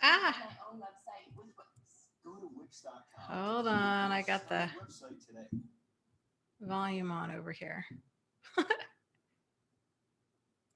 Ah, hold on. I got the volume on over here.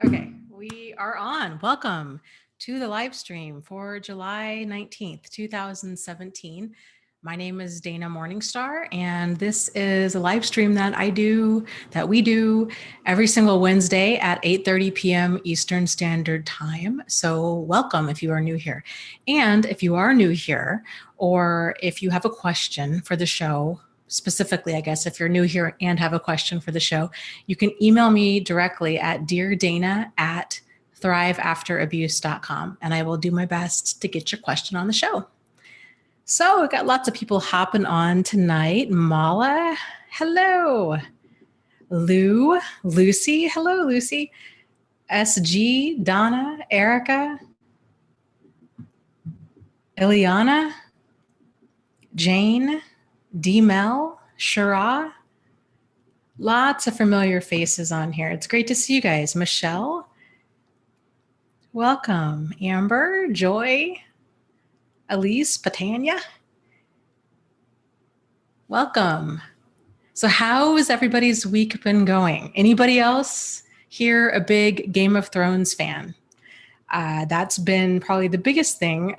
Okay, we are on. Welcome to the live stream for July 19th, 2017. My name is Dana Morningstar, and this is a live stream that we do every single Wednesday at 8:30 p.m. Eastern Standard Time. So welcome if you are new here. And if you are new here, or if you have a question for the show, specifically, I guess, if you're new here and have a question for the show, you can email me directly at deardana@thriveafterabuse.com, and I will do my best to get your question on the show. So we've got lots of people hopping on tonight. Mala, hello. Lucy, hello, Lucy. SG, Donna, Erica, Ileana, Jane, D-Mel, Shara. Lots of familiar faces on here. It's great to see you guys. Michelle, welcome. Amber, Joy, Elise, Patania, welcome. So how has everybody's week been going? Anybody else here a big Game of Thrones fan? That's been probably the biggest thing,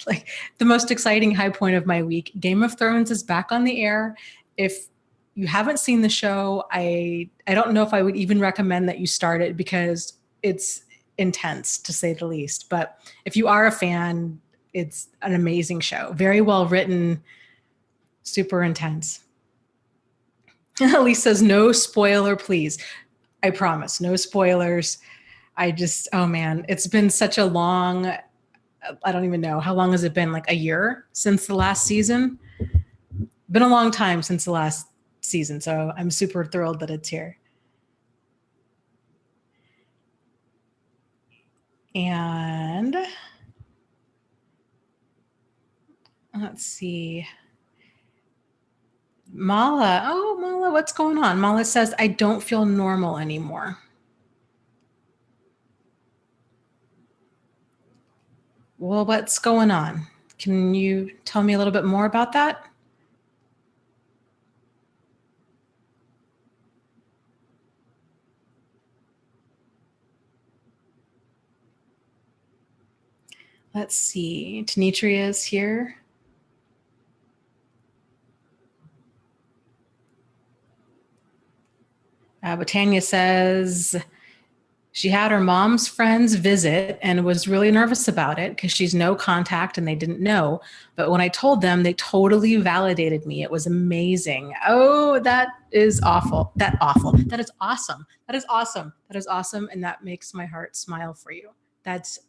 like the most exciting high point of my week. Game of Thrones is back on the air. If you haven't seen the show, I don't know if I would even recommend that you start it because it's intense, to say the least. But if you are a fan, it's an amazing show. Very well written, super intense. Elise says, no spoiler, please. I promise, no spoilers. Oh man, it's been such a long, I don't even know. How long has it been? Like a year since the last season? Been a long time since the last season. So I'm super thrilled that it's here. And let's see. Mala, what's going on? Mala says, I don't feel normal anymore. Well, what's going on? Can you tell me a little bit more about that? Let's see. Tanitria is here. Botania says she had her mom's friends visit and was really nervous about it because she's no contact and they didn't know. But when I told them, they totally validated me. It was amazing. Oh, that is awful. That is awesome. That is awesome. That is awesome. And that makes my heart smile for you. That's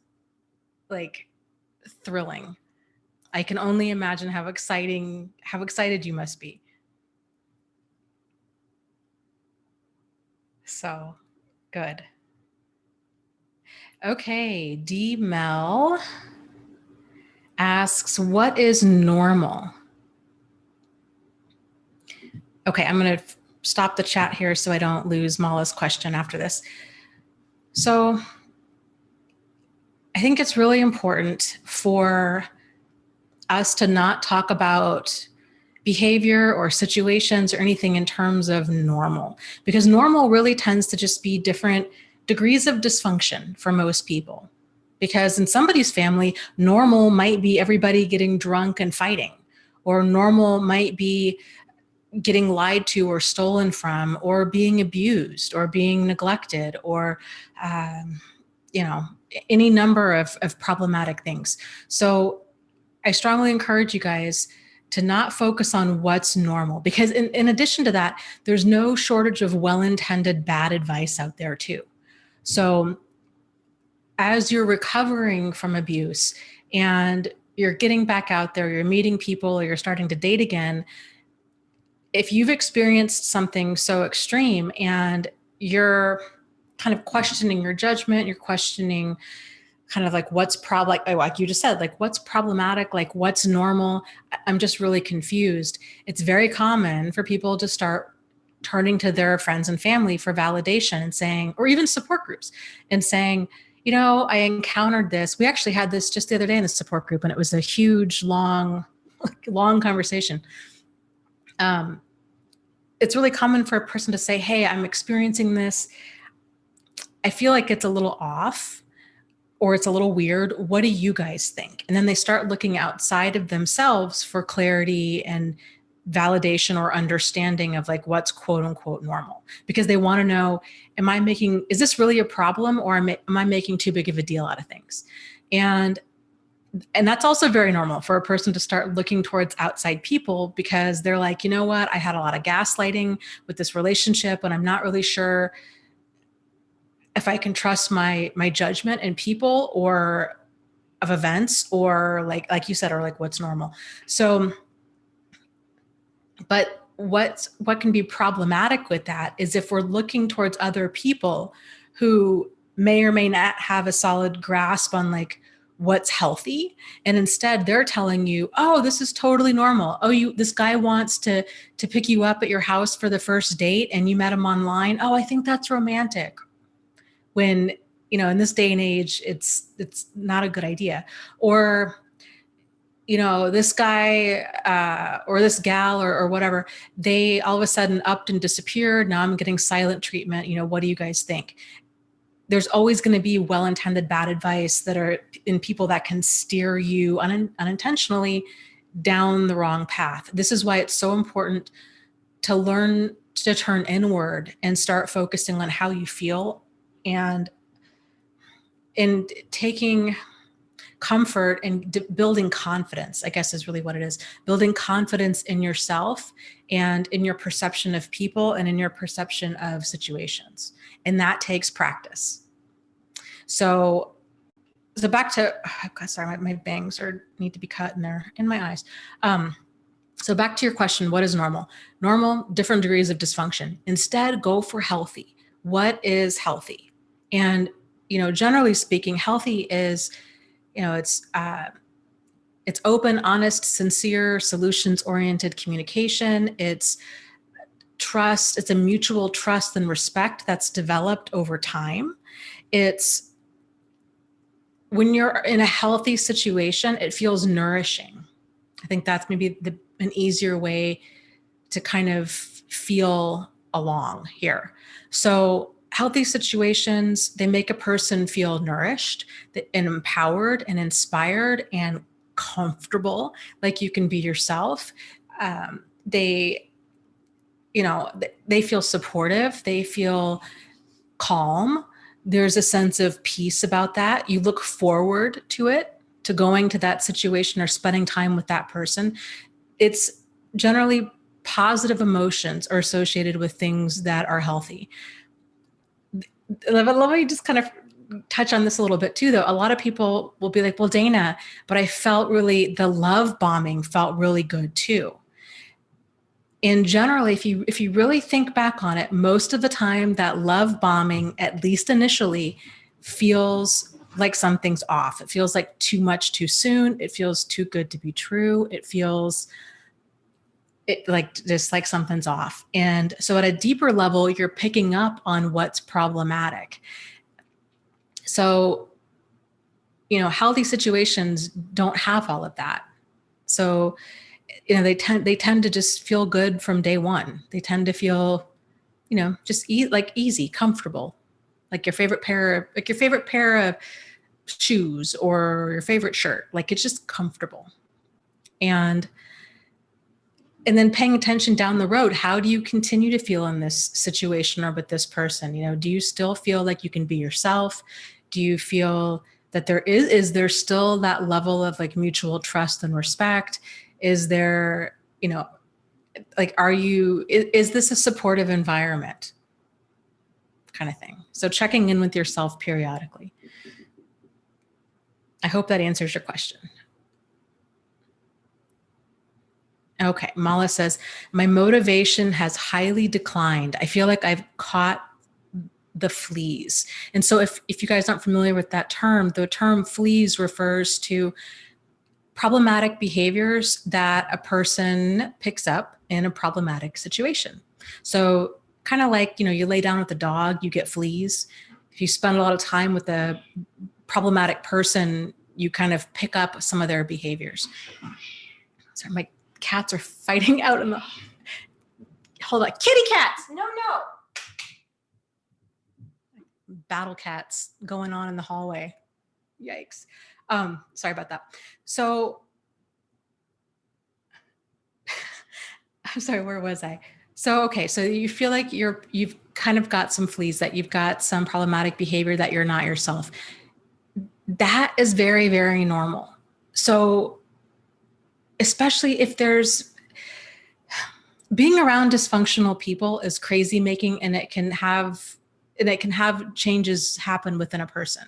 like thrilling. I can only imagine how excited you must be. So good. Okay, D. Mel asks, what is normal? Okay, I'm going to stop the chat here so I don't lose Mala's question after this. So I think it's really important for us to not talk about behavior or situations or anything in terms of normal, because normal really tends to just be different degrees of dysfunction for most people. Because in somebody's family, normal might be everybody getting drunk and fighting, or normal might be getting lied to or stolen from, or being abused or being neglected, or any number of problematic things. So I strongly encourage you guys to not focus on what's normal, because in addition to that, there's no shortage of well-intended bad advice out there too. So as you're recovering from abuse and you're getting back out there, you're meeting people, or you're starting to date again, if you've experienced something so extreme and you're kind of questioning your judgment, you're questioning kind of like what's like you just said, like what's problematic, like what's normal, I'm just really confused. It's very common for people to start turning to their friends and family for validation and saying, or even support groups and saying, I encountered this. We actually had this just the other day in the support group, and it was a huge, long conversation. It's really common for a person to say, hey, I'm experiencing this. I feel like it's a little off, or it's a little weird. What do you guys think? And then they start looking outside of themselves for clarity and validation or understanding of like what's quote unquote normal, because they want to know, is this really a problem, or am I making too big of a deal out of things? And that's also very normal for a person to start looking towards outside people, because they're like, you know what, I had a lot of gaslighting with this relationship, and I'm not really sure if I can trust my judgment in people or of events, or like you said, or like what's normal. So, but what can be problematic with that is if we're looking towards other people who may or may not have a solid grasp on like what's healthy, and instead they're telling you, oh, this is totally normal. Oh, this guy wants to pick you up at your house for the first date and you met him online. Oh, I think that's romantic. When, in this day and age, it's not a good idea. Or, this guy or this gal or whatever, they all of a sudden upped and disappeared. Now I'm getting silent treatment. What do you guys think? There's always going to be well-intended bad advice that are in people that can steer you unintentionally down the wrong path. This is why it's so important to learn to turn inward and start focusing on how you feel, and taking comfort and building confidence, I guess, is really what it is. Building confidence in yourself and in your perception of people and in your perception of situations. And that takes practice. So back to, sorry, my bangs need to be cut and they're in my eyes. So back to your question, what is normal? Normal, different degrees of dysfunction. Instead, go for healthy. What is healthy? And, generally speaking, healthy is, it's open, honest, sincere, solutions-oriented communication. It's trust. It's a mutual trust and respect that's developed over time. It's when you're in a healthy situation, it feels nourishing. I think that's maybe an easier way to kind of feel along here. So healthy situations, they make a person feel nourished and empowered and inspired and comfortable, like you can be yourself. They feel supportive. They feel calm. There's a sense of peace about that. You look forward to it, to going to that situation or spending time with that person. It's generally positive emotions are associated with things that are healthy. Let me just kind of touch on this a little bit too, though. A lot of people will be like, well, Dana, but I felt the love bombing felt really good too. And generally, if you really think back on it, most of the time that love bombing, at least initially, feels like something's off. It feels like too much too soon. It feels too good to be true. It feels just like something's off. And so at a deeper level, you're picking up on what's problematic. So, healthy situations don't have all of that. So, they tend to just feel good from day one. They tend to feel, just easy, comfortable, like your favorite pair of shoes or your favorite shirt. Like it's just comfortable. And then paying attention down the road, how do you continue to feel in this situation or with this person? Do you still feel like you can be yourself? Do you feel that is there still that level of like mutual trust and respect? Is there, is this a supportive environment kind of thing? So checking in with yourself periodically. I hope that answers your question. Okay, Mala says, my motivation has highly declined. I feel like I've caught the fleas. And so if you guys aren't familiar with that term, the term fleas refers to problematic behaviors that a person picks up in a problematic situation. So kind of like, you lay down with a dog, you get fleas. if you spend a lot of time with a problematic person, you kind of pick up some of their behaviors. Sorry, my cats are fighting out in the, hold on, kitty cats, no. Battle cats going on in the hallway. Yikes. Sorry about that. So, I'm sorry, where was I? So, okay, so you feel like you've kind of got some fleas, that you've got some problematic behavior, that you're not yourself. That is very, very normal. So, especially if there's, being around dysfunctional people is crazy making, and it can have changes happen within a person,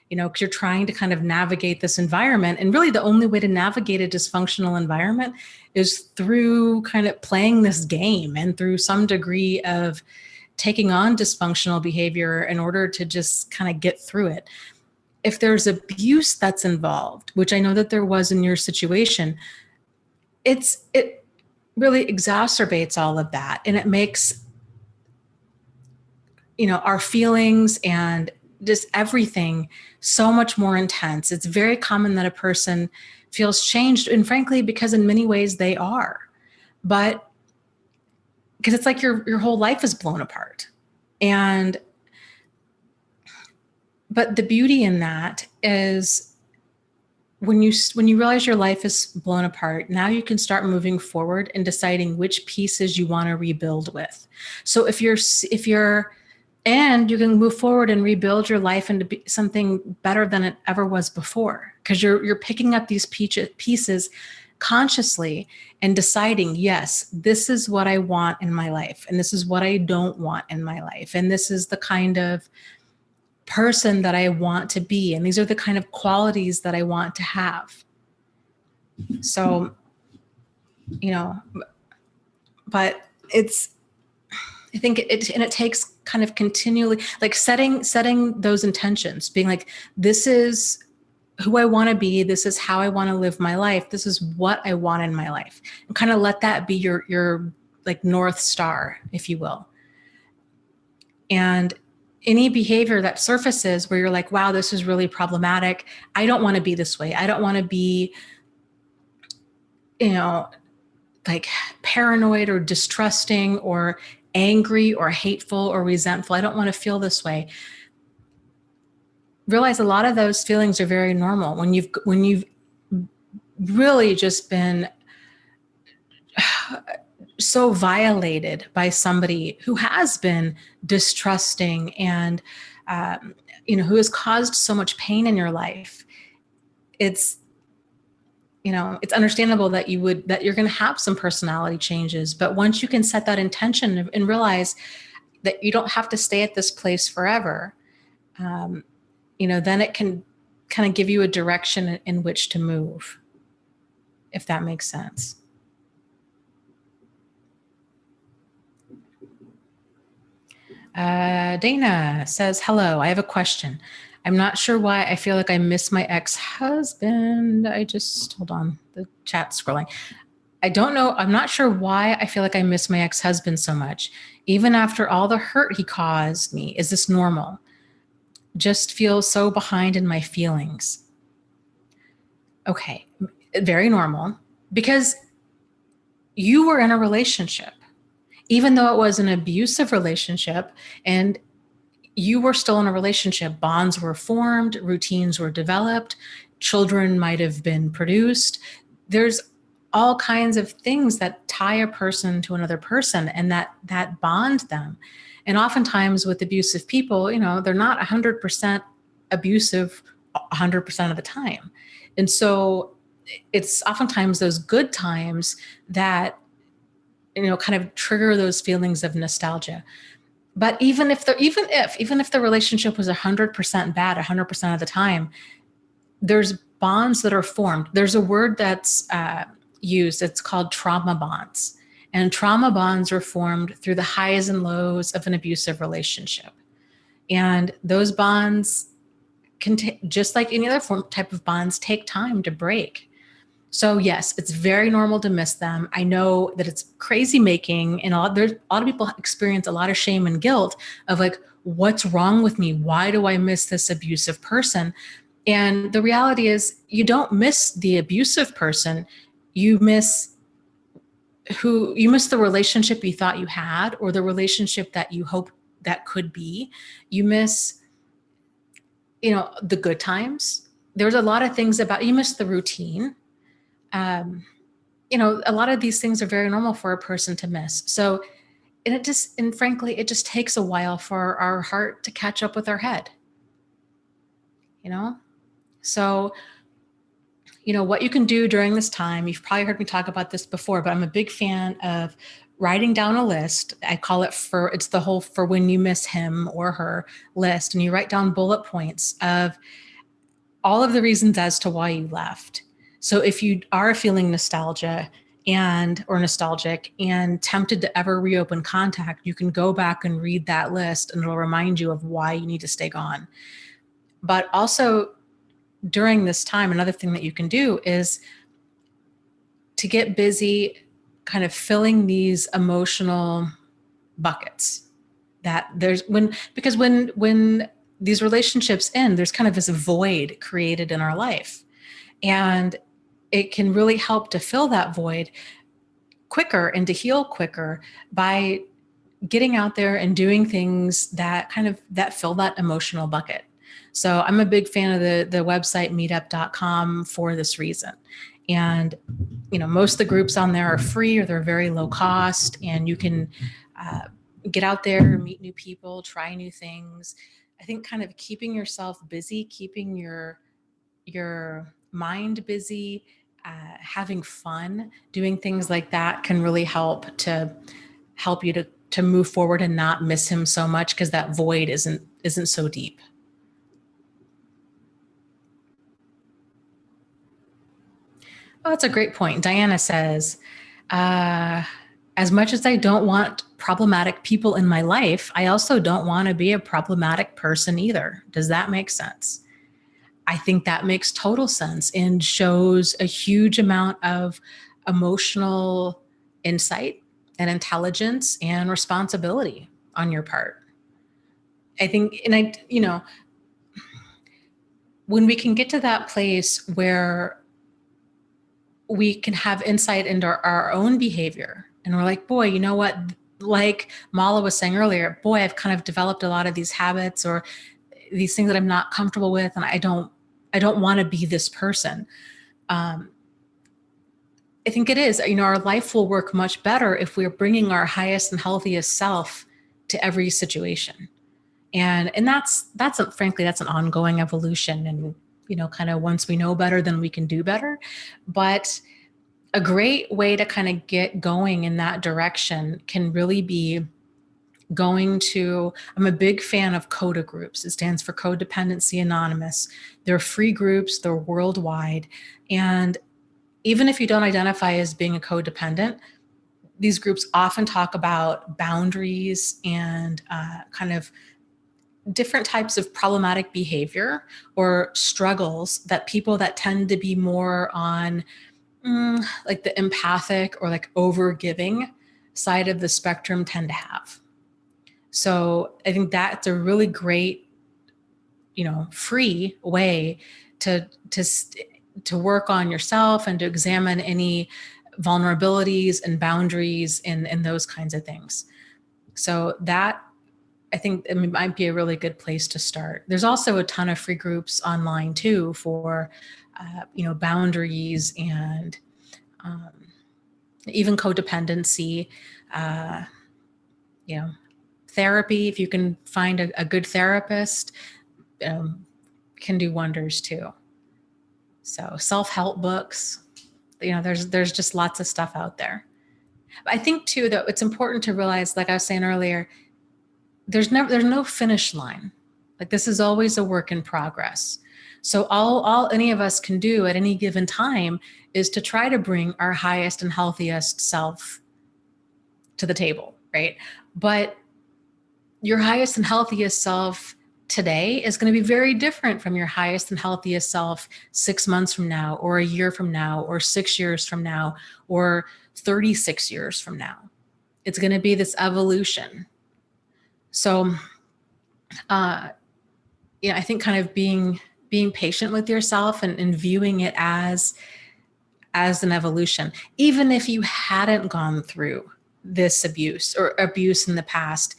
you know, because you're trying to kind of navigate this environment. And really the only way to navigate a dysfunctional environment is through kind of playing this game and through some degree of taking on dysfunctional behavior in order to just kind of get through it. If there's abuse that's involved, which I know that there was in your situation, it really exacerbates all of that. And it makes, you know, our feelings and just everything so much more intense. It's very common that a person feels changed, and frankly, because in many ways they are, but because it's like your whole life is blown apart. But the beauty in that is when you realize your life is blown apart, now you can start moving forward and deciding which pieces you want to rebuild with. So if you're and you can move forward and rebuild your life into something better than it ever was before, because you're picking up these pieces consciously and deciding, yes, this is what I want in my life, and this is what I don't want in my life, and this is the kind of person that I want to be, and these are the kind of qualities that I want to have. So, you know, but I think it takes kind of continually, like setting those intentions, being like, this is who I want to be, this is how I want to live my life, this is what I want in my life, and kind of let that be your like North Star, if you will. And any behavior that surfaces where you're like, wow, this is really problematic, I don't want to be this way, I don't want to be, you know, like paranoid or distrusting or angry or hateful or resentful, I don't want to feel this way. Realize a lot of those feelings are very normal when you've really just been so violated by somebody who has been distrusting and you know, who has caused so much pain in your life. It's, you know, it's understandable that you're going to have some personality changes, but once you can set that intention and realize that you don't have to stay at this place forever, you know, then it can kind of give you a direction in which to move, if that makes sense. Dana says, hello, I have a question. I'm not sure why I feel like I miss my ex-husband. Hold on, the chat's scrolling. I don't know. I'm not sure why I feel like I miss my ex-husband so much, even after all the hurt he caused me. Is this normal? Just feel so behind in my feelings. Okay, very normal, because you were in a relationship, even though it was an abusive relationship, and you were still in a relationship. Bonds were formed, routines were developed, children might have been produced. There's all kinds of things that tie a person to another person and that bond them. And oftentimes with abusive people, you know, they're not 100% abusive 100% of the time. And so it's oftentimes those good times that, you know, kind of trigger those feelings of nostalgia. But even if the relationship was 100% bad 100% of the time, there's bonds that are formed. There's a word that's used. It's called trauma bonds. And trauma bonds are formed through the highs and lows of an abusive relationship. And those bonds can, just like any other type of bonds, take time to break. So yes, it's very normal to miss them. I know that it's crazy making, and a lot of people experience a lot of shame and guilt of like, what's wrong with me? Why do I miss this abusive person? And the reality is you don't miss the abusive person. You miss you miss the relationship you thought you had, or the relationship that you hope that could be. You miss, the good times. There's a lot of things about, you miss the routine. Um, a lot of these things are very normal for a person to miss. So, and frankly, it just takes a while for our heart to catch up with our head, you know? So, what you can do during this time, you've probably heard me talk about this before, but I'm a big fan of writing down a list. I call it it's the whole for when you miss him or her list. And you write down bullet points of all of the reasons as to why you left. So if you are feeling nostalgia or nostalgic and tempted to ever reopen contact, you can go back and read that list and it'll remind you of why you need to stay gone. But also during this time, another thing that you can do is to get busy kind of filling these emotional buckets because when these relationships end, there's kind of this void created in our life. And it can really help to fill that void quicker and to heal quicker by getting out there and doing things that fill that emotional bucket. So I'm a big fan of the website meetup.com for this reason. And, most of the groups on there are free or they're very low cost, and you can get out there, meet new people, try new things. I think kind of keeping yourself busy, keeping your mind busy, having fun, doing things like that can really help you to move forward and not miss him so much, because that void isn't so deep. Oh, that's a great point. Diana says, as much as I don't want problematic people in my life, I also don't want to be a problematic person either. Does that make sense? I think that makes total sense and shows a huge amount of emotional insight and intelligence and responsibility on your part. I think, when we can get to that place where we can have insight into our own behavior, and we're like, boy, you know what? Like Mala was saying earlier, boy, I've kind of developed a lot of these habits or these things that I'm not comfortable with, and I don't want to be this person. I think it is, our life will work much better if we're bringing our highest and healthiest self to every situation. And that's frankly, that's an ongoing evolution. And, kind of once we know better, then we can do better. But a great way to kind of get going in that direction can really be I'm a big fan of CODA groups. It stands for Codependency Anonymous. They're free groups, they're worldwide. And even if you don't identify as being a codependent, these groups often talk about boundaries and kind of different types of problematic behavior or struggles that people that tend to be more on like the empathic or like over-giving side of the spectrum tend to have. So I think that's a really great, free way to work on yourself and to examine any vulnerabilities and boundaries and those kinds of things. So that, I think, it might be a really good place to start. There's also a ton of free groups online too for, boundaries and even codependency, therapy. If you can find a good therapist, can do wonders too. So self-help books, there's just lots of stuff out there. I think too that it's important to realize, like I was saying earlier, there's no finish line. Like this is always a work in progress. So all any of us can do at any given time is to try to bring our highest and healthiest self to the table, right? But your highest and healthiest self today is going to be very different from your highest and healthiest self 6 months from now, or a year from now, or 6 years from now, or 36 years from now. It's going to be this evolution. So, I think kind of being patient with yourself and viewing it as an evolution, even if you hadn't gone through this abuse or abuse in the past.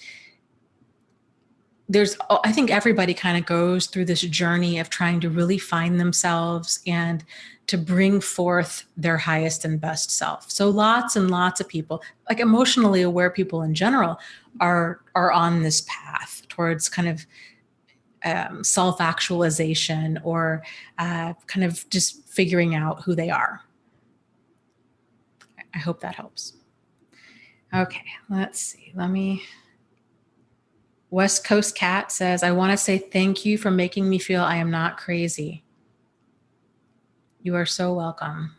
I think everybody kind of goes through this journey of trying to really find themselves and to bring forth their highest and best self. So lots and lots of people, like emotionally aware people in general, are on this path towards kind of self-actualization or kind of just figuring out who they are. I hope that helps. Okay, let's see. West Coast Cat says, I want to say thank you for making me feel I am not crazy. You are so welcome.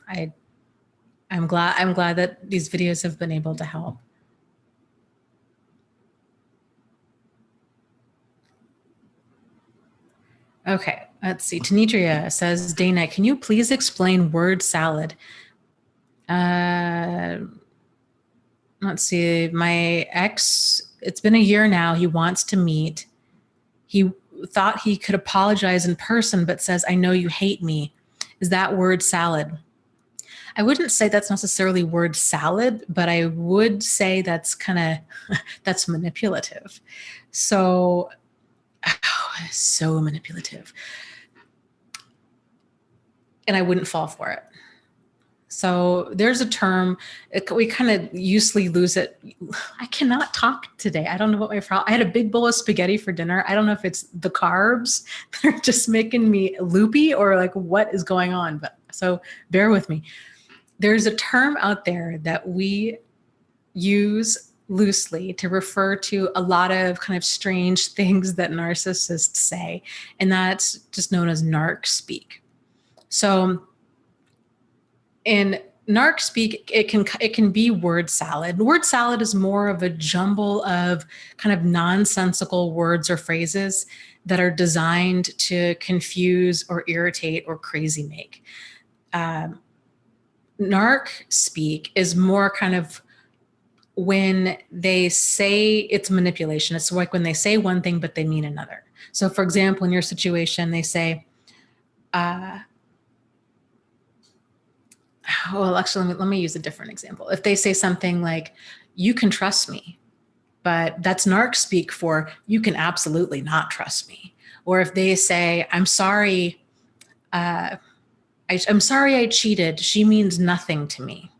I'm glad that these videos have been able to help. Okay, let's see. Tanitria says, Dana, can you please explain word salad? Let's see. My ex, it's been a year now. He wants to meet. He thought he could apologize in person, but says, I know you hate me. Is that word salad? I wouldn't say that's necessarily word salad, but I would say that's that's manipulative. So manipulative. And I wouldn't fall for it. So there's a term, we kind of usually lose it. I cannot talk today. I don't know what my problem. I had a big bowl of spaghetti for dinner. I don't know if it's the carbs that are just making me loopy or like what is going on. But so bear with me. There's a term out there that we use loosely to refer to a lot of kind of strange things that narcissists say. And that's just known as narc speak. So in narc speak, it can be word salad. Word salad is more of a jumble of kind of nonsensical words or phrases that are designed to confuse or irritate or crazy make. Narc speak is more kind of when they say it's manipulation. It's like when they say one thing, but they mean another. So for example, in your situation, they say, well, actually, let me use a different example. If they say something like, you can trust me, but that's narc speak for you can absolutely not trust me. Or if they say, I'm sorry, I'm sorry I cheated, she means nothing to me.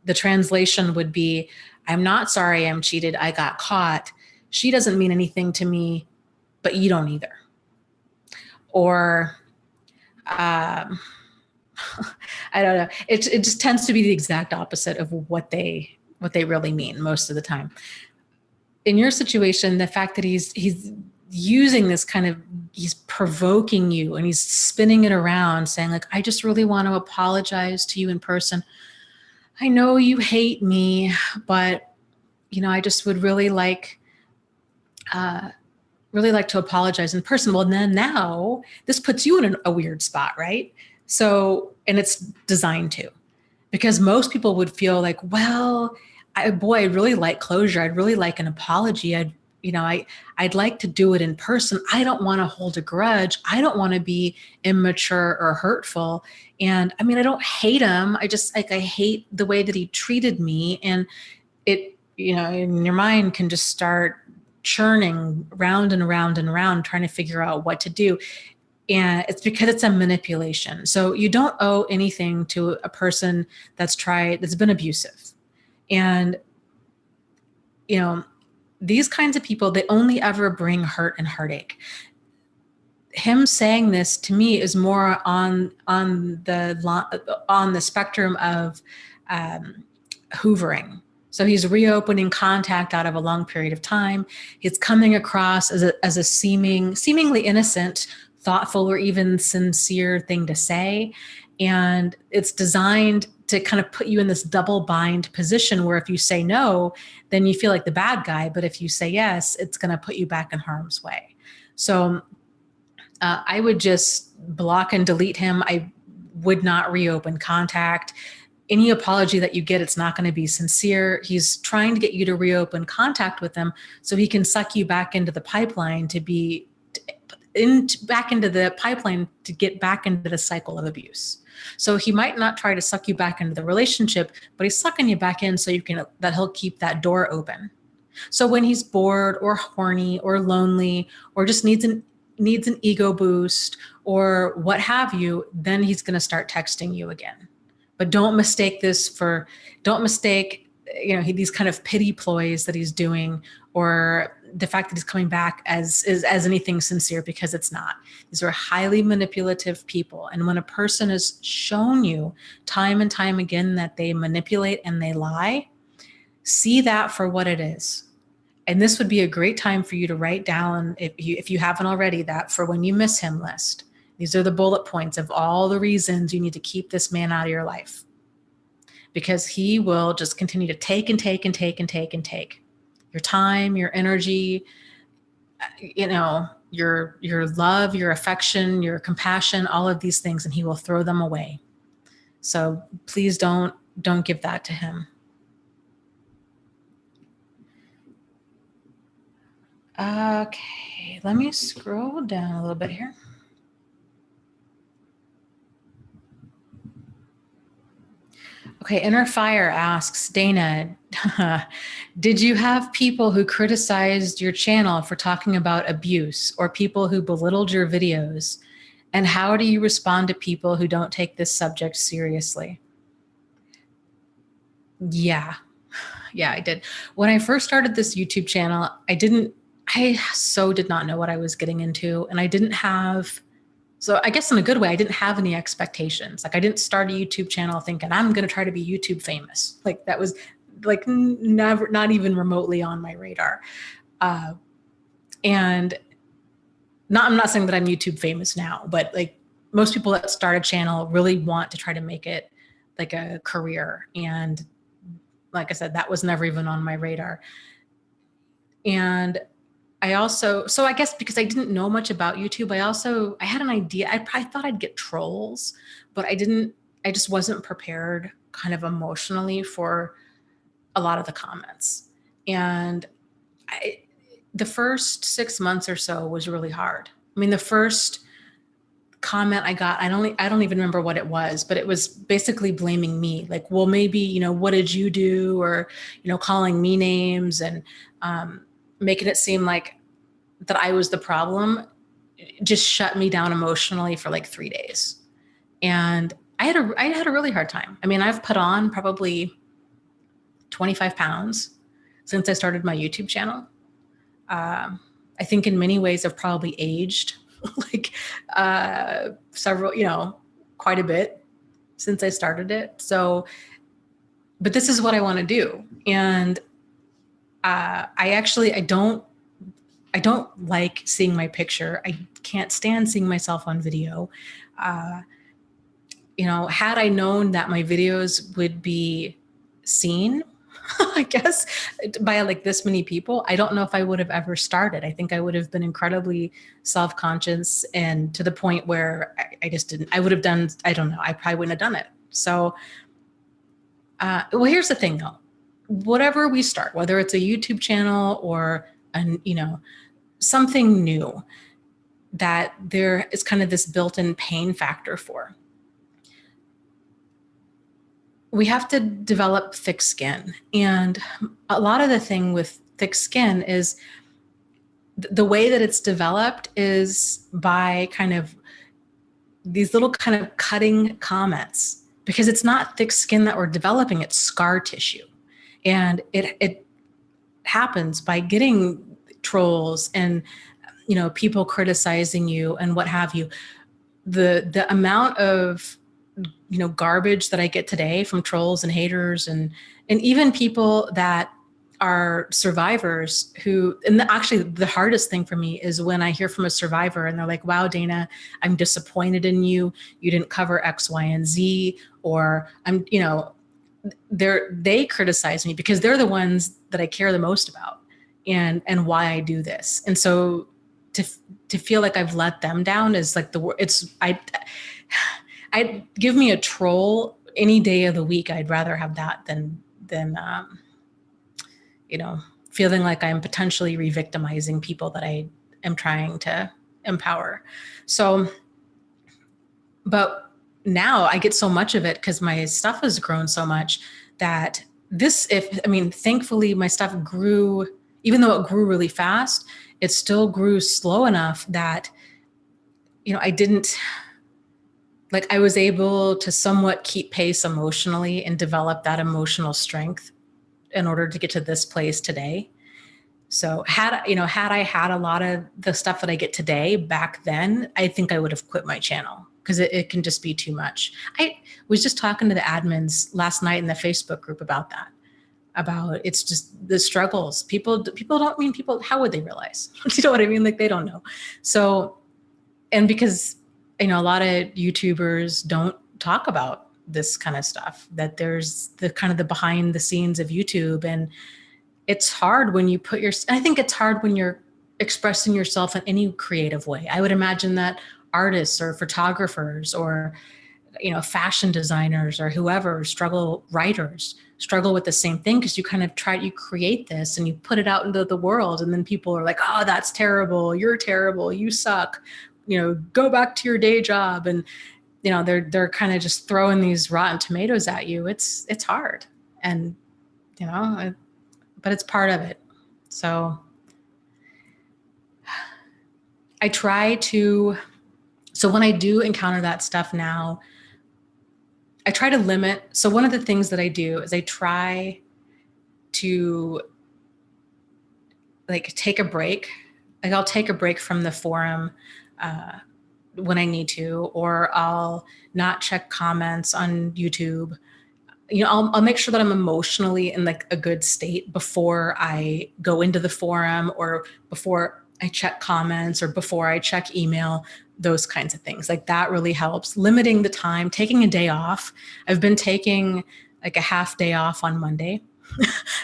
The translation would be, I'm not sorry I'm cheated, I got caught. She doesn't mean anything to me, but you don't either. Or, I don't know. It just tends to be the exact opposite of what they really mean most of the time. In your situation, the fact that he's using this kind of, he's provoking you and he's spinning it around saying like, I just really want to apologize to you in person. I know you hate me, but I just would really like to apologize in person. Well, then now this puts you in a weird spot, right? So, and it's designed to, because most people would feel like, well, I'd really like closure. I'd really like an apology. I'd like to do it in person. I don't want to hold a grudge. I don't want to be immature or hurtful. And I mean, I don't hate him. I just I hate the way that he treated me. And it, in your mind can just start churning round and around and around, trying to figure out what to do. And it's because it's a manipulation. So you don't owe anything to a person that's been abusive. And, these kinds of people, they only ever bring hurt and heartache. Him saying this to me is more on the spectrum of hoovering. So he's reopening contact out of a long period of time. He's coming across as a seemingly innocent, thoughtful, or even sincere thing to say. And it's designed to kind of put you in this double bind position where if you say no, then you feel like the bad guy. But if you say yes, it's going to put you back in harm's way. So I would just block and delete him. I would not reopen contact. Any apology that you get, it's not going to be sincere. He's trying to get you to reopen contact with him so he can suck you back into the pipeline to get back into the cycle of abuse. So he might not try to suck you back into the relationship, but he's sucking you back in so that he'll keep that door open. So when he's bored or horny or lonely or just needs an ego boost or what have you, then he's going to start texting you again. But don't mistake these kind of pity ploys that he's doing, or the fact that he's coming back as anything sincere, because it's not. These are highly manipulative people. And when a person has shown you time and time again that they manipulate and they lie, see that for what it is. And this would be a great time for you to write down, if you haven't already, that for when you miss him list. These are the bullet points of all the reasons you need to keep this man out of your life, because he will just continue to take and take and take and take and take your time, your energy, your love, your affection, your compassion, all of these things, and he will throw them away. So please don't give that to him. Okay, let me scroll down a little bit here. Okay, Inner Fire asks, Dana, did you have people who criticized your channel for talking about abuse, or people who belittled your videos? And how do you respond to people who don't take this subject seriously? Yeah, I did. When I first started this YouTube channel, I so did not know what I was getting into. And so I guess in a good way, I didn't have any expectations. Like, I didn't start a YouTube channel thinking I'm going to try to be YouTube famous. Like, that was like never, not even remotely on my radar. And I'm not saying that I'm YouTube famous now, but like most people that start a channel really want to try to make it like a career. And like I said, that was never even on my radar. And so I guess because I didn't know much about YouTube, I had an idea. I thought I'd get trolls, but I just wasn't prepared kind of emotionally for a lot of the comments. And the first 6 months or so was really hard. I mean, the first comment I got, I don't even remember what it was, but it was basically blaming me. Like, well, maybe, what did you do? Or, calling me names and, making it seem like that I was the problem. Just shut me down emotionally for like 3 days. And I had a really hard time. I mean, I've put on probably 25 pounds since I started my YouTube channel. I think in many ways I've probably aged like several, quite a bit since I started it. So, but this is what I want to do. And I don't like seeing my picture. I can't stand seeing myself on video. Had I known that my videos would be seen, I guess, by like this many people, I don't know if I would have ever started. I think I would have been incredibly self-conscious, and to the point where I just didn't, I would have done, I don't know, I probably wouldn't have done it. So, well, here's the thing though. Whatever we start, whether it's a YouTube channel or something new that there is kind of this built-in pain factor for, we have to develop thick skin. And a lot of the thing with thick skin is the way that it's developed is by kind of these little kind of cutting comments, because it's not thick skin that we're developing, it's scar tissue. And it happens by getting trolls and, people criticizing you and what have you. The amount of, garbage that I get today from trolls and haters and even people that are survivors actually the hardest thing for me is when I hear from a survivor and they're like, wow, Dana, I'm disappointed in you. You didn't cover X, Y, and Z, or they criticize me because they're the ones that I care the most about and why I do this. And so to to feel like I've let them down is like I give me a troll any day of the week. I'd rather have that than you know, feeling like I'm potentially re-victimizing people that I am trying to empower. So, but now I get so much of it because my stuff has grown so much that thankfully my stuff grew, even though it grew really fast, it still grew slow enough that, I was able to somewhat keep pace emotionally and develop that emotional strength in order to get to this place today. So had I had a lot of the stuff that I get today back then, I think I would have quit my channel because it can just be too much. I was just talking to the admins last night in the Facebook group about that, about it's just the struggles. People how would they realize? You know what I mean? Like they don't know. So, and because, a lot of YouTubers don't talk about this kind of stuff, that there's the kind of the behind the scenes of YouTube. And it's hard when you I think it's hard when you're expressing yourself in any creative way. I would imagine that artists or photographers or, fashion designers or whoever writers struggle with the same thing, because you kind of you create this and you put it out into the world, and then people are like, oh, that's terrible. You're terrible. You suck. Go back to your day job. And, they're kind of just throwing these rotten tomatoes at you. It's hard. And, but it's part of it. So I try to, so when I do encounter that stuff now, I try to limit. So one of the things that I do is I try to take a break. I'll take a break from the forum when I need to, or I'll not check comments on YouTube. I'll make sure that I'm emotionally in a good state before I go into the forum, or before I check comments, or before I check email, those kinds of things. That really helps. Limiting the time, taking a day off. I've been taking a half day off on Monday.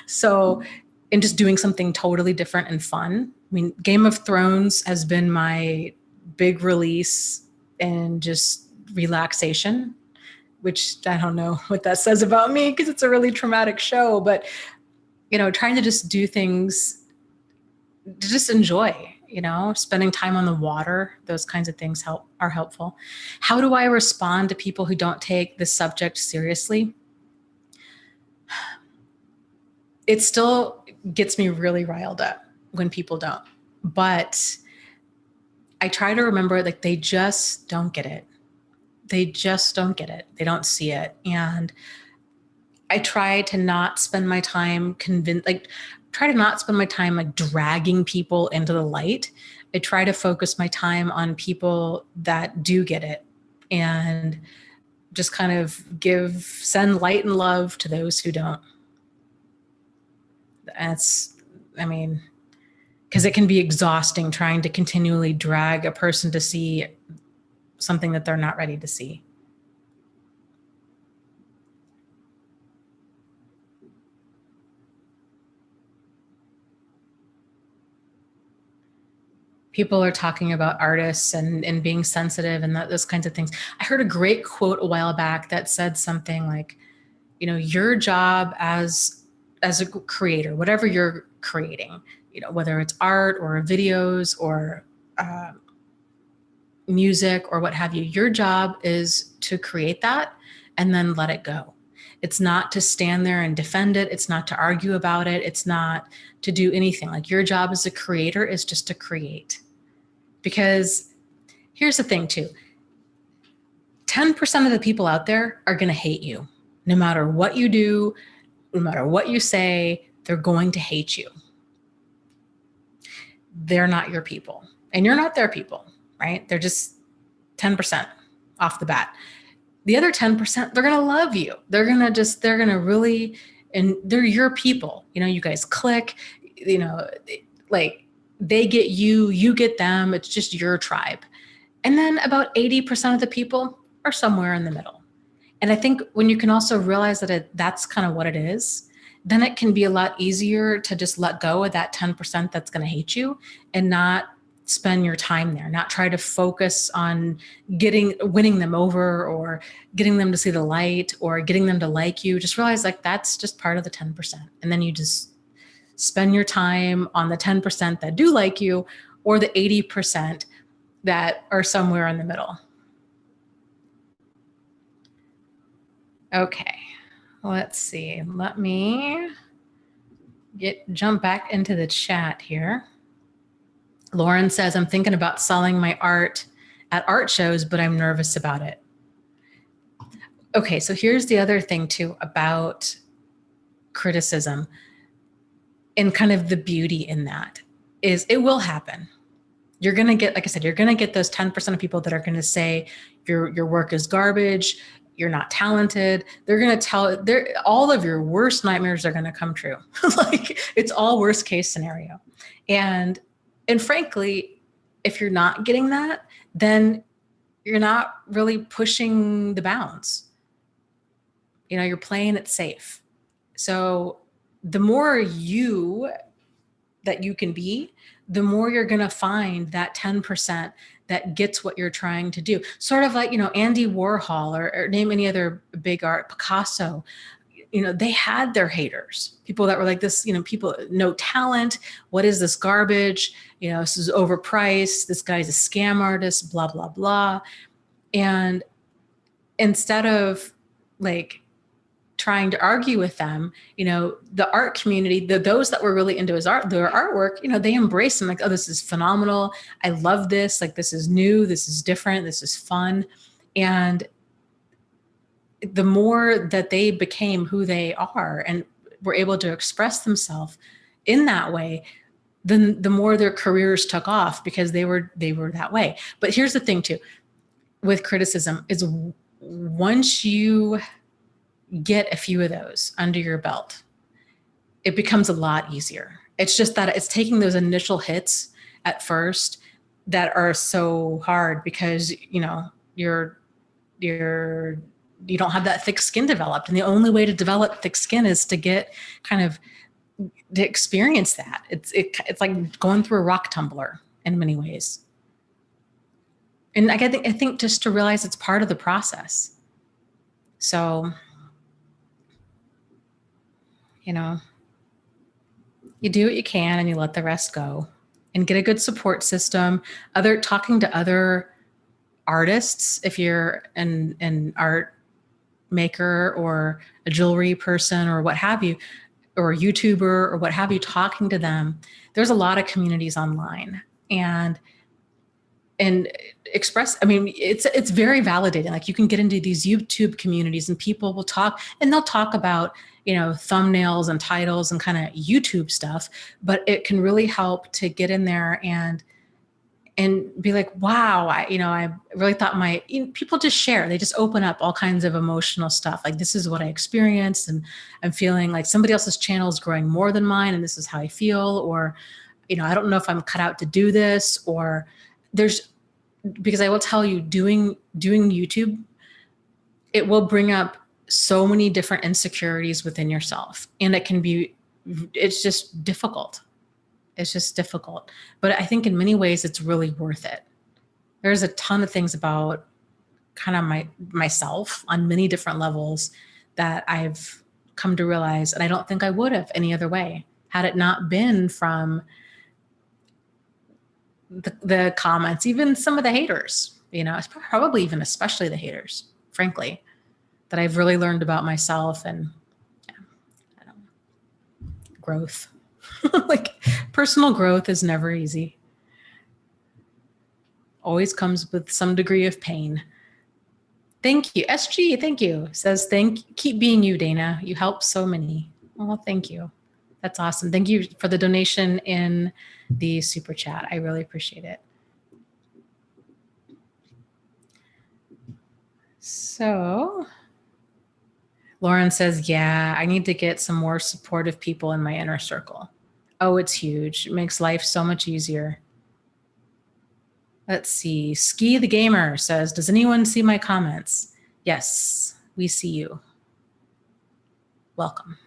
So, and just doing something totally different and fun. Game of Thrones has been my big release and just relaxation, which I don't know what that says about me because it's a really traumatic show, but, trying to just do things to just enjoy, spending time on the water, those kinds of things are helpful. How do I respond to people who don't take the subject seriously? It still gets me really riled up when people don't, but I try to remember they just don't get it. They just don't get it. They don't see it. And I try to not spend my time dragging people into the light. I try to focus my time on people that do get it and just kind of send light and love to those who don't. Because it can be exhausting trying to continually drag a person to see something that they're not ready to see. People are talking about artists and being sensitive and those kinds of things. I heard a great quote a while back that said something like, your job as a creator, whatever you're creating, whether it's art or videos or music or what have you, your job is to create that and then let it go. It's not to stand there and defend it. It's not to argue about it. It's not to do anything. Your job as a creator is just to create. Because here's the thing too, 10% of the people out there are going to hate you. No matter what you do, no matter what you say, they're going to hate you. They're not your people and you're not their people, right? They're just 10% off the bat. The other 10%, they're going to love you. They're going to really, and they're your people. You guys click, they get you, you get them. It's just your tribe. And then about 80% of the people are somewhere in the middle. And I think when you can also realize that that's kind of what it is, then it can be a lot easier to just let go of that 10% that's going to hate you and not spend your time there, not try to focus on winning them over or getting them to see the light or getting them to like you. Just realize like that's just part of the 10%. And then you just spend your time on the 10% that do like you or the 80% that are somewhere in the middle. Okay, let's see. Let me jump back into the chat here. Lauren says, I'm thinking about selling my art at art shows, but I'm nervous about it. Okay, so here's the other thing too about criticism and kind of the beauty in that is it will happen. You're going to get, like I said, you're going to get those 10% of people that are going to say your work is garbage, you're not talented. They're going to tell, all of your worst nightmares are going to come true. Like it's all worst case scenario. And frankly, if you're not getting that, then you're not really pushing the bounds. You know, you're playing it safe. So the more that you can be, the more you're going to find that 10% that gets what you're trying to do. Sort of like, you know, Andy Warhol or name any other big art, Picasso, you know, they had their haters, people that were like this, you know, people, no talent. What is this garbage? You know, this is overpriced. This guy's a scam artist, blah, blah, blah. And instead of like trying to argue with them, you know, the art community, those that were really into their artwork, you know, they embrace them like, oh, this is phenomenal. I love this. Like, this is new. This is different. This is fun. And the more that they became who they are and were able to express themselves in that way, then the more their careers took off because they were that way. But here's the thing too, with criticism is once you get a few of those under your belt, it becomes a lot easier. It's just that it's taking those initial hits at first that are so hard because, you know, you don't have that thick skin developed. And the only way to develop thick skin is to get kind of to experience that. It's like going through a rock tumbler in many ways. And I think just to realize it's part of the process. So, you know, you do what you can and you let the rest go and get a good support system. Talking to other artists, if you're an art maker or a jewelry person or what have you, or a YouTuber or what have you, talking to them. There's a lot of communities online and express, I mean, it's very validating. Like you can get into these YouTube communities and people will talk and they'll talk about, you know, thumbnails and titles and kind of YouTube stuff, but it can really help to get in there and be like, wow, I really thought people just share, they just open up all kinds of emotional stuff. Like, this is what I experienced and I'm feeling like somebody else's channel is growing more than mine. And this is how I feel, or, you know, I don't know if I'm cut out to do this, or because I will tell you, doing YouTube, it will bring up so many different insecurities within yourself. And it's just difficult. It's just difficult. But I think in many ways, it's really worth it. There's a ton of things about kind of myself on many different levels that I've come to realize, and I don't think I would have any other way had it not been from the comments, even some of the haters, you know, it's probably even especially the haters, frankly, that I've really learned about myself and I don't know, growth. Like, personal growth is never easy. Always comes with some degree of pain. Thank you. SG, thank you. Says, keep being you, Dana. You help so many. Oh, thank you. That's awesome. Thank you for the donation in the super chat. I really appreciate it. So Lauren says, yeah, I need to get some more supportive people in my inner circle. Oh, it's huge. It makes life so much easier. Let's see. Ski the Gamer says, does anyone see my comments? Yes, we see you. Welcome.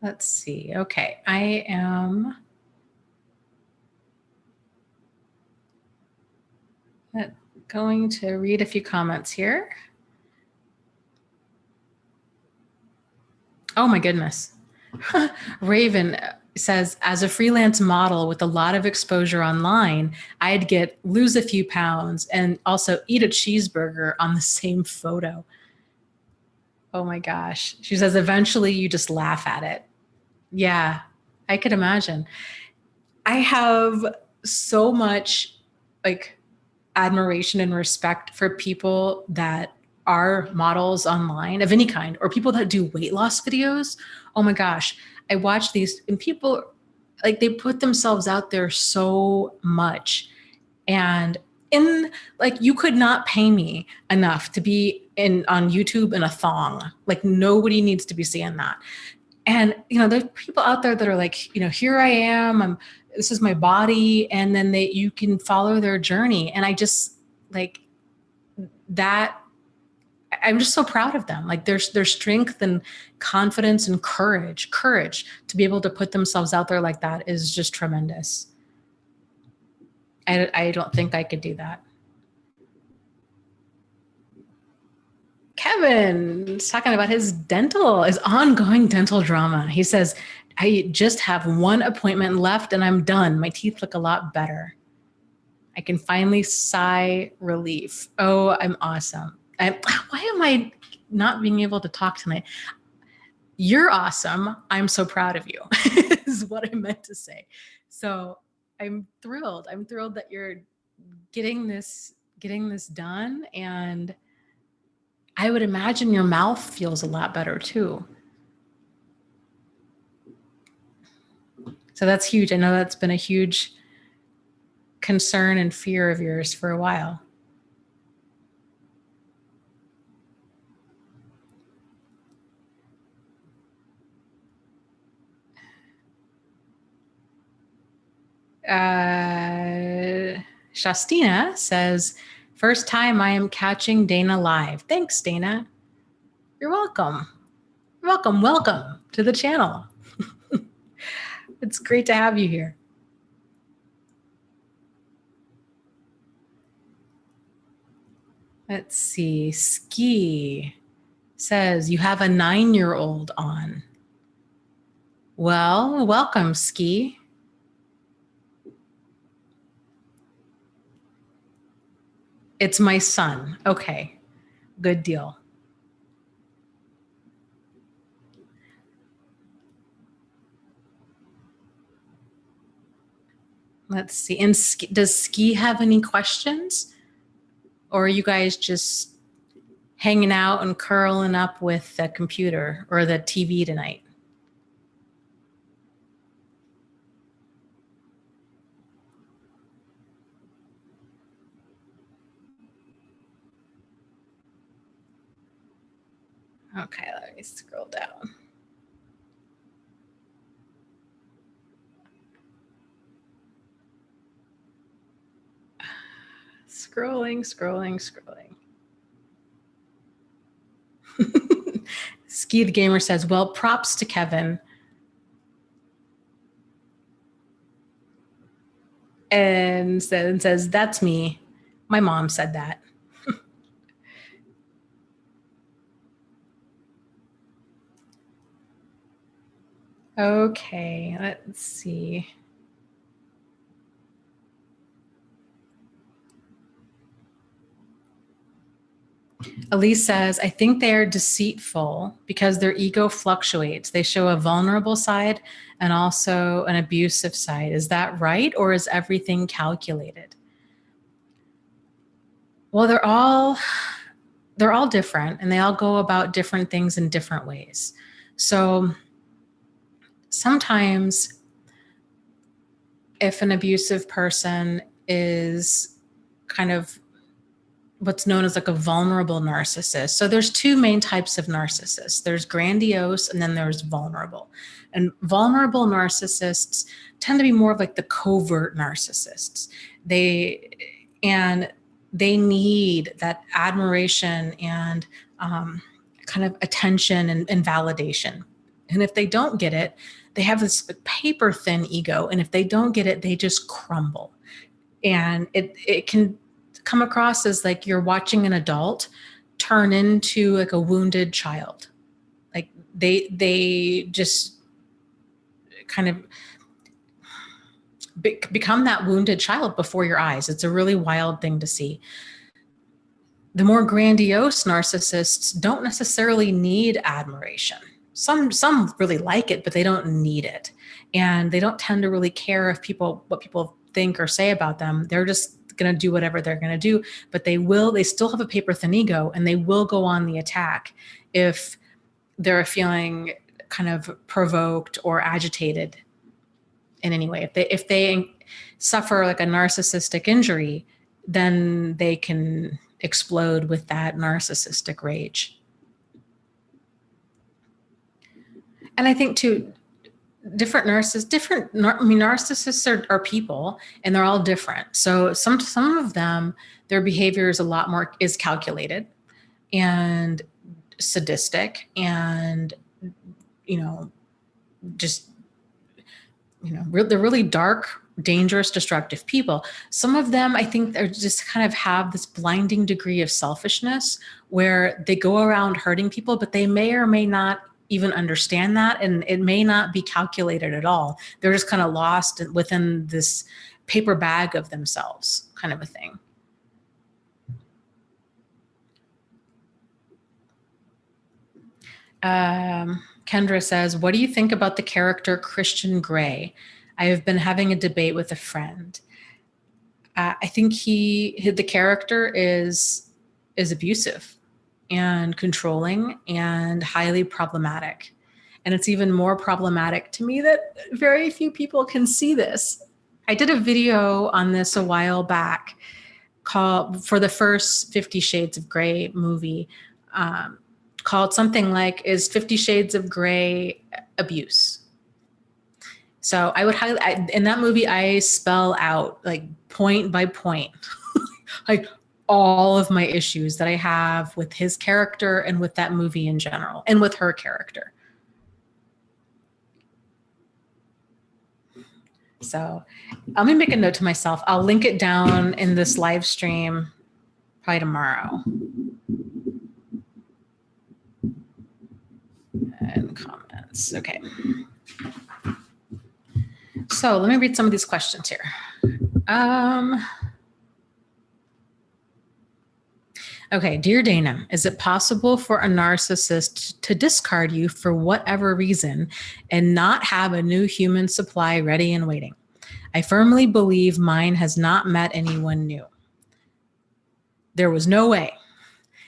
Let's see. Okay, I am Going to read a few comments here. Oh my goodness. Raven says, as a freelance model with a lot of exposure online, I'd lose a few pounds and also eat a cheeseburger on the same photo. Oh my gosh. She says, eventually you just laugh at it. Yeah, I could imagine. I have so much like admiration and respect for people that are models online of any kind, or people that do weight loss videos. Oh my gosh. I watch these and people like they put themselves out there so much. And in like you could not pay me enough to be in on YouTube in a thong. Like nobody needs to be seeing that. And there's people out there that are like, here I am, this is my body, and then you can follow their journey. And I just like that. I'm just so proud of them. Like their strength and confidence and courage to be able to put themselves out there like that is just tremendous. I don't think I could do that. Kevin is talking about his ongoing dental drama. He says, I just have one appointment left and I'm done. My teeth look a lot better. I can finally sigh relief. Oh, I'm awesome. Why am I not being able to talk tonight? You're awesome. I'm so proud of you is what I meant to say. So I'm thrilled. I'm thrilled that you're getting this done. And I would imagine your mouth feels a lot better too. So that's huge. I know that's been a huge concern and fear of yours for a while. Shastina says, first time I am catching Dana live. Thanks, Dana. You're welcome. Welcome to the channel. It's great to have you here. Let's see. Ski says, you have a 9-year-old on. Well, welcome, Ski. It's my son. Okay, good deal. Let's see. And does Ski have any questions? Or are you guys just hanging out and curling up with the computer or the TV tonight? Okay, let me scroll down. Scrolling. Ski the Gamer says, well, props to Kevin. And says, that's me. My mom said that. Okay, let's see. Elise says, I think they are deceitful because their ego fluctuates. They show a vulnerable side and also an abusive side. Is that right? Or is everything calculated? Well, they're all different and they all go about different things in different ways. So sometimes if an abusive person is kind of what's known as like a vulnerable narcissist. So there's two main types of narcissists. There's grandiose and then there's vulnerable. And vulnerable narcissists tend to be more of like the covert narcissists. They need that admiration and kind of attention and validation. And if they don't get it, they have this paper thin ego. And if they don't get it, they just crumble. And it can come across as like you're watching an adult turn into like a wounded child. Like they just kind of become that wounded child before your eyes. It's a really wild thing to see. The more grandiose narcissists don't necessarily need admiration. Some really like it, but they don't need it. And they don't tend to really care if what people think or say about them. They're just going to do whatever they're going to do, but they still have a paper thin ego, and they will go on the attack if they're feeling kind of provoked or agitated in any way. If they suffer like a narcissistic injury, then they can explode with that narcissistic rage. And I think too, narcissists are people, and they're all different. So some of them, their behavior is a lot more is calculated and sadistic, and they're really dark, dangerous, destructive people. Some of them, I think, they're just kind of have this blinding degree of selfishness where they go around hurting people, but they may or may not even understand that, and it may not be calculated at all. They're just kind of lost within this paper bag of themselves, kind of a thing. Kendra says, what do you think about the character Christian Grey? I have been having a debate with a friend. I think the character is abusive and controlling and highly problematic. And it's even more problematic to me that very few people can see this. I did a video on this a while back for the first 50 Shades of Grey movie, called something like, is 50 Shades of Grey abuse? So I would highlight, in that movie, I spell out like point by point, like all of my issues that I have with his character and with that movie in general, and with her character. So let me make a note to myself. I'll link it down in this live stream probably tomorrow. And comments. Okay. So let me read some of these questions here. Okay, dear Dana, is it possible for a narcissist to discard you for whatever reason and not have a new human supply ready and waiting? I firmly believe mine has not met anyone new. There was no way.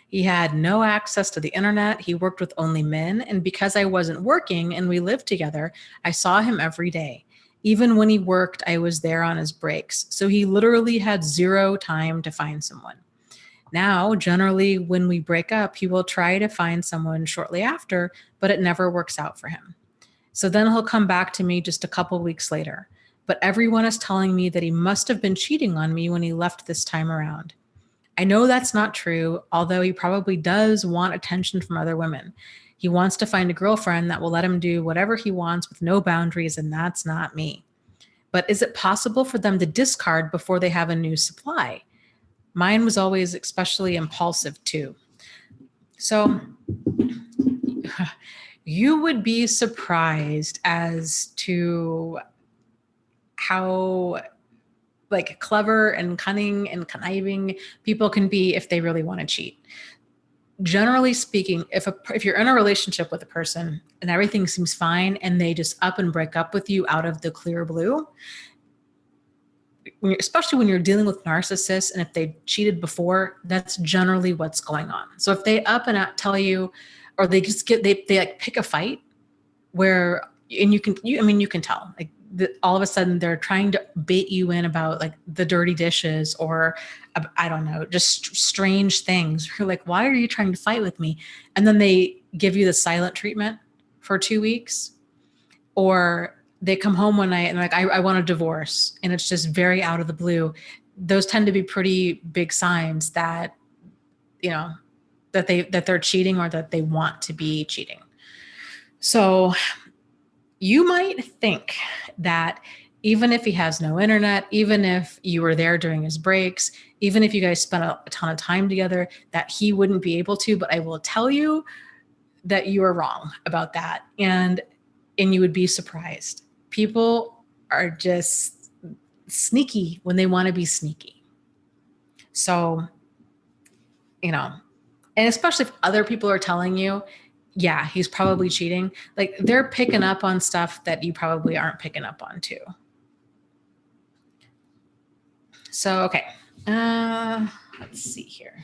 He had no access to the internet. He worked with only men. And because I wasn't working and we lived together, I saw him every day. Even when he worked, I was there on his breaks. So he literally had zero time to find someone. Now, generally, when we break up, he will try to find someone shortly after, but it never works out for him. So then he'll come back to me just a couple weeks later. But everyone is telling me that he must have been cheating on me when he left this time around. I know that's not true, although he probably does want attention from other women. He wants to find a girlfriend that will let him do whatever he wants with no boundaries, and that's not me. But is it possible for them to discard before they have a new supply? Mine was always especially impulsive too. So you would be surprised as to how like clever and cunning and conniving people can be if they really want to cheat. Generally speaking, if you're in a relationship with a person and everything seems fine and they just up and break up with you out of the clear blue, especially when you're dealing with narcissists and if they cheated before, that's generally what's going on. So if they up and out tell you, or they just they like pick a fight where, and you can tell, like, all of a sudden they're trying to bait you in about like the dirty dishes or I don't know, just strange things. You're like, why are you trying to fight with me? And then they give you the silent treatment for 2 weeks, or they come home one night and like, I want a divorce, and it's just very out of the blue. Those tend to be pretty big signs that, that they're cheating or that they want to be cheating. So you might think that even if he has no internet, even if you were there during his breaks, even if you guys spent a ton of time together, that he wouldn't be able to. But I will tell you that you are wrong about that. And you would be surprised. People are just sneaky when they want to be sneaky. So, you know, and especially if other people are telling you, yeah, he's probably cheating, like they're picking up on stuff that you probably aren't picking up on too. So, okay. Let's see here.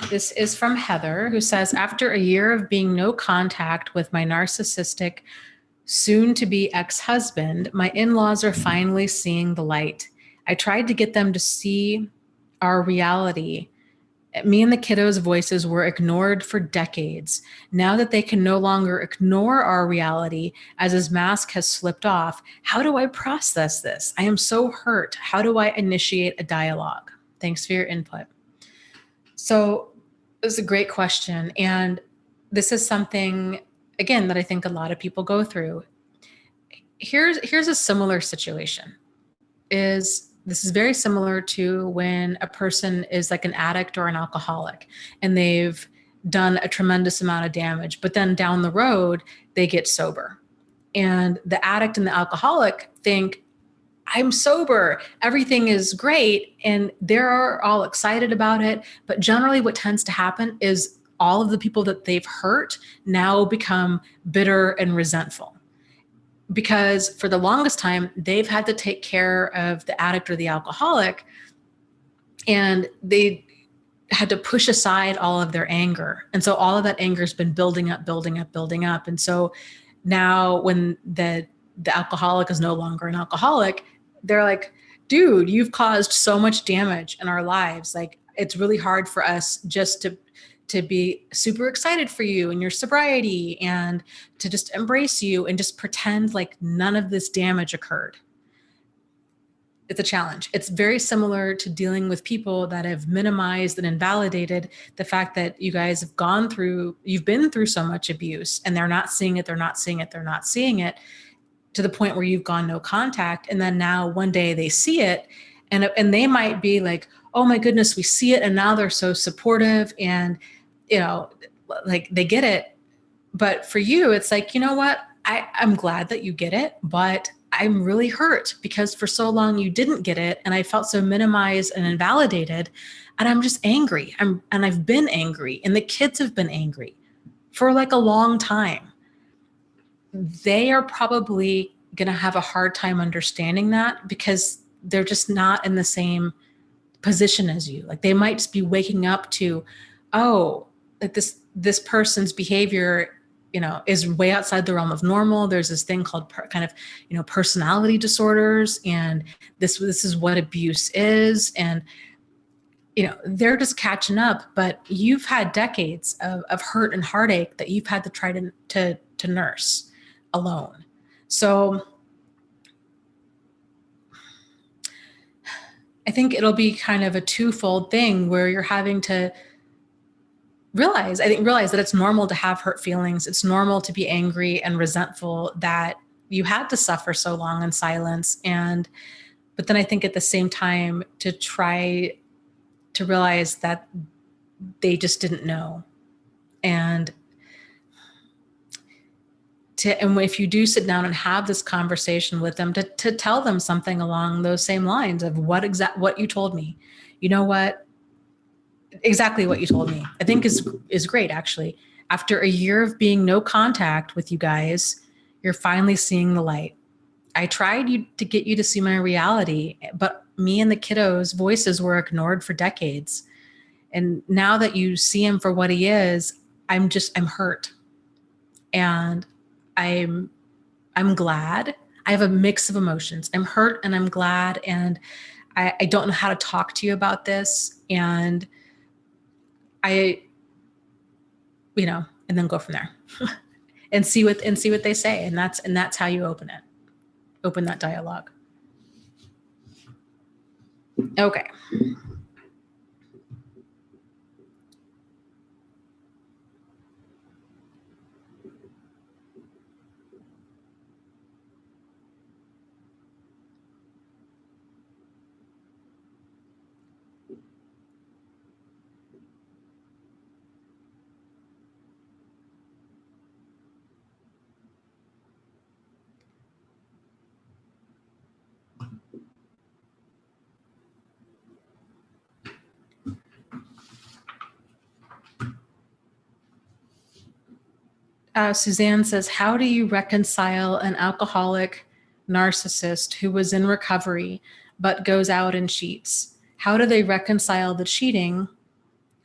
This is from Heather, who says, after a year of being no contact with my narcissistic, soon to be ex-husband, my in-laws are finally seeing the light. I tried to get them to see our reality. Me and the kiddos' voices were ignored for decades. Now that they can no longer ignore our reality as his mask has slipped off, how do I process this? I am so hurt. How do I initiate a dialogue? Thanks for your input. So it was a great question. And this is something, again, that I think a lot of people go through. Here's a similar situation. This is very similar to when a person is like an addict or an alcoholic and they've done a tremendous amount of damage, but then down the road, they get sober. And the addict and the alcoholic think, I'm sober, everything is great, and they're all excited about it. But generally what tends to happen is all of the people that they've hurt now become bitter and resentful, because for the longest time, they've had to take care of the addict or the alcoholic, and they had to push aside all of their anger. And so all of that anger has been building up, building up, building up. And so now when the alcoholic is no longer an alcoholic, they're like, dude, you've caused so much damage in our lives. Like, it's really hard for us just to be super excited for you and your sobriety and to just embrace you and just pretend like none of this damage occurred. It's a challenge. It's very similar to dealing with people that have minimized and invalidated the fact that you guys have you've been through so much abuse, and they're not seeing it, they're not seeing it, they're not seeing it, to the point where you've gone no contact. And then now one day they see it, and they might be like, oh my goodness, we see it. And now they're so supportive and, like they get it. But for you, it's like, you know what? I'm glad that you get it, but I'm really hurt because for so long you didn't get it. And I felt so minimized and invalidated, and I'm just angry. And I've been angry, and the kids have been angry for like a long time. They are probably going to have a hard time understanding that because they're just not in the same position as you. Like, they might just be waking up to, oh, like this person's behavior, is way outside the realm of normal. There's this thing called personality disorders, and this is what abuse is. And, they're just catching up, but you've had decades of hurt and heartache that you've had to try to nurse alone. So I think it'll be kind of a twofold thing where you're having to realize that it's normal to have hurt feelings. It's normal to be angry and resentful that you had to suffer so long in silence. But then I think at the same time to try to realize that they just didn't know. And if you do sit down and have this conversation with them, to tell them something along those same lines of what you told me, exactly what you told me, I think is great. Actually, after a year of being no contact with you guys, you're finally seeing the light. I tried to get you to see my reality, but me and the kiddos' voices were ignored for decades. And now that you see him for what he is, I'm hurt. And I'm glad. I have a mix of emotions. I'm hurt and I'm glad. And I don't know how to talk to you about this. And and then go from there and see what they say. And that's how you open that dialogue. Okay. Suzanne says, how do you reconcile an alcoholic narcissist who was in recovery but goes out and cheats? How do they reconcile the cheating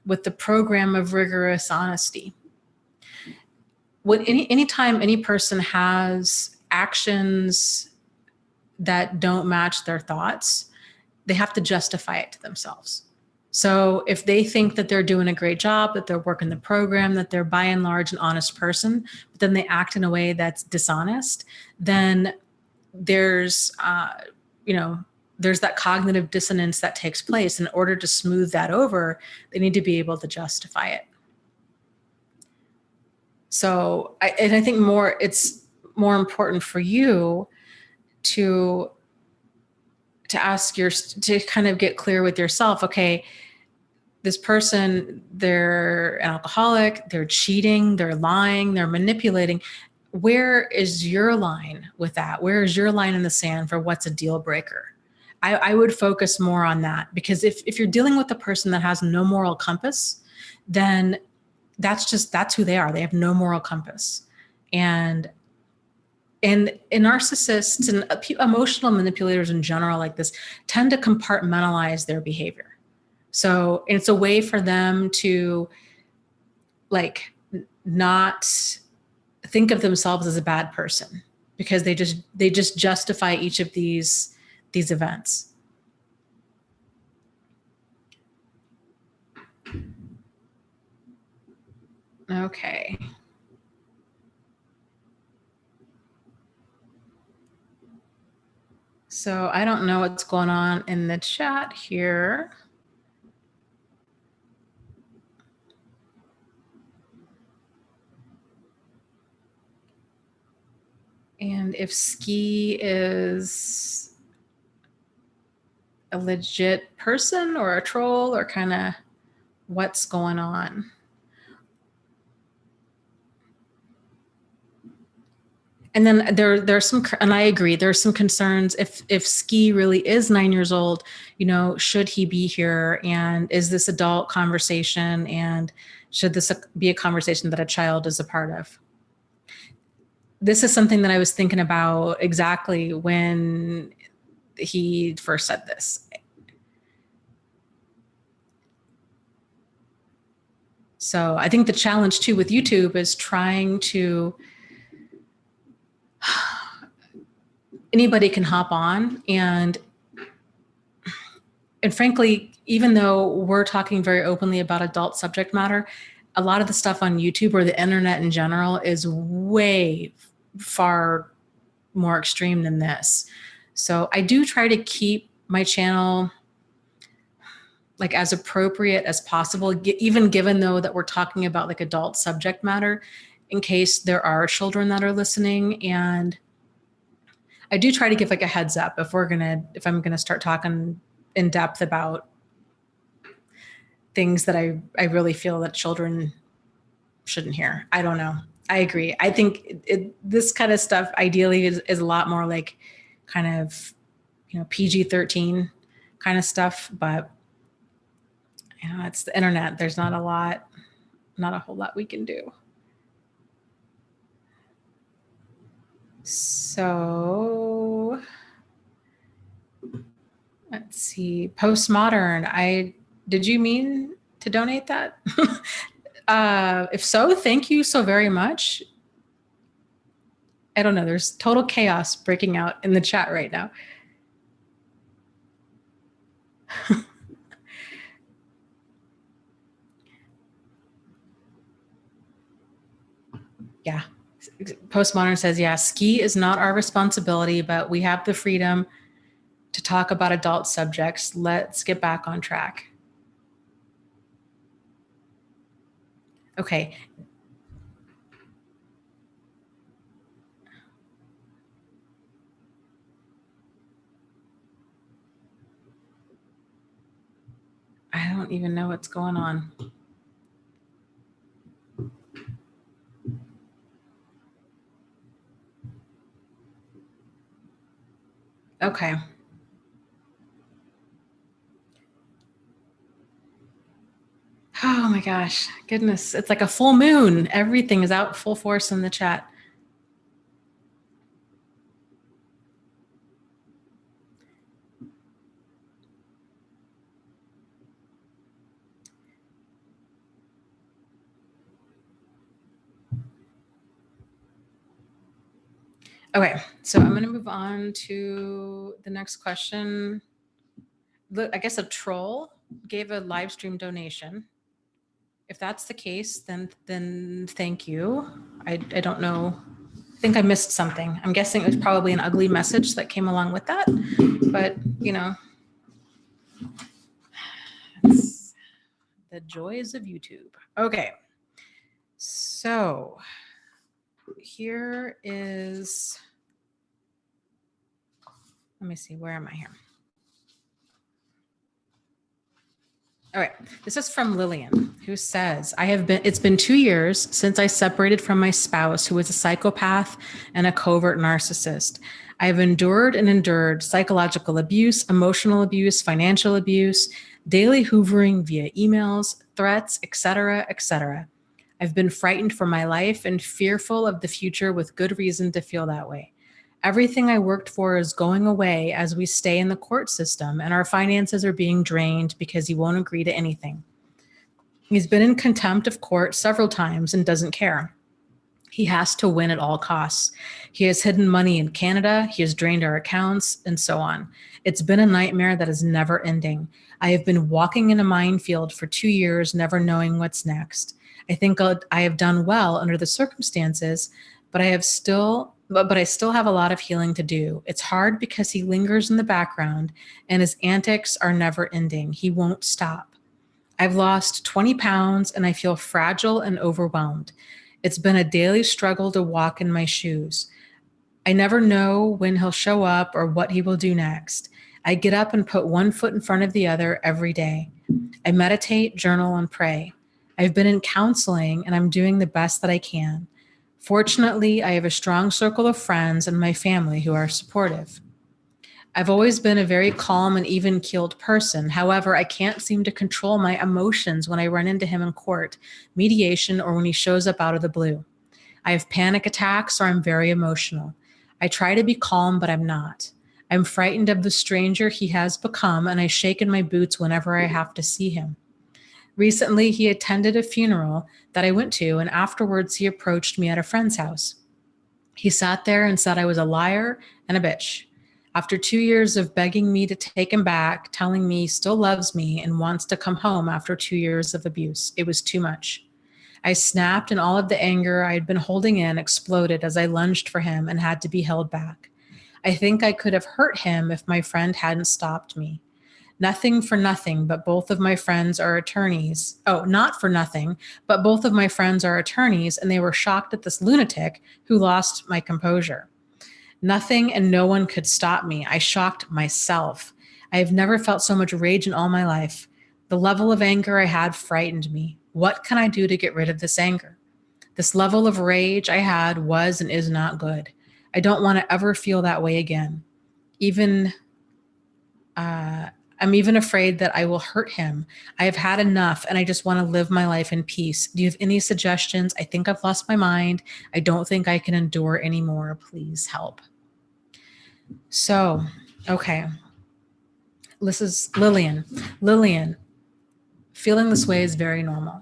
with the program of rigorous honesty? Anytime any person has actions that don't match their thoughts, they have to justify it to themselves. So if they think that they're doing a great job, that they're working the program, that they're by and large an honest person, but then they act in a way that's dishonest, then there's, there's that cognitive dissonance that takes place. In order to smooth that over, they need to be able to justify it. So I think it's more important for you to kind of get clear with yourself. Okay, this person, they're an alcoholic, they're cheating, they're lying, they're manipulating. Where is your line with that? Where is your line in the sand for what's a deal breaker? I would focus more on that, because if you're dealing with a person that has no moral compass, then that's who they are. They have no moral compass. And narcissists and emotional manipulators in general like this tend to compartmentalize their behavior. So it's a way for them to not think of themselves as a bad person, because they just justify each of these events. Okay. So I don't know what's going on in the chat here. And if Ski is a legit person or a troll, or kind of what's going on. And then there's some, and I agree, there's some concerns if Ski really is 9 years old, should he be here? And is this adult conversation? And should this be a conversation that a child is a part of? This is something that I was thinking about exactly when he first said this. So I think the challenge too with YouTube is trying to, anybody can hop on, and frankly, even though we're talking very openly about adult subject matter, a lot of the stuff on YouTube or the internet in general is way far more extreme than this. So I do try to keep my channel as appropriate as possible, even given though that we're talking about adult subject matter, in case there are children that are listening. And I do try to give a heads up if I'm gonna start talking in depth about things that I really feel that children shouldn't hear. I don't know. I agree. I think this kind of stuff ideally is a lot more kind of, PG-13 kind of stuff, but it's the internet. There's not a whole lot we can do. So let's see, postmodern. Did you mean to donate that? If so, thank you so very much. I don't know. There's total chaos breaking out in the chat right now. Yeah. Postmodern says, yeah, Ski is not our responsibility, but we have the freedom to talk about adult subjects. Let's get back on track. Okay. I don't even know what's going on. Okay. Oh my gosh, goodness. It's like a full moon. Everything is out full force in the chat. Okay, so I'm going to move on to the next question. I guess a troll gave a live stream donation. If that's the case, then thank you. I don't know. I think I missed something. I'm guessing it was probably an ugly message that came along with that. But, you know, it's the joys of YouTube. Okay. So here is, let me see, where am I here? All right. This is from Lillian, who says, it's been 2 years since I separated from my spouse, who was a psychopath and a covert narcissist. I have endured and endured psychological abuse, emotional abuse, financial abuse, daily hoovering via emails, threats, etc., etc. I've been frightened for my life and fearful of the future with good reason to feel that way. Everything I worked for is going away as we stay in the court system, and our finances are being drained because he won't agree to anything. He's been in contempt of court several times and doesn't care. He has to win at all costs. He has hidden money in Canada, he has drained our accounts, and so on. It's been a nightmare that is never ending. I have been walking in a minefield for 2 years, never knowing what's next. I think I have done well under the circumstances, but I still have a lot of healing to do. It's hard because he lingers in the background and his antics are never ending. He won't stop. I've lost 20 pounds and I feel fragile and overwhelmed. It's been a daily struggle to walk in my shoes. I never know when he'll show up or what he will do next. I get up and put one foot in front of the other every day. I meditate, journal, and pray. I've been in counseling and I'm doing the best that I can. Fortunately, I have a strong circle of friends and my family who are supportive. I've always been a very calm and even-keeled person. However, I can't seem to control my emotions when I run into him in court, mediation, or when he shows up out of the blue. I have panic attacks or I'm very emotional. I try to be calm, but I'm not. I'm frightened of the stranger he has become, and I shake in my boots whenever I have to see him. Recently, he attended a funeral that I went to, and afterwards he approached me at a friend's house. He sat there and said I was a liar and a bitch. After 2 years of begging me to take him back, telling me he still loves me and wants to come home after 2 years of abuse, it was too much. I snapped and all of the anger I had been holding in exploded as I lunged for him and had to be held back. I think I could have hurt him if my friend hadn't stopped me. Nothing for nothing, but both of my friends are attorneys. Oh, not for nothing, but both of my friends are attorneys, and they were shocked at this lunatic who lost my composure. Nothing and no one could stop me. I shocked myself. I have never felt so much rage in all my life. The level of anger I had frightened me. What can I do to get rid of this anger? This level of rage I had was and is not good. I don't want to ever feel that way again. I'm even afraid that I will hurt him. I have had enough and I just want to live my life in peace. Do you have any suggestions? I think I've lost my mind. I don't think I can endure anymore. Please help. So, okay. This is Lillian. Lillian, feeling this way is very normal.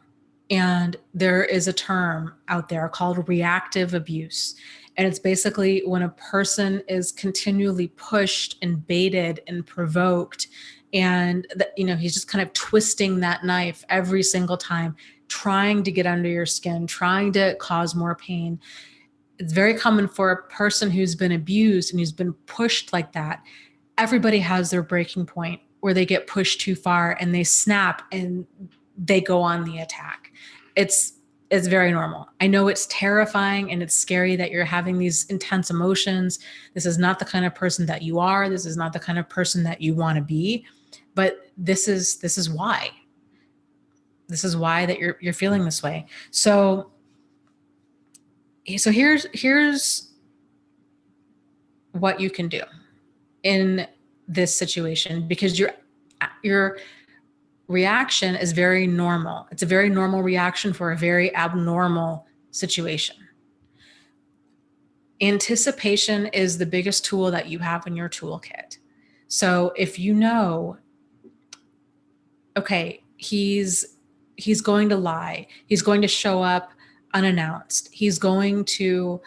And there is a term out there called reactive abuse. And it's basically when a person is continually pushed and baited and provoked, and he's just kind of twisting that knife every single time, trying to get under your skin, trying to cause more pain. It's very common for a person who's been abused and who's been pushed like that. Everybody has their breaking point where they get pushed too far and they snap and they go on the attack. It's very normal. I know it's terrifying and it's scary that you're having these intense emotions. This is not the kind of person that you are. This is not the kind of person that you want to be. But this is why. This is why that you're feeling this way. So here's what you can do in this situation, because you're reaction is very normal. It's a very normal reaction for a very abnormal situation. Anticipation is the biggest tool that you have in your toolkit. So if you know, okay, he's going to lie, he's going to show up unannounced, he's going to,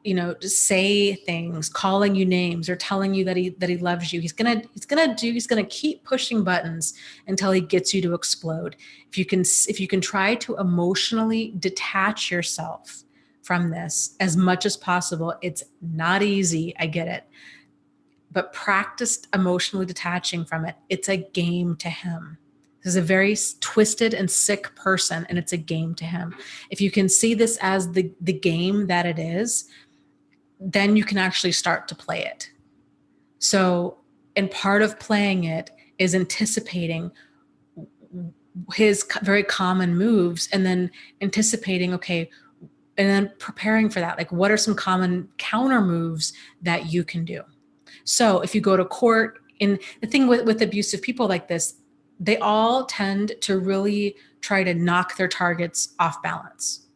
you know, say things, calling you names or telling you that he loves you. He's gonna keep pushing buttons until he gets you to explode. If you can try to emotionally detach yourself from this as much as possible, it's not easy, I get it, but practice emotionally detaching from it. It's a game to him. This is a very twisted and sick person, and it's a game to him. If you can see this as the game that it is, then you can actually start to play it. So, and part of playing it is anticipating his very common moves and then anticipating, okay, and then preparing for that. Like, what are some common counter moves that you can do? So if you go to court, and the thing with abusive people like this, they all tend to really try to knock their targets off balance.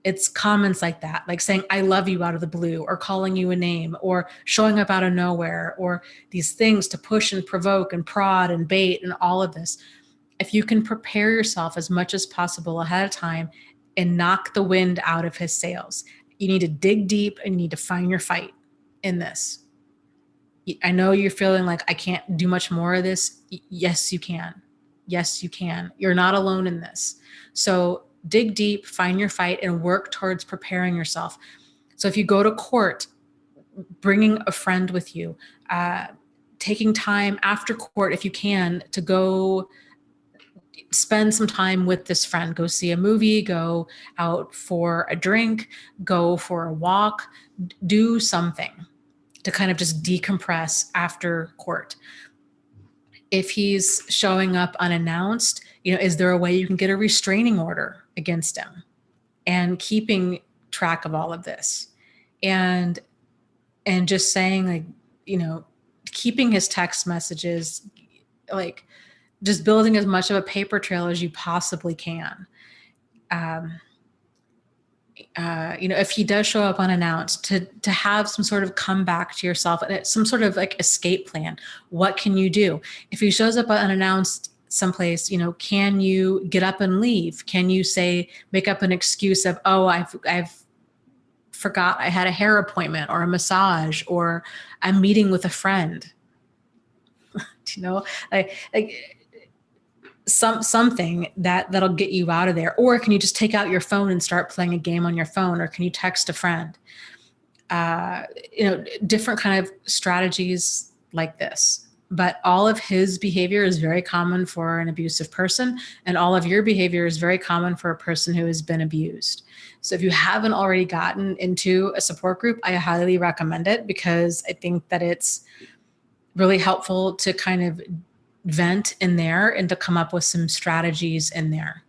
It's comments like that, like saying, I love you out of the blue, or calling you a name, or showing up out of nowhere, or these things to push and provoke and prod and bait and all of this. If you can prepare yourself as much as possible ahead of time and knock the wind out of his sails, you need to dig deep and you need to find your fight in this. I know you're feeling like I can't do much more of this. Yes, you can. Yes, you can. You're not alone in this. So dig deep, find your fight, and work towards preparing yourself. So if you go to court, bringing a friend with you, taking time after court, if you can, to go spend some time with this friend, go see a movie, go out for a drink, go for a walk, do something to kind of just decompress after court. If he's showing up unannounced, you know, is there a way you can get a restraining order against him? And keeping track of all of this, and just saying, like, you know, keeping his text messages, like just building as much of a paper trail as you possibly can. You know, if he does show up unannounced, to have some sort of comeback to yourself, some sort of like escape plan. What can you do? If he shows up unannounced someplace, you know, can you get up and leave? Can you make up an excuse of, oh, I've forgot I had a hair appointment or a massage, or I'm meeting with a friend. You know, like something that'll get you out of there. Or can you just take out your phone and start playing a game on your phone? Or can you text a friend? You know, different kind of strategies like this. But all of his behavior is very common for an abusive person, and all of your behavior is very common for a person who has been abused. So if you haven't already gotten into a support group, I highly recommend it, because I think that it's really helpful to kind of vent in there and to come up with some strategies in there.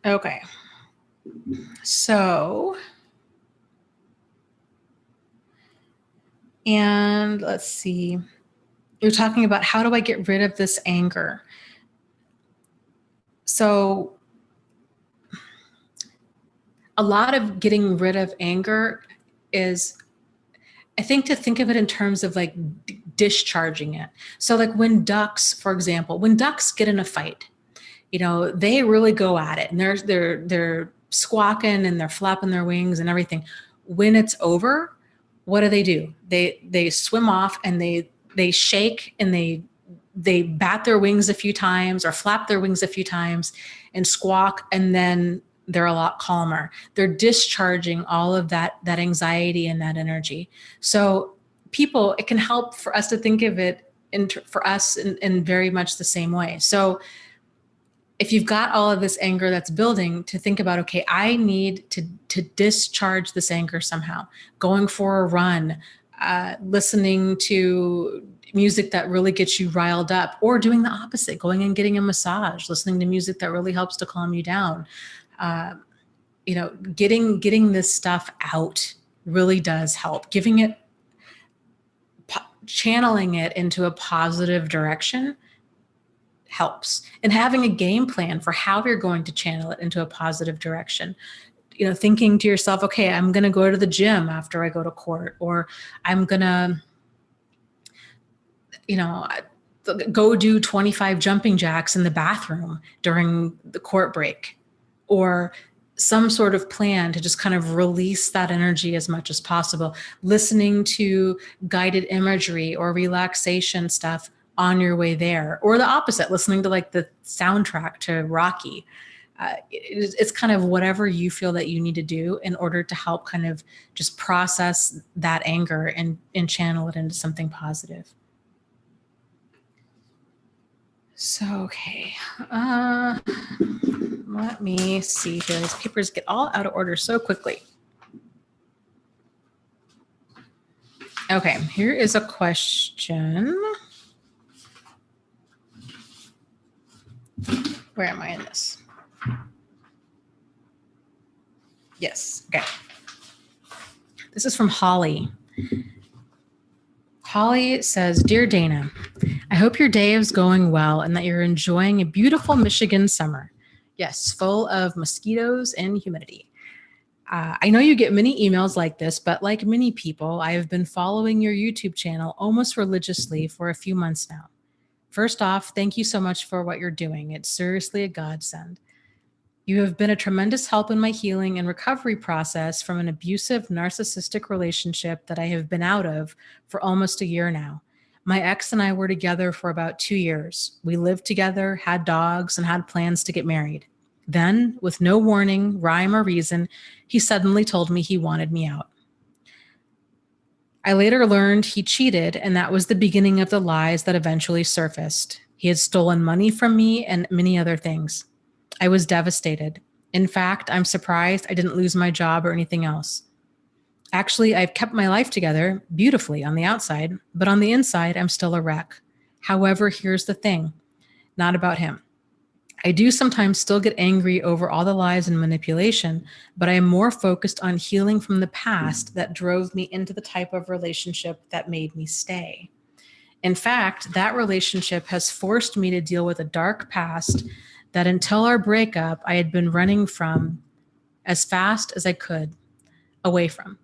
Okay. So, and let's see, you're talking about, how do I get rid of this anger? So a lot of getting rid of anger is, I think, to think of it in terms of like discharging it. So like when ducks, for example, when ducks get in a fight, you know, they really go at it, and they're squawking and they're flapping their wings and everything. When it's over, what do? They swim off, and they shake, and they bat their wings a few times or flap their wings a few times and squawk, and then they're a lot calmer. They're discharging all of that anxiety and that energy. So people, it can help for us to think of it for us in very much the same way. So if you've got all of this anger that's building, to think about, okay, I need to discharge this anger somehow. Going for a run, listening to music that really gets you riled up, or doing the opposite, going and getting a massage, listening to music that really helps to calm you down. Getting this stuff out really does help. Channeling it into a positive direction helps, and having a game plan for how you're going to channel it into a positive direction. Thinking to yourself, okay, I'm going to go to the gym after I go to court, or I'm going to, go do 25 jumping jacks in the bathroom during the court break, or some sort of plan to just kind of release that energy as much as possible. Listening to guided imagery or relaxation stuff on your way there, or the opposite, listening to like the soundtrack to Rocky. It's kind of whatever you feel that you need to do in order to help kind of just process that anger and channel it into something positive. So, okay. Let me see here. These papers get all out of order so quickly. Okay, here is a question. Where am I in this? Yes, okay. This is from Holly. Holly says, Dear Dana, I hope your day is going well and that you're enjoying a beautiful Michigan summer. Yes, full of mosquitoes and humidity. I know you get many emails like this, but like many people, I have been following your YouTube channel almost religiously for a few months now. First off, thank you so much for what you're doing. It's seriously a godsend. You have been a tremendous help in my healing and recovery process from an abusive, narcissistic relationship that I have been out of for almost a year now. My ex and I were together for about 2 years. We lived together, had dogs, and had plans to get married. Then, with no warning, rhyme, or reason, he suddenly told me he wanted me out. I later learned he cheated, and that was the beginning of the lies that eventually surfaced. He had stolen money from me and many other things. I was devastated. In fact, I'm surprised I didn't lose my job or anything else. Actually, I've kept my life together beautifully on the outside, but on the inside, I'm still a wreck. However, here's the thing, not about him. I do sometimes still get angry over all the lies and manipulation, but I am more focused on healing from the past that drove me into the type of relationship that made me stay. In fact, that relationship has forced me to deal with a dark past that until our breakup, I had been running from as fast as I could away from.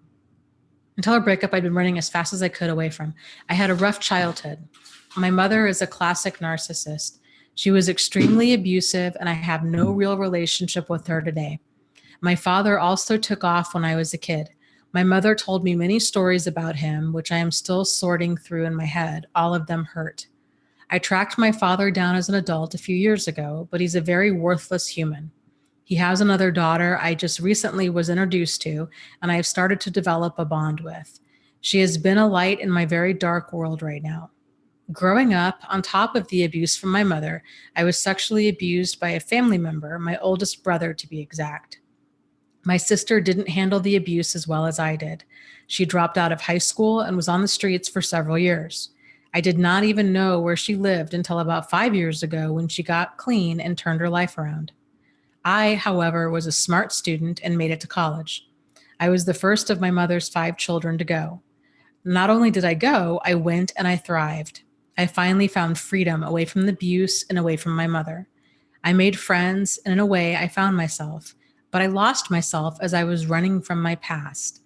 Until our breakup, I'd been running as fast as I could away from. I had a rough childhood. My mother is a classic narcissist. She was extremely abusive, and I have no real relationship with her today. My father also took off when I was a kid. My mother told me many stories about him, which I am still sorting through in my head. All of them hurt. I tracked my father down as an adult a few years ago, but he's a very worthless human. He has another daughter I just recently was introduced to, and I have started to develop a bond with. She has been a light in my very dark world right now. Growing up, on top of the abuse from my mother, I was sexually abused by a family member, my oldest brother to be exact. My sister didn't handle the abuse as well as I did. She dropped out of high school and was on the streets for several years. I did not even know where she lived until about 5 years ago when she got clean and turned her life around. I, however, was a smart student and made it to college. I was the first of my mother's 5 children to go. Not only did I go, I went and I thrived. I finally found freedom away from the abuse and away from my mother. I made friends, and in a way, I found myself, but I lost myself as I was running from my past.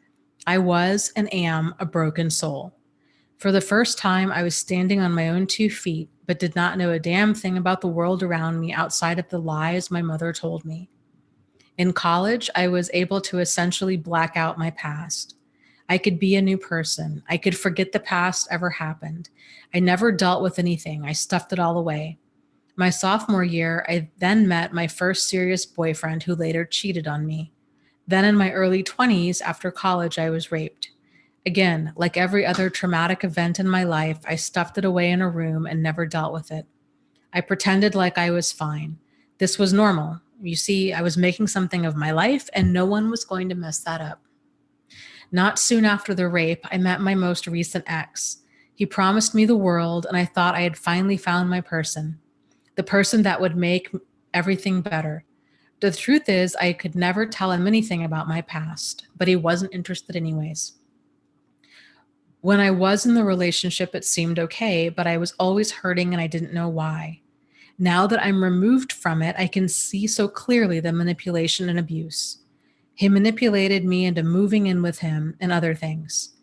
I was and am a broken soul. For the first time, I was standing on my own 2 feet, but did not know a damn thing about the world around me outside of the lies my mother told me. In college, I was able to essentially black out my past. I could be a new person. I could forget the past ever happened. I never dealt with anything. I stuffed it all away. My sophomore year, I then met my first serious boyfriend who later cheated on me. Then in my early 20s, after college, I was raped. Again, like every other traumatic event in my life, I stuffed it away in a room and never dealt with it. I pretended like I was fine. This was normal. You see, I was making something of my life and no one was going to mess that up. Not soon after the rape, I met my most recent ex. He promised me the world, and I thought I had finally found my person, the person that would make everything better. The truth is, I could never tell him anything about my past, but he wasn't interested anyways. When I was in the relationship, it seemed okay, but I was always hurting and I didn't know why. Now that I'm removed from it, I can see so clearly the manipulation and abuse. He manipulated me into moving in with him and other things.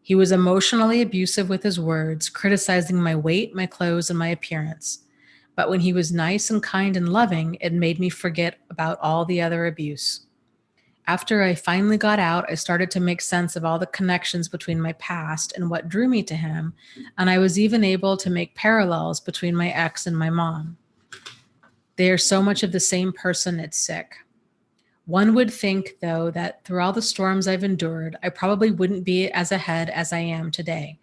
He was emotionally abusive with his words, criticizing my weight, my clothes, and my appearance. But when he was nice and kind and loving, it made me forget about all the other abuse. After I finally got out, I started to make sense of all the connections between my past and what drew me to him, and I was even able to make parallels between my ex and my mom. They are so much of the same person, it's sick. One would think, though, that through all the storms I've endured, I probably wouldn't be as ahead as I am today.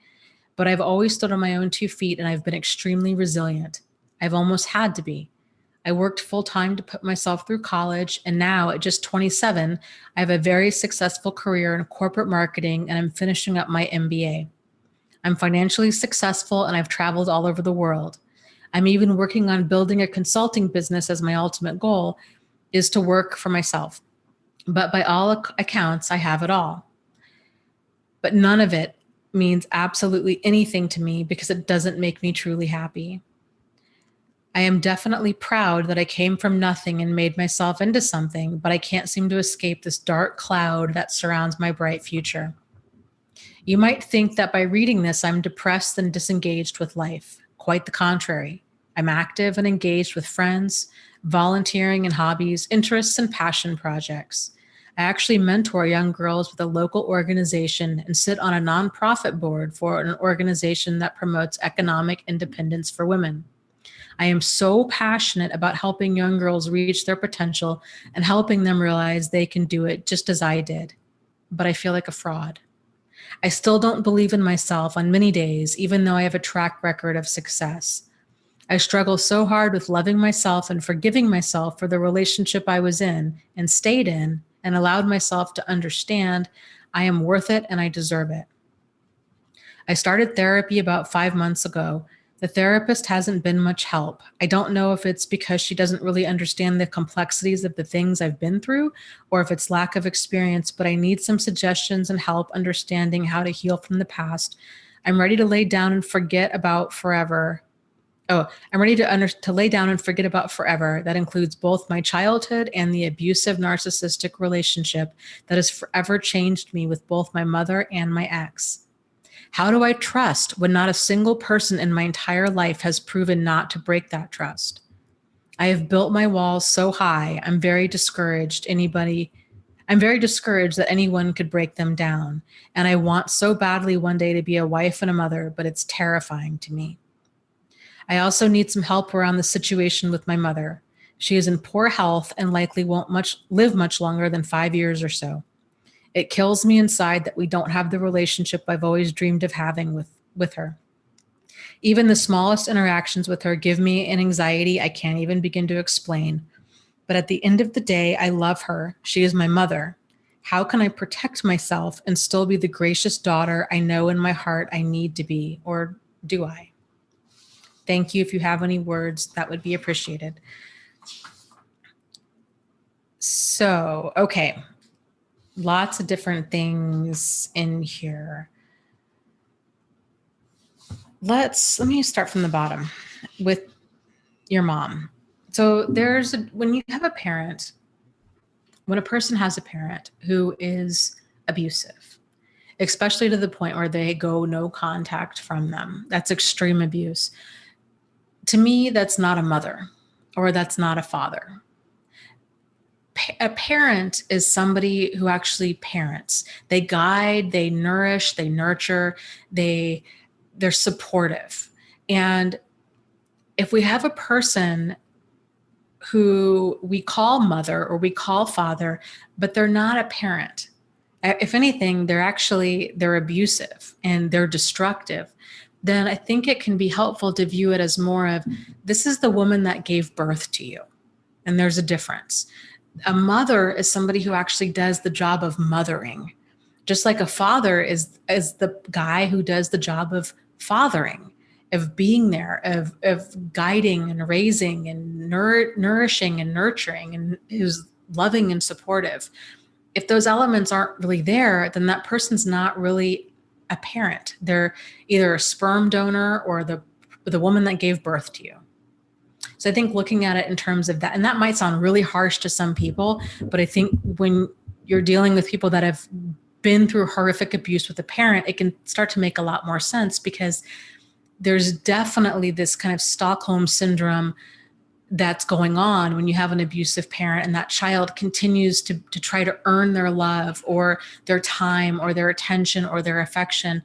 But I've always stood on my own 2 feet and I've been extremely resilient. I've almost had to be. I worked full time to put myself through college, and now at just 27, I have a very successful career in corporate marketing and I'm finishing up my MBA. I'm financially successful and I've traveled all over the world. I'm even working on building a consulting business as my ultimate goal is to work for myself. But by all accounts, I have it all. But none of it means absolutely anything to me because it doesn't make me truly happy. I am definitely proud that I came from nothing and made myself into something, but I can't seem to escape this dark cloud that surrounds my bright future. You might think that by reading this, I'm depressed and disengaged with life. Quite the contrary. I'm active and engaged with friends, volunteering and hobbies, interests, and passion projects. I actually mentor young girls with a local organization and sit on a nonprofit board for an organization that promotes economic independence for women. I am so passionate about helping young girls reach their potential and helping them realize they can do it just as I did. But I feel like a fraud. I still don't believe in myself on many days, even though I have a track record of success. I struggle so hard with loving myself and forgiving myself for the relationship I was in and stayed in and allowed myself to understand I am worth it and I deserve it. I started therapy about 5 months ago. The therapist hasn't been much help. I don't know if it's because she doesn't really understand the complexities of the things I've been through or if it's lack of experience, but I need some suggestions and help understanding how to heal from the past. I'm ready to lay down and forget about forever. I'm ready to lay down and forget about forever. That includes both my childhood and the abusive narcissistic relationship that has forever changed me with both my mother and my ex. How do I trust when not a single person in my entire life has proven not to break that trust? I have built my walls so high, I'm very discouraged that anyone could break them down. And I want so badly one day to be a wife and a mother, but it's terrifying to me. I also need some help around the situation with my mother. She is in poor health and likely won't live much longer than 5 years or so. It kills me inside that we don't have the relationship I've always dreamed of having with her. Even the smallest interactions with her give me an anxiety I can't even begin to explain. But at the end of the day, I love her. She is my mother. How can I protect myself and still be the gracious daughter I know in my heart I need to be? Or do I? Thank you. If you have any words, that would be appreciated. So, okay. Lots of different things in here. Let me start from the bottom with your mom. So when you have a parent, when a person has a parent who is abusive, especially to the point where they go no contact from them, that's extreme abuse. To me, that's not a mother or that's not a father. A parent is somebody who actually parents. They guide, they nourish, they nurture, they're supportive. And if we have a person who we call mother or we call father, but they're not a parent, if anything, they're abusive and they're destructive, then I think it can be helpful to view it as more of, this is the woman that gave birth to you. And there's a difference. A mother is somebody who actually does the job of mothering, just like a father is the guy who does the job of fathering, of being there, of guiding and raising and nourishing and nurturing, and who's loving and supportive. If those elements aren't really there, then that person's not really a parent. They're either a sperm donor or the woman that gave birth to you. So I think looking at it in terms of that, and that might sound really harsh to some people, but I think when you're dealing with people that have been through horrific abuse with a parent, it can start to make a lot more sense, because there's definitely this kind of Stockholm syndrome that's going on when you have an abusive parent, and that child continues to try to earn their love or their time or their attention or their affection.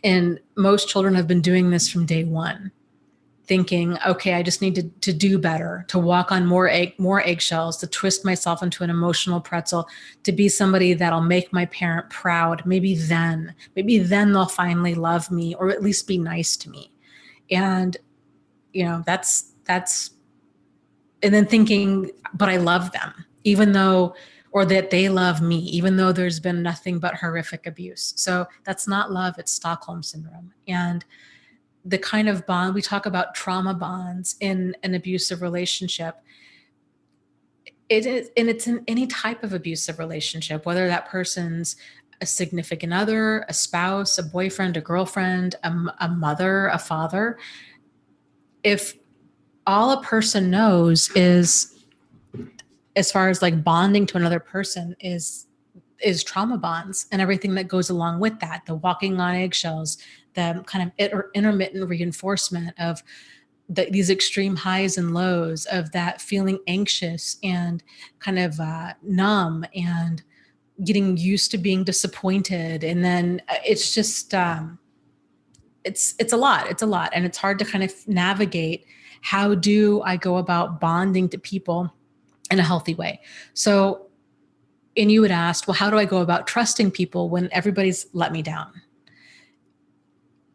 And most children have been doing this from day one, thinking, okay, I just need to do better, to walk on more eggshells, to twist myself into an emotional pretzel, to be somebody that'll make my parent proud. Maybe then they'll finally love me, or at least be nice to me. And, that's, and then thinking, but I love them, even though, or that they love me, even though there's been nothing but horrific abuse. So that's not love, it's Stockholm syndrome. And the kind of bond, we talk about trauma bonds in an abusive relationship. It's in any type of abusive relationship, whether that person's a significant other, a spouse, a boyfriend, a girlfriend, a mother, a father. If all a person knows is, as far as like bonding to another person, is trauma bonds and everything that goes along with that, the walking on eggshells, the kind of intermittent reinforcement of these extreme highs and lows, of that feeling anxious and kind of numb and getting used to being disappointed. And then it's just, it's a lot. And it's hard to kind of navigate, how do I go about bonding to people in a healthy way? So, and you would ask, well, how do I go about trusting people when everybody's let me down?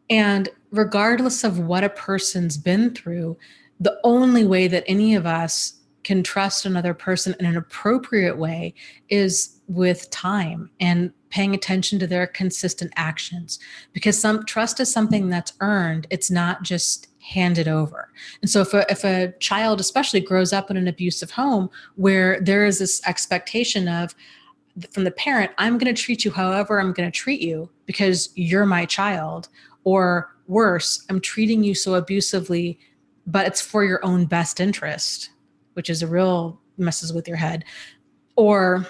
And regardless of what a person's been through, the only way that any of us can trust another person in an appropriate way is with time and paying attention to their consistent actions. Because trust is something that's earned. It's not just handed over. And so if a child especially grows up in an abusive home where there is this expectation from the parent, I'm going to treat you however I'm going to treat you because you're my child, or worse, I'm treating you so abusively, but it's for your own best interest, which is a real messes with your head. Or,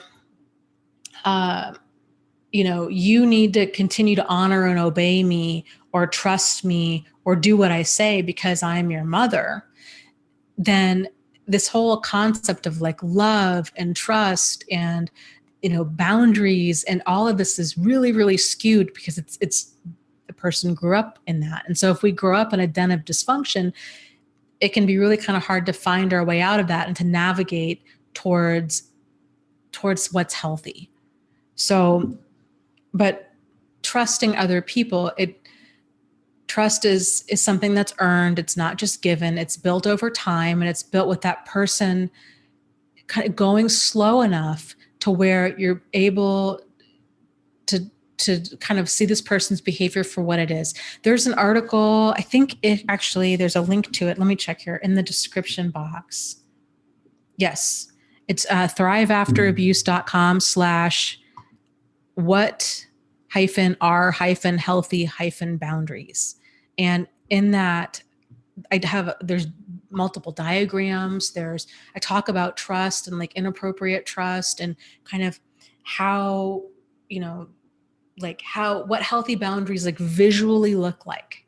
you need to continue to honor and obey me, or trust me, or do what I say because I'm your mother. Then this whole concept of like love and trust and, boundaries and all of this is really, really skewed, because it's the person grew up in that. And so if we grow up in a den of dysfunction, it can be really kind of hard to find our way out of that and to navigate towards what's healthy. So, but trusting other people, trust is something that's earned. It's not just given. It's built over time, and it's built with that person kind of going slow enough to where you're able to kind of see this person's behavior for what it is. There's an article, I think there's a link to it. Let me check here in the description box. Yes, it's thrive-after-abuse.com/what-r-healthy-boundaries. And in that, there's multiple diagrams. I talk about trust and like inappropriate trust and kind of how, what healthy boundaries like visually look like.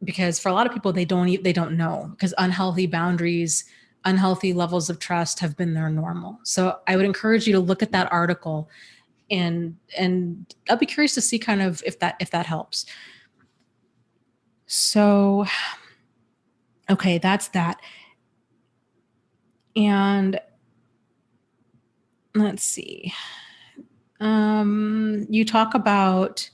Because for a lot of people, they don't know, because unhealthy boundaries, unhealthy levels of trust have been their normal. So I would encourage you to look at that article, and I'll be curious to see kind of if that helps. So, okay, that's that. And let's see. You talk about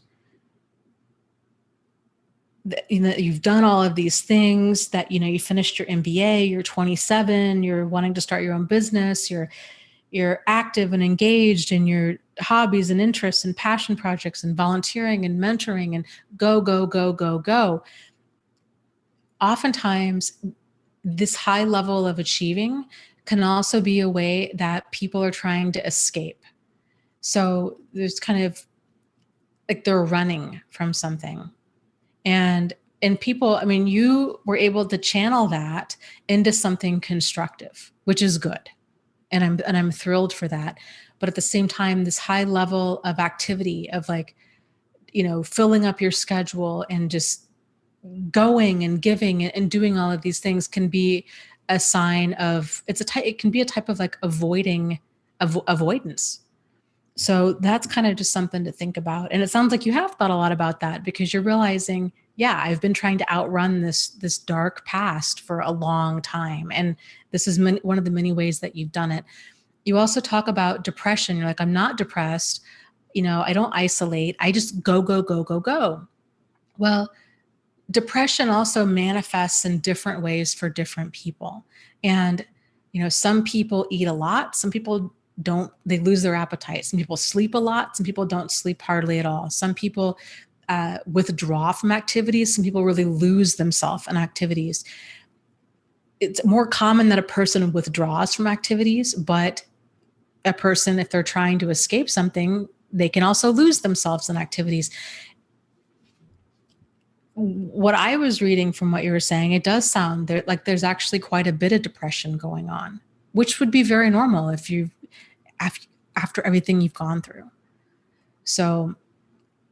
you've done all of these things, that, you finished your MBA, you're 27, you're wanting to start your own business, you're active and engaged, and you're hobbies and interests and passion projects and volunteering and mentoring and go, go, go, go, go. Oftentimes, this high level of achieving can also be a way that people are trying to escape. So there's kind of like they're running from something. And people, I mean, you were able to channel that into something constructive, which is good. And I'm thrilled for that. But at the same time, this high level of activity of like, filling up your schedule and just going and giving and doing all of these things can be a sign of, it can be a type of like avoidance. So that's kind of just something to think about. And it sounds like you have thought a lot about that, because you're realizing, yeah, I've been trying to outrun this dark past for a long time. And this is one of the many ways that you've done it. You also talk about depression. You're like, I'm not depressed. I don't isolate. I just go, go, go, go, go. Well, depression also manifests in different ways for different people. And, some people eat a lot. Some people don't, they lose their appetite. Some people sleep a lot. Some people don't sleep hardly at all. Some people withdraw from activities. Some people really lose themselves in activities. It's more common that a person withdraws from activities, but a person, if they're trying to escape something, they can also lose themselves in activities. What I was reading from what you were saying, it does sound like there's actually quite a bit of depression going on, which would be very normal if after everything you've gone through. So,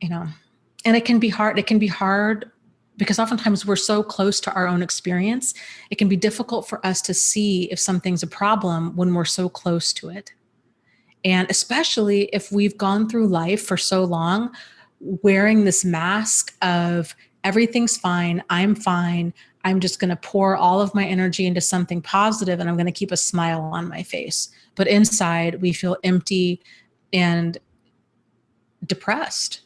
and it can be hard. It can be hard because oftentimes we're so close to our own experience. It can be difficult for us to see if something's a problem when we're so close to it. And especially if we've gone through life for so long, wearing this mask of everything's fine, I'm just going to pour all of my energy into something positive and I'm going to keep a smile on my face. But inside we feel empty and depressed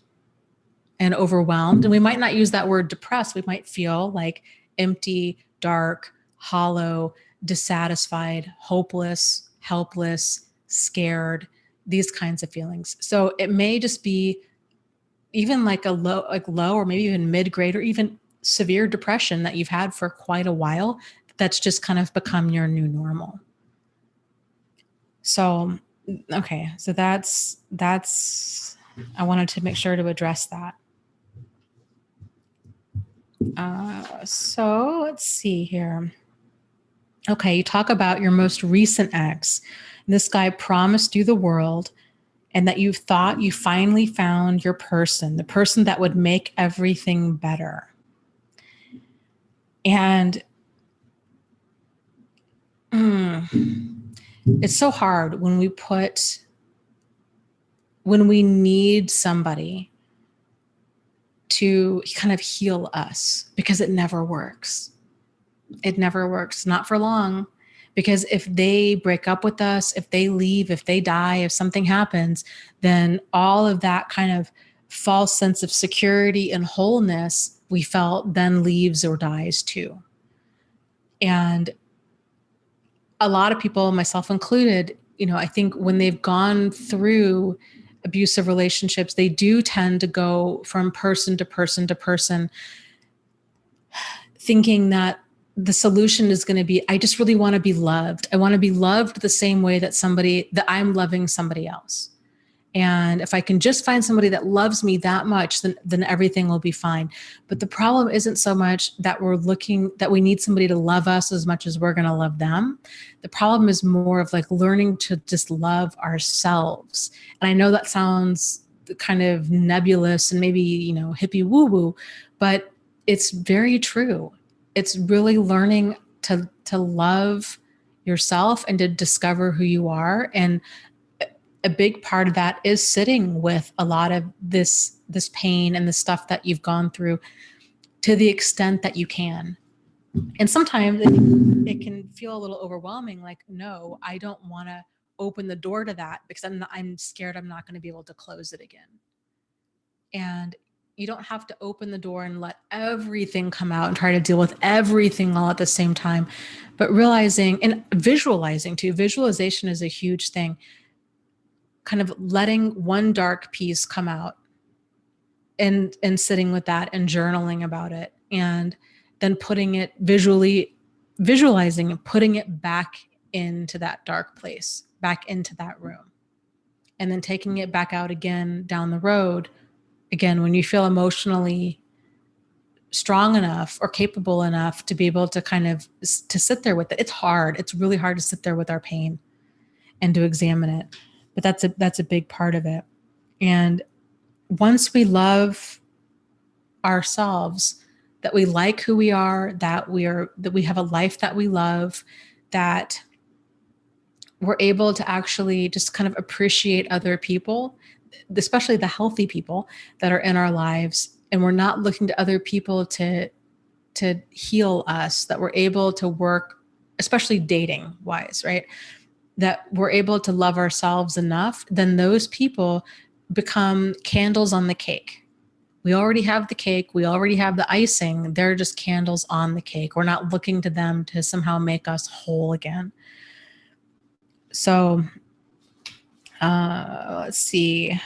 and overwhelmed. And we might not use that word depressed. We might feel like empty, dark, hollow, dissatisfied, hopeless, helpless, scared, these kinds of feelings. So it may just be even like a low or maybe even mid-grade or even severe depression that you've had for quite a while. That's just kind of become your new normal. So, okay. So that's, I wanted to make sure to address that. So let's see here. Okay. You talk about your most recent ex. This guy promised you the world and that you thought you finally found your person, the person that would make everything better. And it's so hard when we need somebody to kind of heal us, because it never works. It never works, not for long. Because if they break up with us, if they leave, if they die, if something happens, then all of that kind of false sense of security and wholeness we felt then leaves or dies too. And a lot of people, myself included, I think when they've gone through abusive relationships, they do tend to go from person to person to person, thinking that the solution is going to be, I just really want to be loved. I want to be loved the same way that I'm loving somebody else. And if I can just find somebody that loves me that much, then everything will be fine. But the problem isn't so much that that we need somebody to love us as much as we're going to love them. The problem is more of like learning to just love ourselves. And I know that sounds kind of nebulous and maybe, hippie woo woo, but it's very true. It's really learning to love yourself and to discover who you are. And a big part of that is sitting with a lot of this pain and the stuff that you've gone through to the extent that you can. And sometimes it can feel a little overwhelming. Like, no, I don't want to open the door to that because I'm scared I'm not going to be able to close it again. And you don't have to open the door and let everything come out and try to deal with everything all at the same time, but realizing and visualizing too. Visualization is a huge thing. kind of letting one dark piece come out and sitting with that and journaling about it, and then putting it visualizing and putting it back into that dark place, back into that room, and then taking it back out again down the road. Again, when you feel emotionally strong enough or capable enough to be able to kind of to sit there with it. It's hard. It's really hard to sit there with our pain and to examine it. But that's a big part of it. And once we love ourselves, that we like who we are, that we have a life that we love, that we're able to actually just kind of appreciate other people, especially the healthy people that are in our lives, and we're not looking to other people to heal us, that we're able to work, especially dating wise, right? That we're able to love ourselves enough, then those people become candles on the cake. We already have the cake. We already have the icing. They're just candles on the cake. We're not looking to them to somehow make us whole again. So let's see.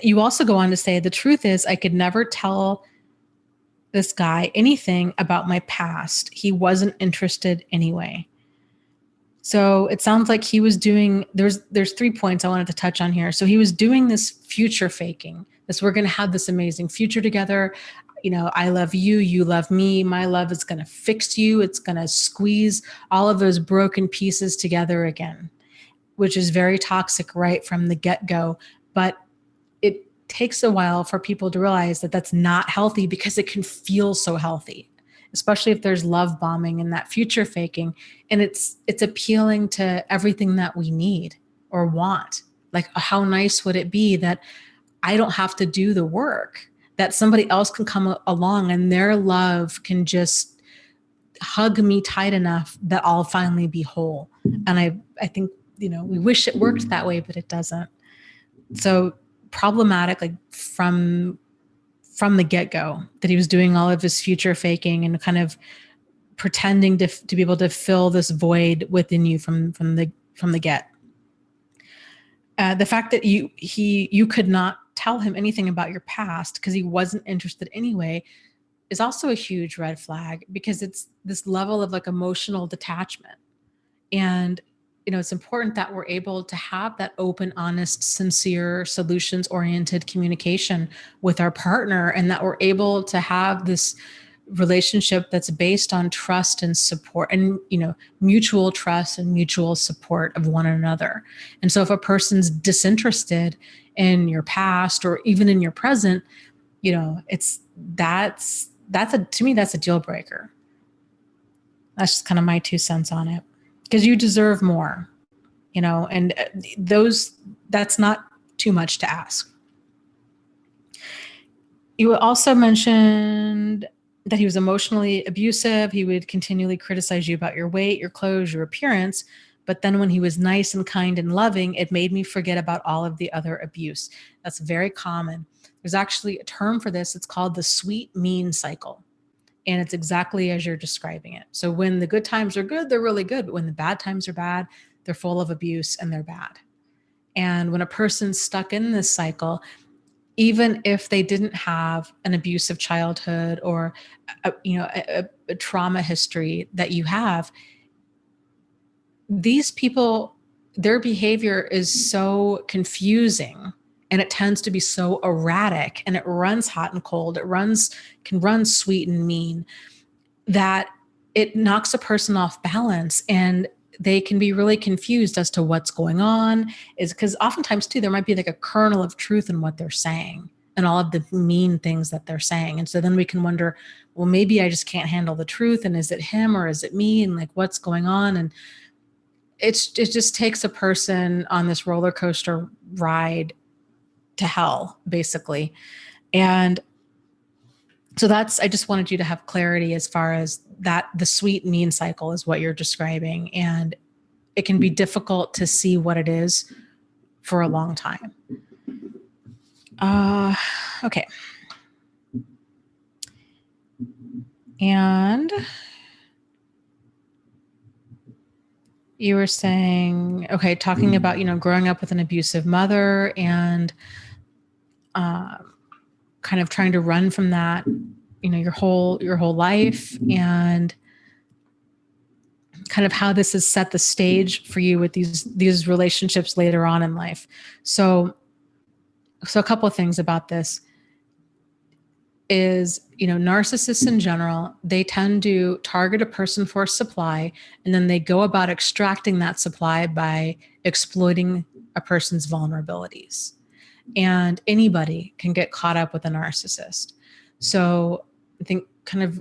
You also go on to say, the truth is, I could never tell this guy anything about my past. He wasn't interested anyway. So it sounds like he was doing, there's 3 points I wanted to touch on here. So he was doing this future faking. This, we're going to have this amazing future together. You know, I love you, you love me. My love is going to fix you. It's going to squeeze all of those broken pieces together again, which is very toxic right from the get-go. But it takes a while for people to realize that that's not healthy, because it can feel so healthy, especially if there's love bombing and that future faking. And it's appealing to everything that we need or want. Like, how nice would it be that I don't have to do the work, that somebody else can come along and their love can just hug me tight enough that I'll finally be whole. And I think, you know, we wish it worked that way, but it doesn't. So problematic, like from the get-go, that he was doing all of his future faking and kind of pretending to be able to fill this void within you from the get. The fact that you could not tell him anything about your past because he wasn't interested anyway is also a huge red flag, because it's this level of like emotional detachment. And you know, it's important that we're able to have that open, honest, sincere, solutions-oriented communication with our partner, and that we're able to have this relationship that's based on trust and support, and you know, mutual trust and mutual support of one another. And so if a person's disinterested in your past or even in your present, you know, to me that's a deal breaker. That's just kind of my 2 cents on it, because you deserve more, you know, and that's not too much to ask. You also mentioned that he was emotionally abusive. He would continually criticize you about your weight, your clothes, your appearance. But then when he was nice and kind and loving, it made me forget about all of the other abuse. That's very common. There's actually a term for this. It's called the sweet mean cycle. And it's exactly as you're describing it. So when the good times are good, they're really good. But when the bad times are bad, they're full of abuse and they're bad. And when a person's stuck in this cycle, even if they didn't have an abusive childhood or a trauma history that you have, these people, their behavior is so confusing, and it tends to be so erratic, and it runs hot and cold. Can run sweet and mean, that it knocks a person off balance, and they can be really confused as to what's going on. Is because oftentimes too, there might be like a kernel of truth in what they're saying and all of the mean things that they're saying. And so then we can wonder, well, maybe I just can't handle the truth. And is it him or is it me? And like, what's going on? And it just takes a person on this roller coaster ride to hell, basically. And so I just wanted you to have clarity as far as that. The sweet mean cycle is what you're describing, and it can be difficult to see what it is for a long time. Okay. And You were saying, okay, talking about, growing up with an abusive mother and kind of trying to run from that, your whole life, and kind of how this has set the stage for you with these relationships later on in life. So a couple of things about this is, narcissists in general, they tend to target a person for supply, and then they go about extracting that supply by exploiting a person's vulnerabilities. And anybody can get caught up with a narcissist. So I think kind of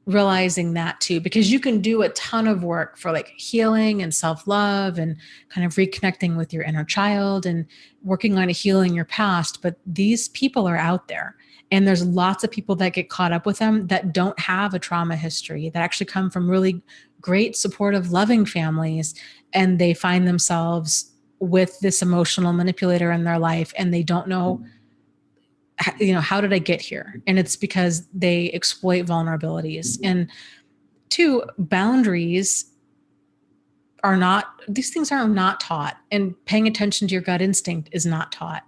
realizing that too, because you can do a ton of work for like healing and self-love and kind of reconnecting with your inner child and working on healing your past. But these people are out there, and there's lots of people that get caught up with them that don't have a trauma history, that actually come from really great, supportive, loving families. And they find themselves with this emotional manipulator in their life, and they don't know, how did I get here? And it's because they exploit vulnerabilities. And two, boundaries are not, these things are not taught, and paying attention to your gut instinct is not taught.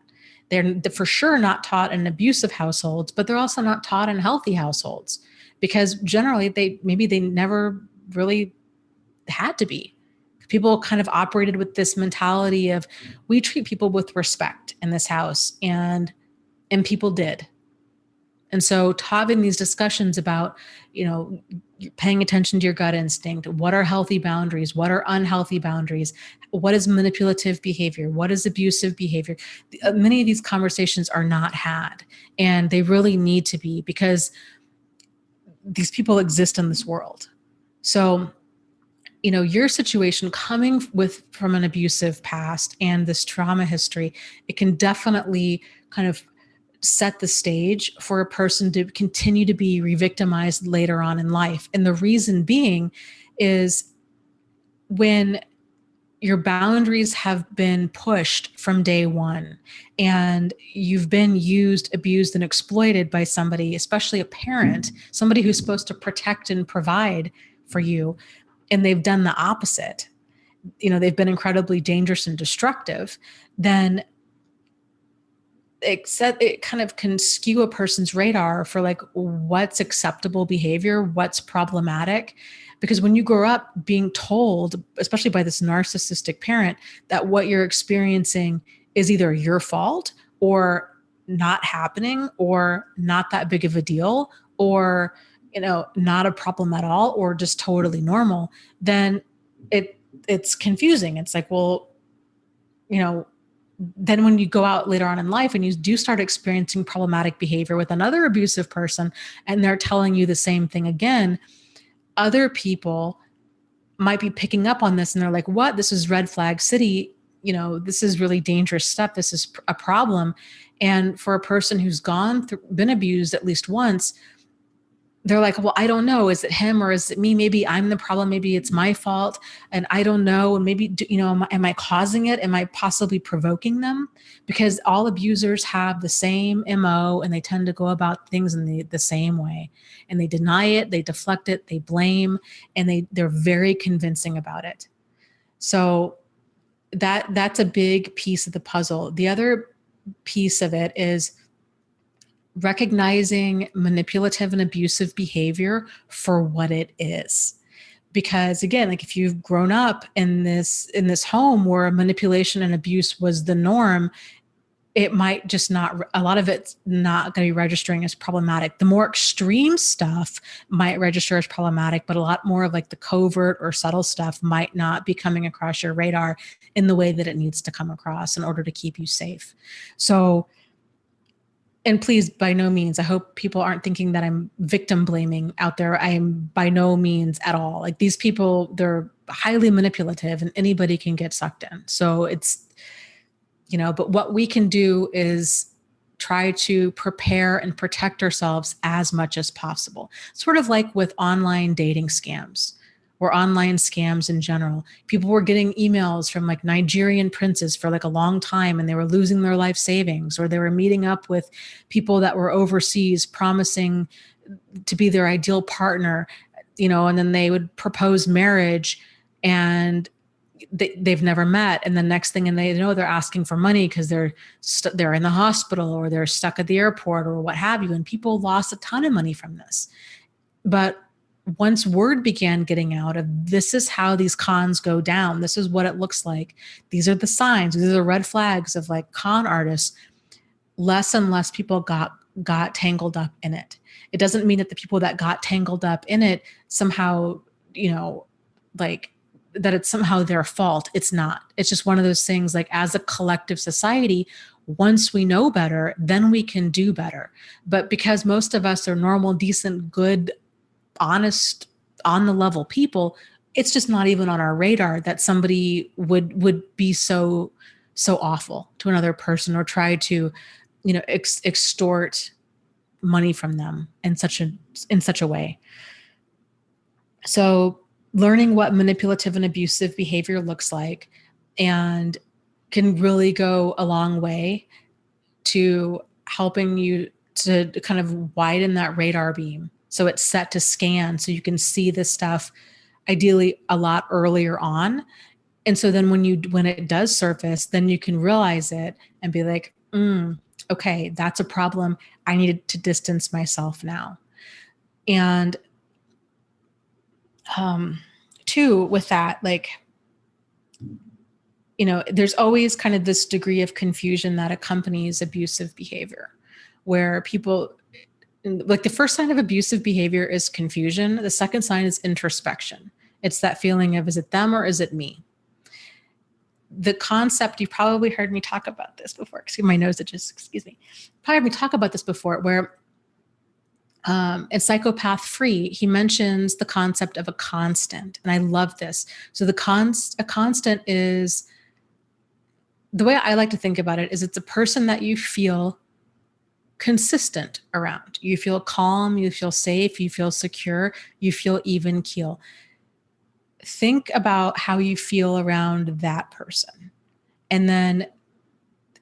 They're for sure not taught in abusive households, but they're also not taught in healthy households, because generally they never really had to be. People kind of operated with this mentality of, we treat people with respect in this house, and people did. And so having these discussions about, paying attention to your gut instinct, what are healthy boundaries, what are unhealthy boundaries, what is manipulative behavior, what is abusive behavior. Many of these conversations are not had, and they really need to be, because these people exist in this world. So, your situation coming from an abusive past and this trauma history, it can definitely kind of set the stage for a person to continue to be re-victimized later on in life. And the reason being is, when your boundaries have been pushed from day one, and you've been used, abused, and exploited by somebody, especially a parent, somebody who's supposed to protect and provide for you, and they've done the opposite, they've been incredibly dangerous and destructive, then it kind of can skew a person's radar for like what's acceptable behavior, what's problematic. Because when you grow up being told, especially by this narcissistic parent, that what you're experiencing is either your fault or not happening or not that big of a deal, or not a problem at all, or just totally normal, then it's confusing. It's like, well, then when you go out later on in life and you do start experiencing problematic behavior with another abusive person, and they're telling you the same thing again, other people might be picking up on this, and they're like, what? This is red flag city. This is really dangerous stuff. This is a problem. And for a person who's been abused at least once, they're like, well, I don't know. Is it him or is it me? Maybe I'm the problem. Maybe it's my fault. And I don't know. And maybe, am I causing it? Am I possibly provoking them? Because all abusers have the same MO, and they tend to go about things in the same way. And they deny it, they deflect it, they blame, and they're very convincing about it. So that's a big piece of the puzzle. The other piece of it is recognizing manipulative and abusive behavior for what it is. Because again, like if you've grown up in this home where manipulation and abuse was the norm, it might just not, a lot of it's not going to be registering as problematic. The more extreme stuff might register as problematic, but a lot more of like the covert or subtle stuff might not be coming across your radar in the way that it needs to come across in order to keep you safe. So, and please, by no means, I hope people aren't thinking that I'm victim blaming out there. I am by no means at all. Like these people, they're highly manipulative, and anybody can get sucked in. So it's, but what we can do is try to prepare and protect ourselves as much as possible. Sort of like with online dating scams or online scams in general. People were getting emails from like Nigerian princes for like a long time, and they were losing their life savings, or they were meeting up with people that were overseas promising to be their ideal partner, and then they would propose marriage, and they've never met, and the next thing and they know, they're asking for money because they're in the hospital or they're stuck at the airport or what have you, and people lost a ton of money from this. But once word began getting out of this is how these cons go down, this is what it looks like, these are the signs, these are the red flags of like con artists, less and less people got tangled up in it. It doesn't mean that the people that got tangled up in it somehow, like that it's somehow their fault. It's not. It's just one of those things, like as a collective society, once we know better, then we can do better. But because most of us are normal, decent, good, honest, on the level people, it's just not even on our radar that somebody would be so awful to another person or try to, extort money from them in such a way. So learning what manipulative and abusive behavior looks like and can really go a long way to helping you to kind of widen that radar beam. So it's set to scan so you can see this stuff ideally a lot earlier on. And so then when it does surface, then you can realize it and be like, okay, that's a problem. I need to distance myself now. And two, with that, like, there's always kind of this degree of confusion that accompanies abusive behavior, where people, like, the first sign of abusive behavior is confusion. The second sign is introspection. It's that feeling of, is it them or is it me? The concept, you probably heard me talk about this before. Excuse my nose, excuse me. Probably heard me talk about this before, where in Psychopath Free, he mentions the concept of a constant. And I love this. So a constant is, the way I like to think about it is, it's a person that you feel consistent around. You feel calm, you feel safe, you feel secure, you feel even keel. Think about how you feel around that person, and then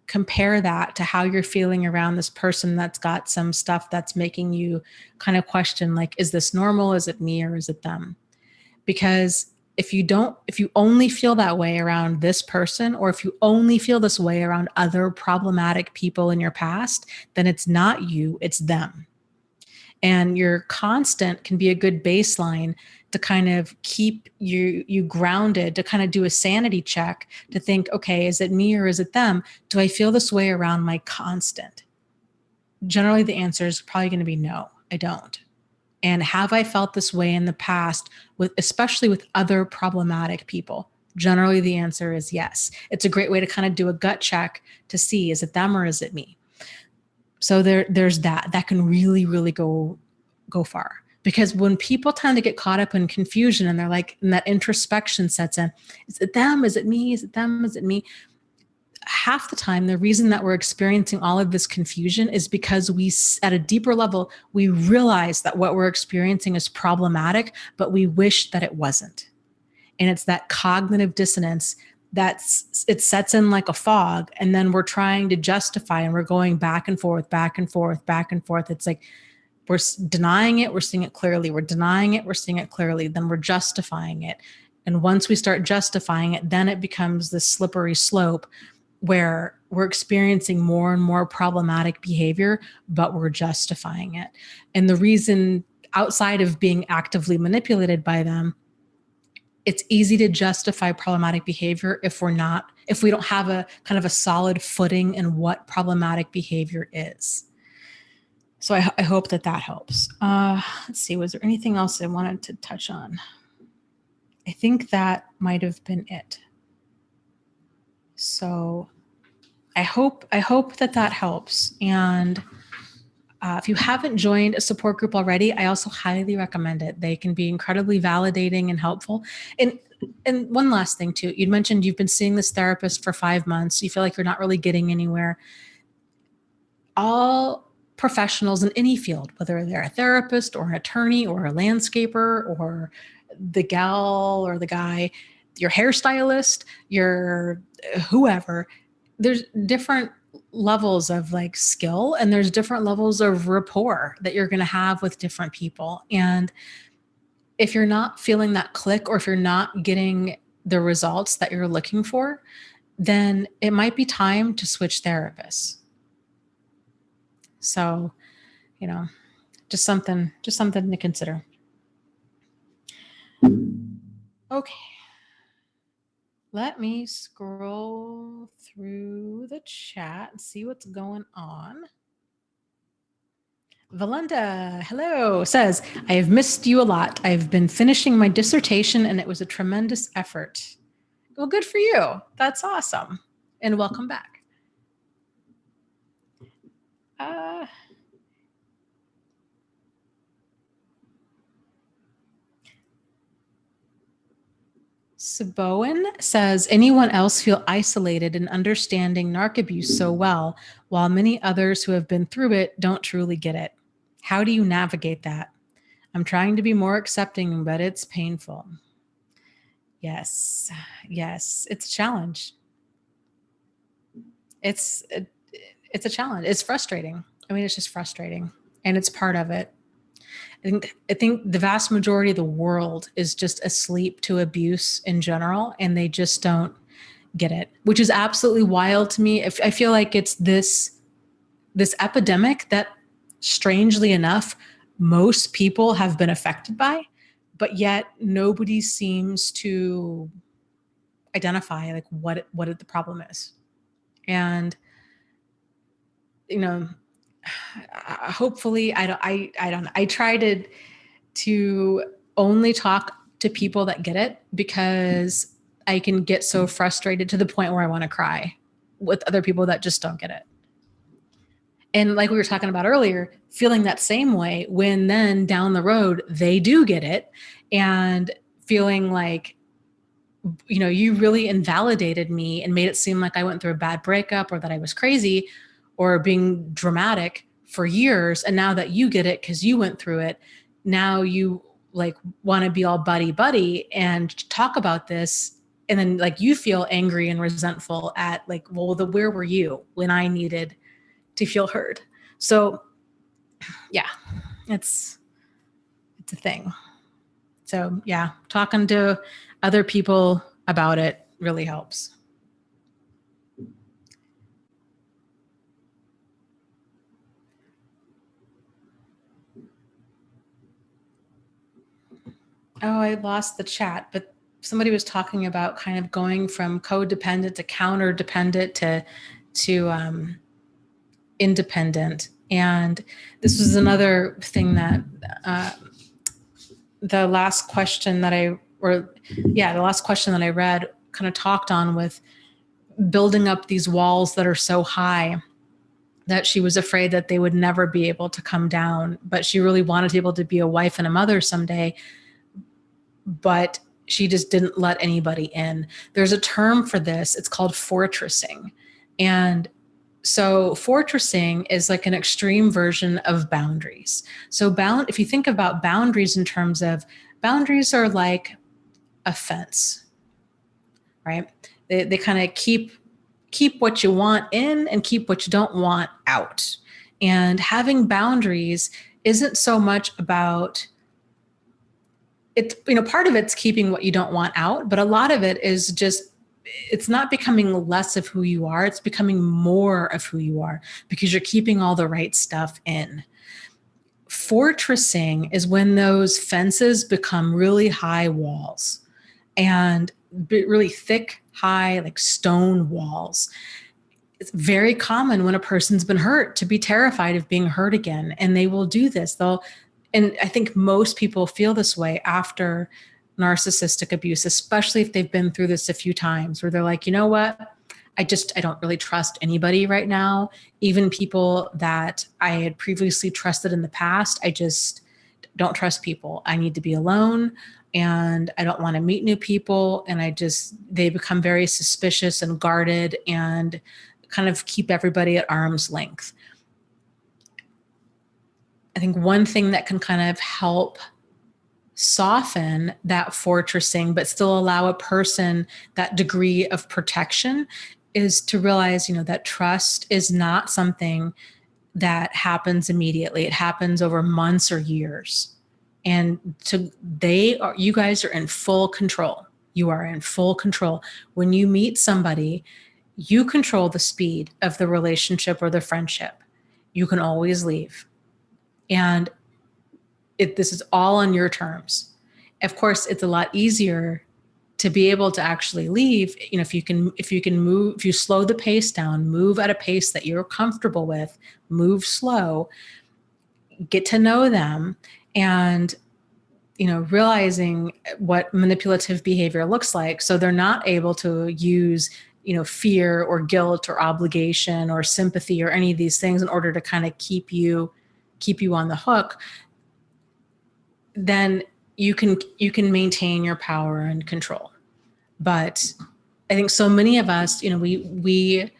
compare that to how you're feeling around this person that's got some stuff that's making you kind of question, like, is this normal? Is it me or is it them? Because if you only feel that way around this person, or if you only feel this way around other problematic people in your past, then it's not you, it's them. And your constant can be a good baseline to kind of keep you grounded, to kind of do a sanity check, to think, okay, is it me or is it them? Do I feel this way around my constant? Generally, the answer is probably going to be no, I don't. And have I felt this way in the past, especially with other problematic people? Generally, the answer is yes. It's a great way to kind of do a gut check to see, is it them or is it me? So there's that can really, really go far. Because when people tend to get caught up in confusion and they're like, and that introspection sets in, is it them? Is it me? Is it them? Is it me? Half the time, the reason that we're experiencing all of this confusion is because at a deeper level, we realize that what we're experiencing is problematic, but we wish that it wasn't. And it's that cognitive dissonance it sets in like a fog, and then we're trying to justify, and we're going back and forth, back and forth, back and forth. It's like we're denying it, we're seeing it clearly. We're denying it, we're seeing it clearly. Then we're justifying it. And once we start justifying it, then it becomes this slippery slope where we're experiencing more and more problematic behavior, but we're justifying it. And the reason, outside of being actively manipulated by them, it's easy to justify problematic behavior if we don't have a kind of a solid footing in what problematic behavior is. So I hope that helps. Let's see, was there anything else I wanted to touch on? I think that might have been it. So I hope that helps. And if you haven't joined a support group already, I also highly recommend it. They can be incredibly validating and helpful. And one last thing too, you'd mentioned you've been seeing this therapist for 5 months. You feel like you're not really getting anywhere. All professionals in any field, whether they're a therapist or an attorney or a landscaper or the gal or the guy, your hairstylist, your whoever, there's different levels of like skill, and there's different levels of rapport that you're going to have with different people. And if you're not feeling that click, or if you're not getting the results that you're looking for, then it might be time to switch therapists. So, just something to consider. Okay. Let me scroll through the chat and see what's going on. Valenda, hello, says, I have missed you a lot. I've been finishing my dissertation and it was a tremendous effort. Well, good for you. That's awesome. And welcome back. Saboan says, anyone else feel isolated in understanding narc abuse so well, while many others who have been through it don't truly get it? How do you navigate that? I'm trying to be more accepting, but it's painful. Yes, it's a challenge. It's a challenge. It's frustrating. I mean, it's just frustrating, and it's part of it. I think the vast majority of the world is just asleep to abuse in general, and they just don't get it, which is absolutely wild to me. I feel like it's this epidemic that, strangely enough, most people have been affected by, but yet nobody seems to identify like what the problem is. And hopefully I try to only talk to people that get it, because I can get so frustrated to the point where I want to cry with other people that just don't get it. And like we were talking about earlier, feeling that same way when then down the road they do get it, and feeling like, you really invalidated me and made it seem like I went through a bad breakup, or that I was crazy or being dramatic for years. And now that you get it because you went through it, now you like want to be all buddy and talk about this. And then like you feel angry and resentful at like, well, where were you when I needed to feel heard? So yeah, it's a thing. So yeah, talking to other people about it really helps. Oh, I lost the chat, but somebody was talking about kind of going from codependent to counter-dependent to independent. And this was another thing that the last question that I read kind of talked on, with building up these walls that are so high that she was afraid that they would never be able to come down. But she really wanted to be able to be a wife and a mother someday, but she just didn't let anybody in. There's a term for this. It's called fortressing. And so fortressing is like an extreme version of boundaries. So if you think about boundaries in terms of, boundaries are like a fence, right? They kind of keep what you want in and keep what you don't want out. And having boundaries isn't so much about, it's, part of it's keeping what you don't want out, but a lot of it is just, it's not becoming less of who you are. It's becoming more of who you are, because you're keeping all the right stuff in. Fortressing is when those fences become really high walls, and really thick, high, like stone walls. It's very common when a person's been hurt to be terrified of being hurt again. And they will do this. And I think most people feel this way after narcissistic abuse, especially if they've been through this a few times, where they're like, you know what? I don't really trust anybody right now. Even people that I had previously trusted in the past, I just don't trust people. I need to be alone, and I don't want to meet new people. And they become very suspicious and guarded and kind of keep everybody at arm's length. I think one thing that can kind of help soften that fortressing, but still allow a person that degree of protection, is to realize, that trust is not something that happens immediately. It happens over months or years. And you guys are in full control. You are in full control. When you meet somebody, you control the speed of the relationship or the friendship. You can always leave. And this is all on your terms. Of course, it's a lot easier to be able to actually leave, if you can move, if you slow the pace down, move at a pace that you're comfortable with, move slow, get to know them, and realizing what manipulative behavior looks like, so they're not able to use fear or guilt or obligation or sympathy or any of these things in order to kind of keep you on the hook. Then you can maintain your power and control. But I think so many of us, we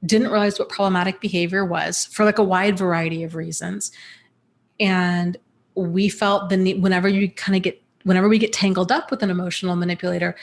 didn't realize what problematic behavior was for like a wide variety of reasons. And we felt the need, whenever we get tangled up with an emotional manipulator,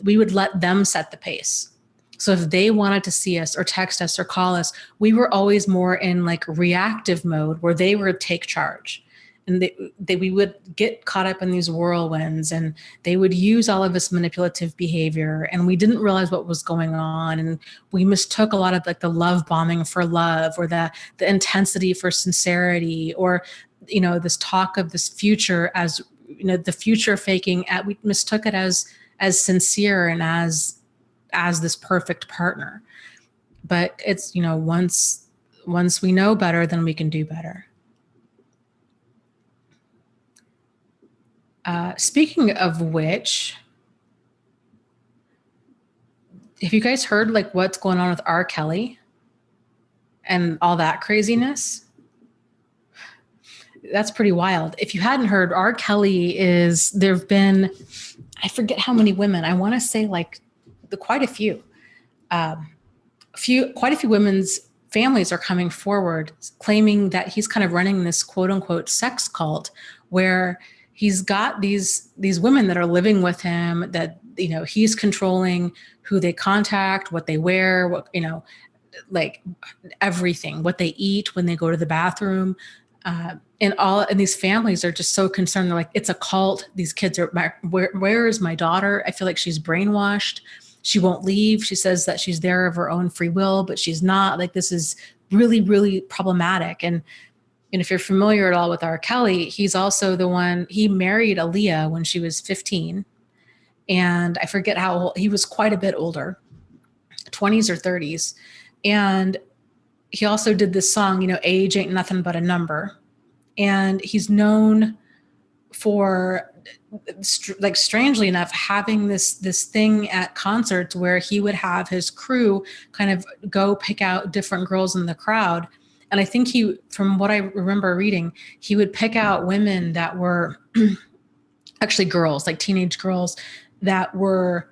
we would let them set the pace. So if they wanted to see us or text us or call us, we were always more in like reactive mode where they would take charge. And we would get caught up in these whirlwinds, and they would use all of this manipulative behavior, and we didn't realize what was going on. And we mistook a lot of like the love bombing for love, or the intensity for sincerity, or, this talk of this future as, the future faking. We mistook it as sincere and as this perfect partner. But it's, once we know better, then we can do better. Speaking of which, have you guys heard like what's going on with R. Kelly and all that craziness? That's pretty wild. If you hadn't heard, R. Kelly there've been, I forget how many women, I want to say like quite a few women's families are coming forward claiming that he's kind of running this quote unquote sex cult where he's got these women that are living with him, that, he's controlling who they contact, what they wear, what, like everything, what they eat, when they go to the bathroom. And these families are just so concerned. They're like, it's a cult. These kids are, where is my daughter? I feel like she's brainwashed. She won't leave. She says that she's there of her own free will, but she's not. Like, this is really, really problematic. And if you're familiar at all with R. Kelly, he's also the one, he married Aaliyah when she was 15. And I forget how old, he was quite a bit older, 20s or 30s. And he also did this song, Age Ain't Nothing But a Number. And he's known for, like, strangely enough, having this thing at concerts where he would have his crew kind of go pick out different girls in the crowd. And I think from what I remember reading, he would pick out women that were actually girls, like teenage girls that were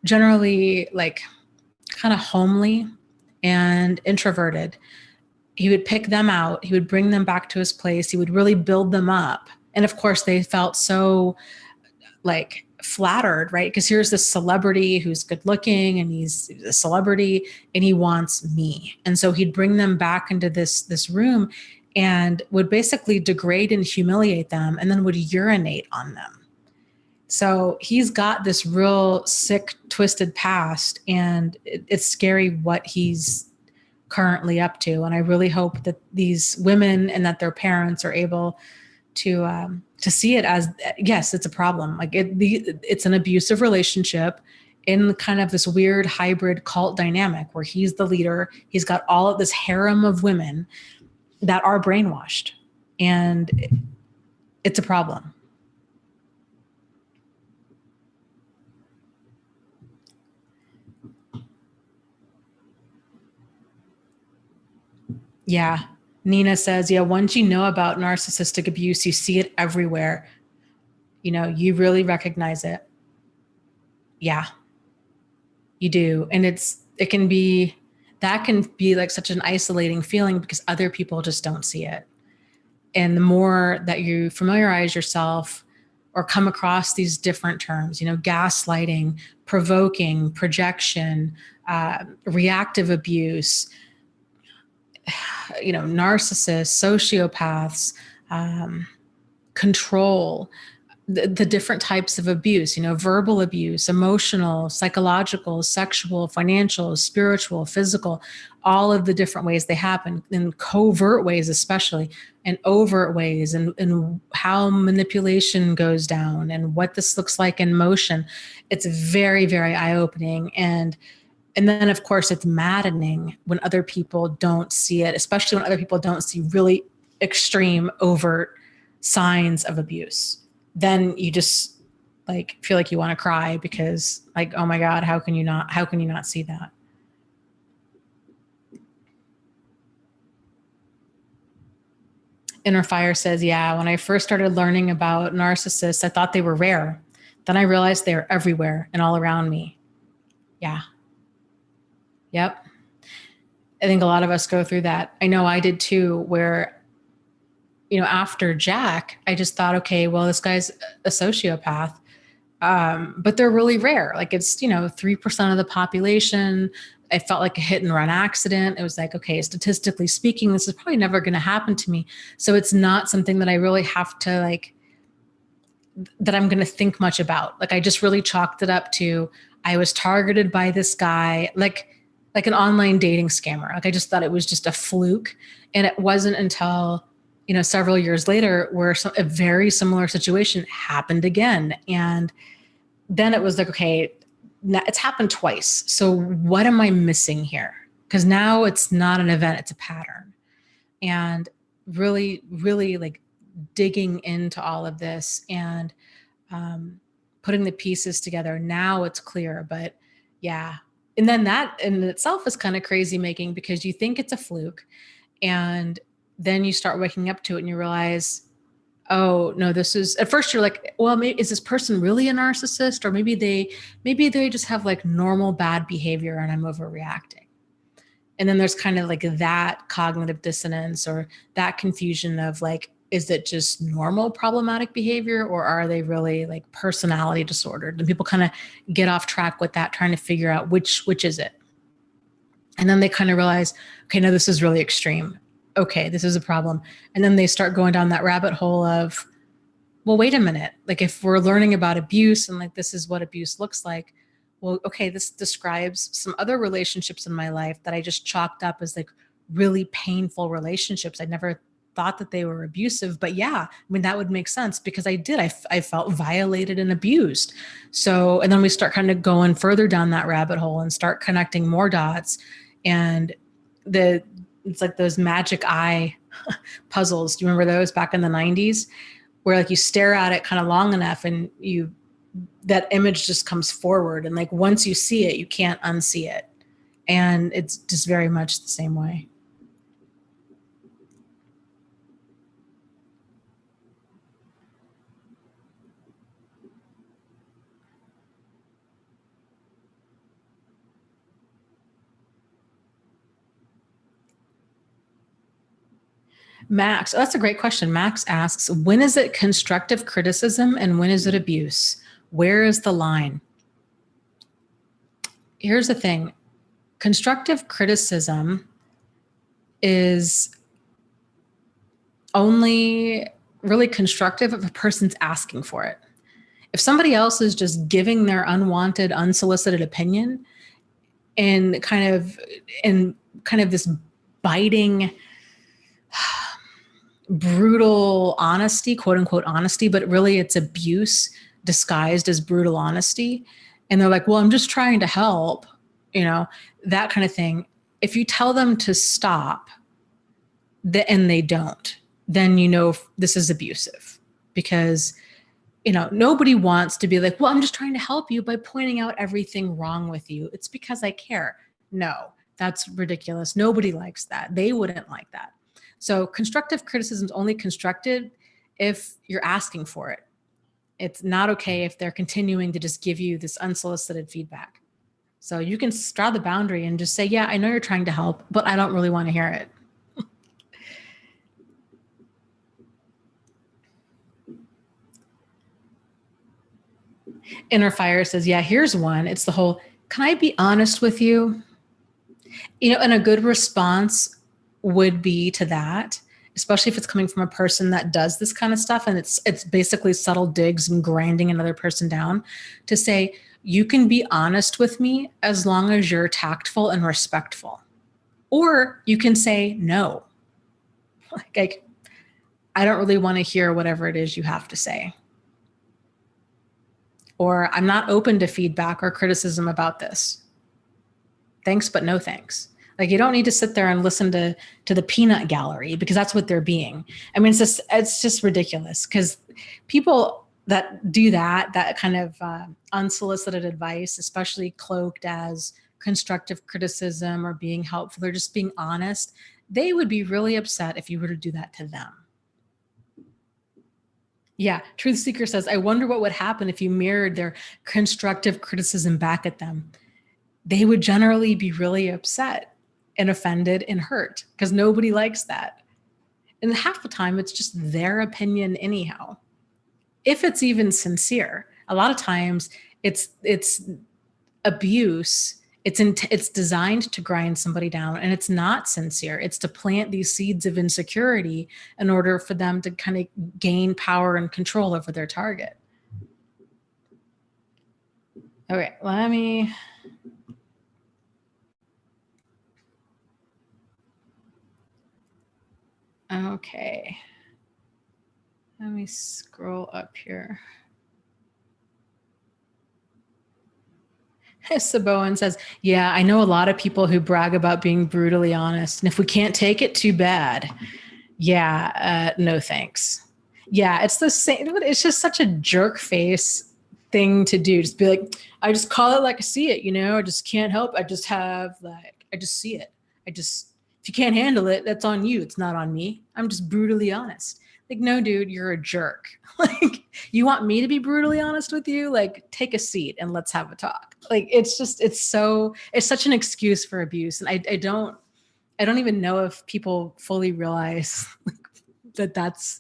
generally like kind of homely and introverted. He would pick them out. He would bring them back to his place. He would really build them up. And of course, they felt so like flattered, right? Because here's this celebrity who's good looking, and he's a celebrity, and he wants me. And so he'd bring them back into this room and would basically degrade and humiliate them, and then would urinate on them. So he's got this real sick, twisted past, and it's scary what he's currently up to. And I really hope that these women and that their parents are able to see it as, yes, it's a problem. Like it's an abusive relationship in kind of this weird hybrid cult dynamic where he's the leader. He's got all of this harem of women that are brainwashed, and it's a problem. Yeah. Nina says, yeah, once you know about narcissistic abuse, you see it everywhere. You really recognize it. Yeah, you do. And that can be like such an isolating feeling because other people just don't see it. And the more that you familiarize yourself or come across these different terms, gaslighting, provoking, projection, reactive abuse, narcissists, sociopaths, control, the different types of abuse, verbal abuse, emotional, psychological, sexual, financial, spiritual, physical, all of the different ways they happen, in covert ways especially, and overt ways, and how manipulation goes down and what this looks like in motion. It's very, very eye-opening. And then, of course, it's maddening when other people don't see it, especially when other people don't see really extreme, overt signs of abuse. Then you just feel like you want to cry because oh my God, how can you not see that? Inner Fire says, yeah, when I first started learning about narcissists, I thought they were rare. Then I realized they are everywhere and all around me. Yeah. Yep. I think a lot of us go through that. I know I did too, where, after Jack, I just thought, okay, well, this guy's a sociopath. But they're really rare. It's, 3% of the population. I felt like a hit and run accident. It was like, okay, statistically speaking, this is probably never going to happen to me. So it's not something that I really have to that I'm going to think much about. I just really chalked it up to, I was targeted by this guy, like an online dating scammer. I just thought it was just a fluke. And it wasn't until, several years later where a very similar situation happened again. And then it was like, okay, it's happened twice. So what am I missing here? Because now it's not an event, it's a pattern. And really, really digging into all of this and putting the pieces together. Now it's clear, but yeah. And then that in itself is kind of crazy making, because you think it's a fluke, and then you start waking up to it and you realize, oh no, this is, at first you're like, well, maybe, is this person really a narcissist? Or maybe they just have normal bad behavior and I'm overreacting. And then there's kind of that cognitive dissonance, or that confusion of is it just normal problematic behavior, or are they really personality disordered? And people kind of get off track with that, trying to figure out which is it. And then they kind of realize, okay, no, this is really extreme. Okay, this is a problem. And then they start going down that rabbit hole of, well, wait a minute. If we're learning about abuse and this is what abuse looks like, well, okay, this describes some other relationships in my life that I just chalked up as really painful relationships. I never thought that they were abusive, but yeah, that would make sense, because I did. I felt violated and abused. So, and then we start kind of going further down that rabbit hole and start connecting more dots. And it's like those magic eye puzzles. Do you remember those back in the 90s? Where you stare at it kind of long enough and that image just comes forward. And once you see it, you can't unsee it. And it's just very much the same way. Max, that's a great question. Max asks, when is it constructive criticism and when is it abuse? Where is the line? Here's the thing. Constructive criticism is only really constructive if a person's asking for it. If somebody else is just giving their unwanted, unsolicited opinion and kind of this biting, brutal honesty, quote unquote honesty, but really it's abuse disguised as brutal honesty. And they're like, well, I'm just trying to help, that kind of thing. If you tell them to stop and they don't, then this is abusive, because nobody wants to be like, well, I'm just trying to help you by pointing out everything wrong with you. It's because I care. No, that's ridiculous. Nobody likes that. They wouldn't like that. So constructive criticism is only constructive if you're asking for it. It's not okay if they're continuing to just give you this unsolicited feedback. So you can draw the boundary and just say, yeah, I know you're trying to help, but I don't really want to hear it. Inner Fire says, yeah, here's one. It's the whole, can I be honest with you? And a good response would be to that, especially if it's coming from a person that does this kind of stuff, and it's basically subtle digs and grinding another person down, to say, you can be honest with me as long as you're tactful and respectful. Or you can say no. Like, I don't really want to hear whatever it is you have to say. Or I'm not open to feedback or criticism about this. Thanks, but no thanks. Like, you don't need to sit there and listen to the peanut gallery, because that's what they're being. I mean, it's just ridiculous, because people that do that kind of unsolicited advice, especially cloaked as constructive criticism or being helpful or just being honest, they would be really upset if you were to do that to them. Yeah, Truth Seeker says, I wonder what would happen if you mirrored their constructive criticism back at them. They would generally be really upset and offended and hurt, because nobody likes that. And half the time, it's just their opinion anyhow. If it's even sincere, a lot of times it's abuse. It's designed to grind somebody down, and it's not sincere. It's to plant these seeds of insecurity in order for them to kind of gain power and control over their target. Okay, let me... Okay. Let me scroll up here. Saboan says, yeah, I know a lot of people who brag about being brutally honest. And if we can't take it, too bad. Yeah, no thanks. Yeah, it's the same. It's just such a jerk face thing to do. Just be like, I just call it like I see it, I just can't help. I just see it. If you can't handle it, that's on you. It's not on me. I'm just brutally honest. Like, no, dude, you're a jerk. Like, you want me to be brutally honest with you? Like, take a seat and let's have a talk. Like, it's such an excuse for abuse. And I don't even know if people fully realize that that's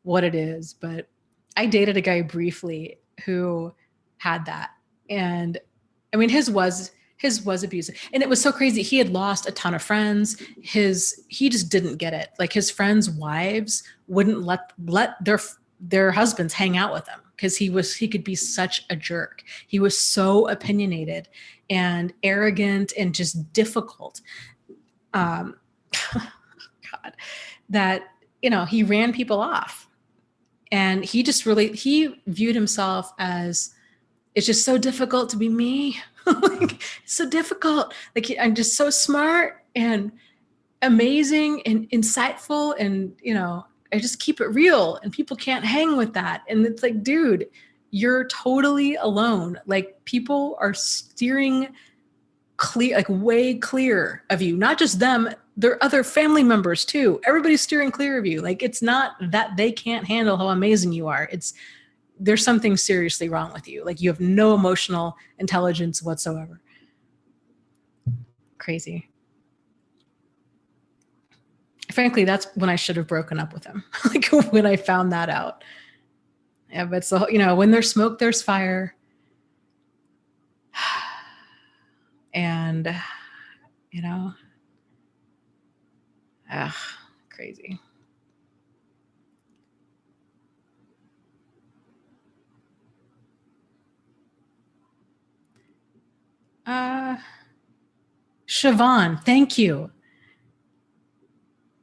what it is. But I dated a guy briefly who had that. And I mean, his was abusive. And it was so crazy. He had lost a ton of friends. He just didn't get it. Like, his friends' wives wouldn't let their husbands hang out with him, because he could be such a jerk. He was so opinionated and arrogant and just difficult. God, that, he ran people off. And he viewed himself as, it's just so difficult to be me. Like, it's so difficult. Like, I'm just so smart and amazing and insightful, and I just keep it real, and people can't hang with that. And it's like, dude, you're totally alone. Like, people are steering clear, like way clear of you. Not just them, their other family members too. Everybody's steering clear of you. Like, it's not that they can't handle how amazing you are. There's something seriously wrong with you. Like, you have no emotional intelligence whatsoever. Crazy. Frankly, that's when I should have broken up with him. Like, when I found that out. Yeah, but so, when there's smoke, there's fire. And, crazy. Siobhan, thank you.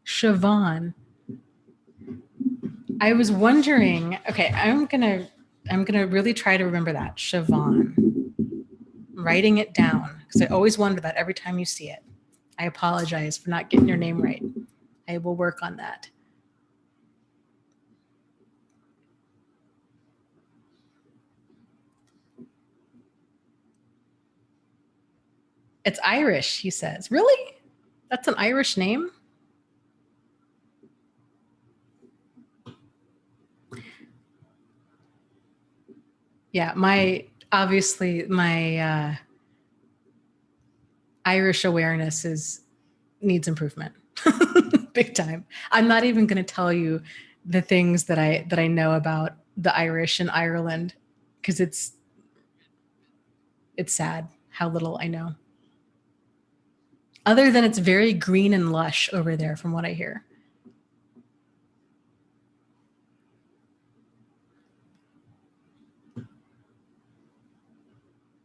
Siobhan. I was wondering, okay, I'm gonna really try to remember that. Siobhan. I'm writing it down, because I always wonder that every time you see it. I apologize for not getting your name right. I will work on that. It's Irish, he says. Really? That's an Irish name? Yeah, my Irish awareness needs improvement. Big time. I'm not even going to tell you the things that I know about the Irish in Ireland, because it's sad how little I know. Other than it's very green and lush over there, from what I hear.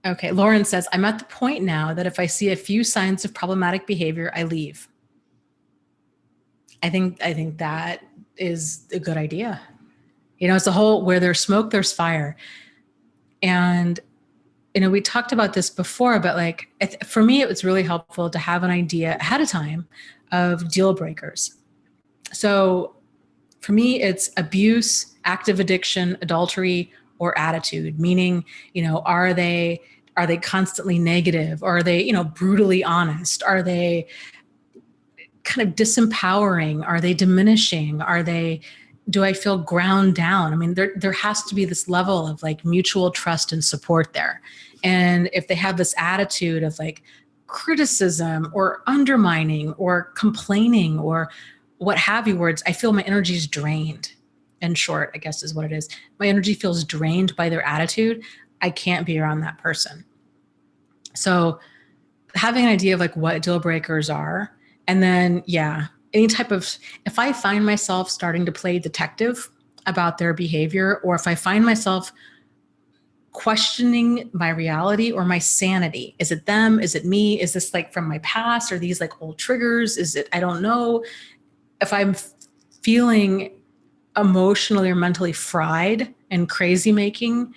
Okay. Lauren says, I'm at the point now that if I see a few signs of problematic behavior, I leave. I think that is a good idea. It's a whole where there's smoke, there's fire. And, we talked about this before, but like for me, it was really helpful to have an idea ahead of time of deal breakers. So for me, it's abuse, active addiction, adultery, or attitude, meaning, are they constantly negative? Are they, brutally honest? Are they kind of disempowering? Are they diminishing? Do I feel ground down? I mean, there has to be this level of like mutual trust and support there. And if they have this attitude of like criticism or undermining or complaining or what have you, words, I feel my energy is drained. In short, I guess is what it is. My energy feels drained by their attitude. I can't be around that person. So having an idea of like what deal breakers are, and then, any type of, if I find myself starting to play detective about their behavior, or if I find myself questioning my reality or my sanity, is it them? Is it me? Is this like from my past? Are these like old triggers? Is it, I don't know. If I'm feeling emotionally or mentally fried and crazy making,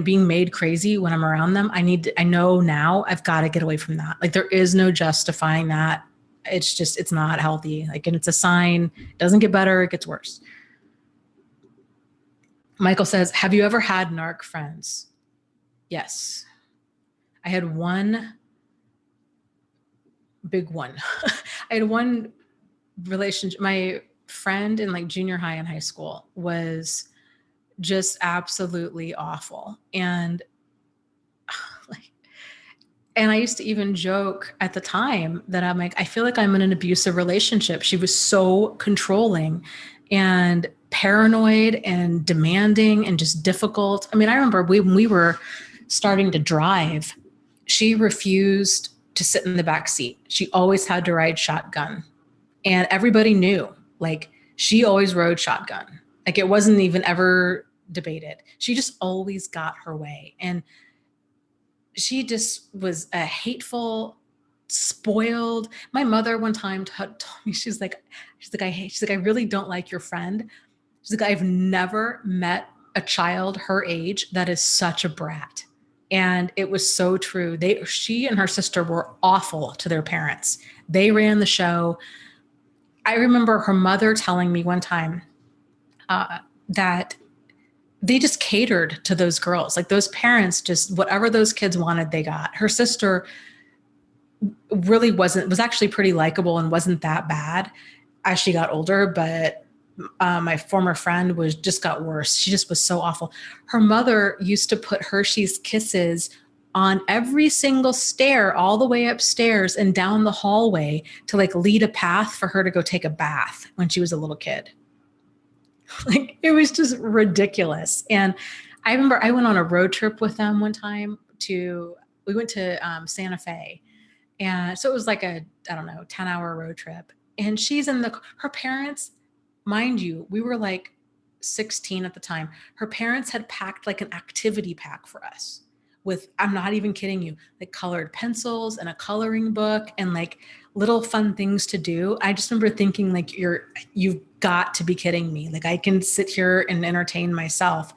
being made crazy when I'm around them, I know now I've got to get away from that. Like there is no justifying that. It's not healthy. Like, and it's a sign, it doesn't get better, it gets worse. Michael says, have you ever had narc friends? Yes. I had one big one. I had one relationship. My friend in like junior high and high school was just absolutely awful. And I used to even joke at the time that I'm like, I feel like I'm in an abusive relationship. She was so controlling and paranoid and demanding and just difficult. I mean, I remember when we were starting to drive, she refused to sit in the back seat. She always had to ride shotgun. And everybody knew, like, she always rode shotgun. Like, it wasn't even ever debated. She just always got her way. And she just was a hateful, spoiled. My mother one time told me, she's like, I really don't like your friend. She's like, I've never met a child her age that is such a brat. And it was so true. She and her sister were awful to their parents. They ran the show. I remember her mother telling me one time that they just catered to those girls. Like those parents, just whatever those kids wanted, they got. Her sister really was actually pretty likable and wasn't that bad as she got older. But my former friend just got worse. She just was so awful. Her mother used to put Hershey's Kisses on every single stair all the way upstairs and down the hallway to like lead a path for her to go take a bath when she was a little kid. Like it was just ridiculous. And I remember I went on a road trip with them one time we went to Santa Fe. And so it was like a, I don't know, 10-hour road trip. And she's her parents, mind you, we were like 16 at the time. Her parents had packed like an activity pack for us with, I'm not even kidding you, like colored pencils and a coloring book and like little fun things to do. I just remember thinking like, you've got to be kidding me. Like I can sit here and entertain myself.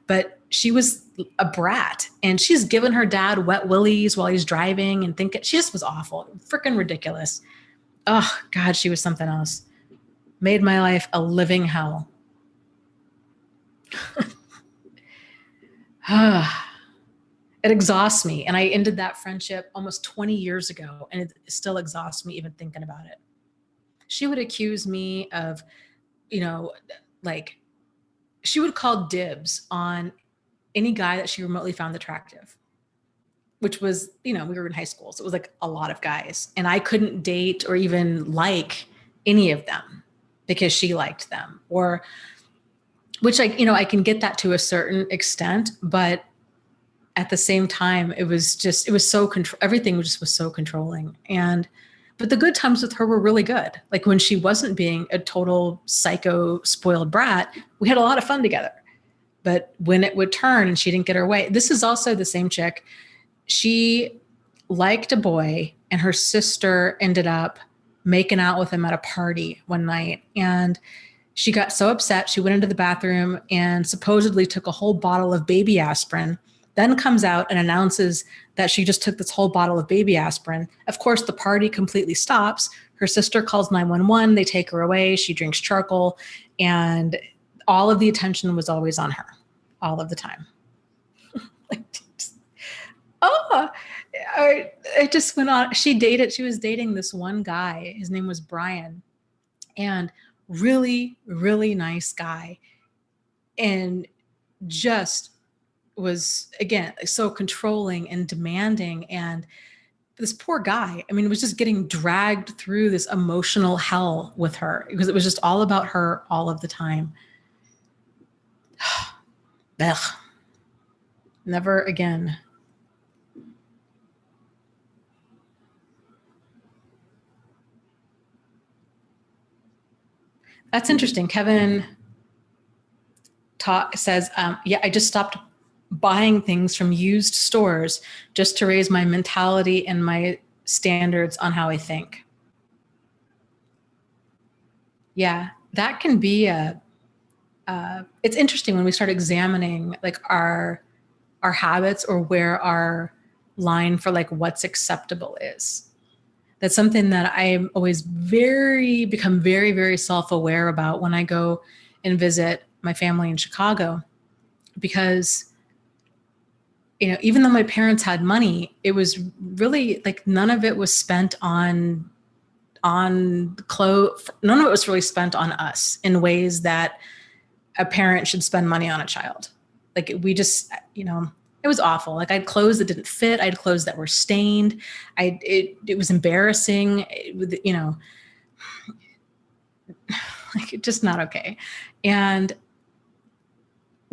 But she was a brat and she's given her dad wet willies while he's driving and she just was awful, freaking ridiculous. Oh God, she was something else. Made my life a living hell. It exhausts me. And I ended that friendship almost 20 years ago. And it still exhausts me even thinking about it. She would accuse me of, like she would call dibs on any guy that she remotely found attractive, which was, we were in high school. So it was like a lot of guys. And I couldn't date or even like any of them because she liked them, or which I can get that to a certain extent, but at the same time, it was so everything was so controlling. But the good times with her were really good. Like when she wasn't being a total psycho spoiled brat, we had a lot of fun together. But when it would turn and she didn't get her way, this is also the same chick. She liked a boy and her sister ended up making out with him at a party one night. And she got so upset, she went into the bathroom and supposedly took a whole bottle of baby aspirin, then comes out and announces that she just took this whole bottle of baby aspirin. Of course, the party completely stops. Her sister calls 911. They take her away. She drinks charcoal. And all of the attention was always on her, all of the time. It just went on. She was dating this one guy. His name was Brian. And really, really nice guy. And just was, again, so controlling and demanding. And this poor guy, I mean, was just getting dragged through this emotional hell with her because it was just all about her all of the time. Ugh. Never again. That's interesting. Kevin says, yeah, I just stopped buying things from used stores just to raise my mentality and my standards on how I think. Yeah, that can be it's interesting when we start examining like our habits or where our line for like what's acceptable is. That's something that I'm always become very, very self-aware about when I go and visit my family in Chicago, because even though my parents had money, it was really like none of it was spent on clothes. None of it was really spent on us in ways that a parent should spend money on a child. Like we just, it was awful. Like I had clothes that didn't fit. I had clothes that were stained. It was embarrassing. Like just not okay. And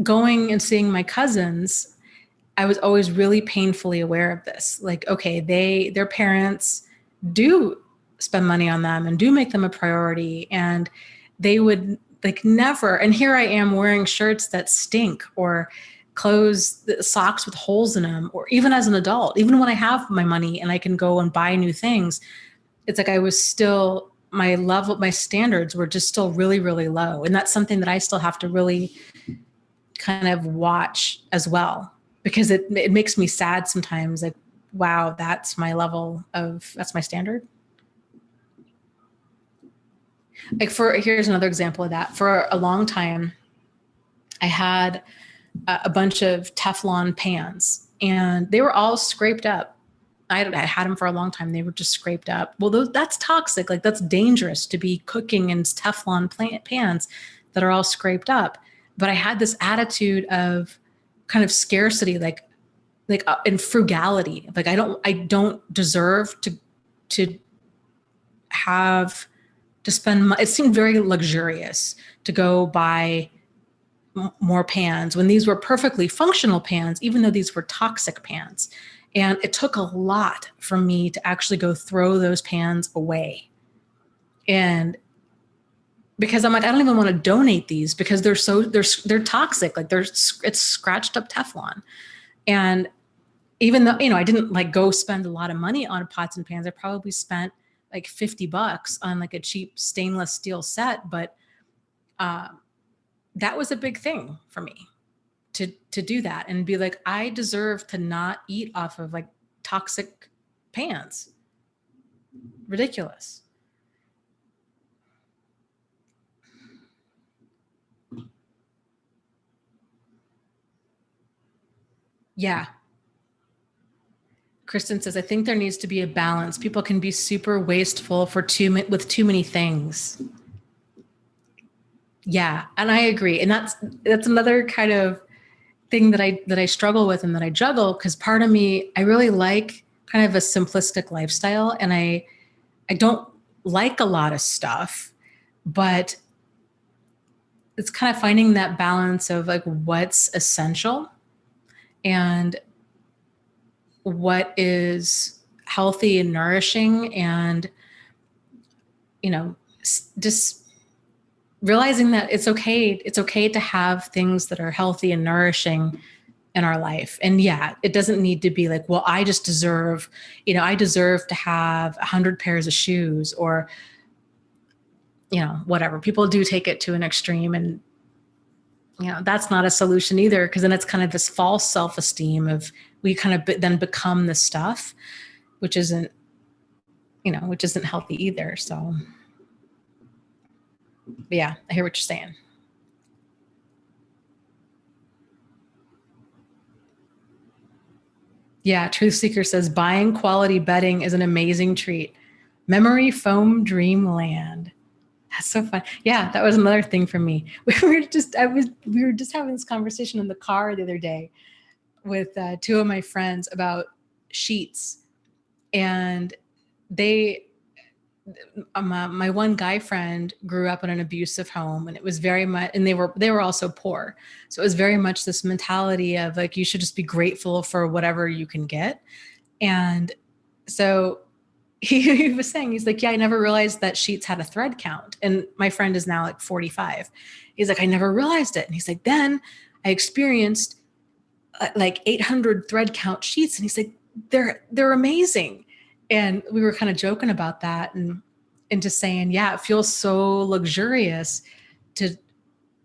going and seeing my cousins, I was always really painfully aware of this. Like, okay, their parents do spend money on them and do make them a priority. And they would like never. And here I am wearing shirts that stink or socks with holes in them, or even as an adult, even when I have my money and I can go and buy new things, it's like I was still, my standards were just still really, really low. And that's something that I still have to really kind of watch as well, because it makes me sad sometimes. Like, wow, that's my standard. Like here's another example of that. For a long time, I had a bunch of Teflon pans and they were all scraped up. I had them for a long time. They were just scraped up. Well, that's toxic. Like that's dangerous to be cooking in Teflon pans that are all scraped up. But I had this attitude of kind of scarcity, like in frugality. Like I don't deserve to have to spend. It seemed very luxurious to go buy more pans when these were perfectly functional pans, even though these were toxic pans. And it took a lot for me to actually go throw those pans away. And because I'm like, I don't even want to donate these because they're toxic. Like it's scratched up Teflon. And even though, I didn't like go spend a lot of money on pots and pans, I probably spent like $50 on like a cheap stainless steel set. But that was a big thing for me to do that and be like, I deserve to not eat off of like toxic pans. Ridiculous. Yeah. Kristen says, I think there needs to be a balance. People can be super wasteful with too many things. Yeah. And I agree. And that's another kind of thing that I struggle with and that I juggle, because part of me, I really like kind of a simplistic lifestyle, and I don't like a lot of stuff, but it's kind of finding that balance of like what's essential and what is healthy and nourishing, and just realizing that it's okay to have things that are healthy and nourishing in our life. And yeah, it doesn't need to be like, well, I just deserve, I deserve to have 100 pairs of shoes, or, whatever. People do take it to an extreme, and, that's not a solution either. Cause then it's kind of this false self-esteem of, we kind of then become the stuff, which isn't healthy either. So but yeah, I hear what you're saying. Yeah, Truth Seeker says buying quality bedding is an amazing treat. Memory foam dreamland. That's so fun. Yeah, that was another thing for me. We were just having this conversation in the car the other day with two of my friends about sheets, and they my one guy friend grew up in an abusive home, and it was very much, and they were also poor. So it was very much this mentality of like, you should just be grateful for whatever you can get. And so he was saying, he's like, yeah, I never realized that sheets had a thread count. And my friend is now like 45. He's like, I never realized it. And he's like, then I experienced like 800 thread count sheets. And he's like, they're amazing. And we were kind of joking about that, and just saying, yeah, it feels so luxurious to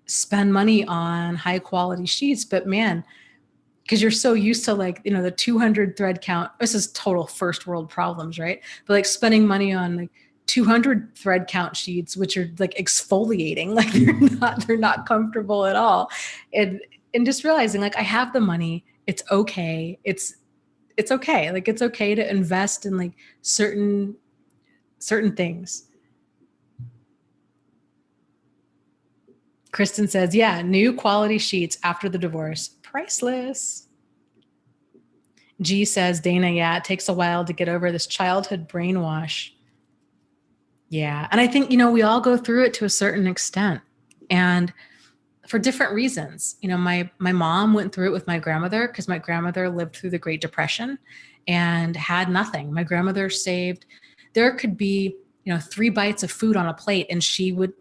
spend money on high quality sheets. But man, because you're so used to like, the 200 thread count, this is total first world problems, right? But like spending money on like 200 thread count sheets, which are like exfoliating, like they're not comfortable at all. And just realizing like, I have the money, it's okay. It's okay. Like, it's okay to invest in like certain things. Kristen says, yeah, new quality sheets after the divorce, priceless. G says, Dana, yeah, it takes a while to get over this childhood brainwash. Yeah. And I think, we all go through it to a certain extent, and for different reasons. My mom went through it with my grandmother, because my grandmother lived through the Great Depression and had nothing. My grandmother saved, there could be, 3 bites of food on a plate, and she would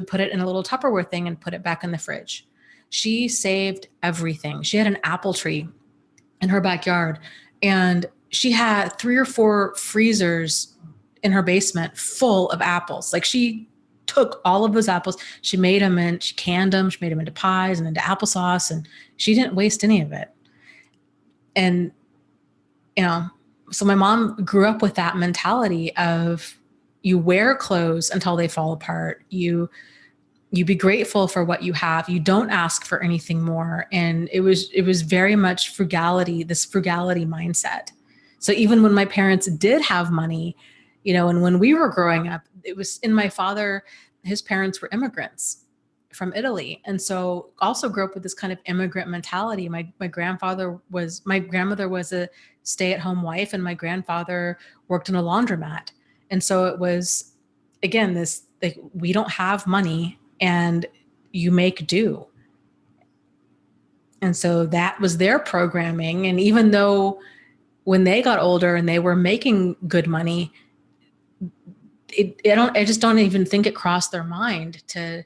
put it in a little Tupperware thing and put it back in the fridge. She saved everything. She had an apple tree in her backyard, and she had 3 or 4 freezers in her basement full of apples. Like, she took all of those apples, she canned them, she made them into pies and into applesauce, and she didn't waste any of it. And, so my mom grew up with that mentality of, you wear clothes until they fall apart. You be grateful for what you have. You don't ask for anything more. And it was very much frugality, this frugality mindset. So even when my parents did have money, and when we were growing up, it was in my father, his parents were immigrants from Italy. And so also grew up with this kind of immigrant mentality. My grandmother was a stay-at-home wife, and my grandfather worked in a laundromat. And so it was, again, this, like, we don't have money, and you make do. And so that was their programming. And even though when they got older and they were making good money, I just don't even think it crossed their mind to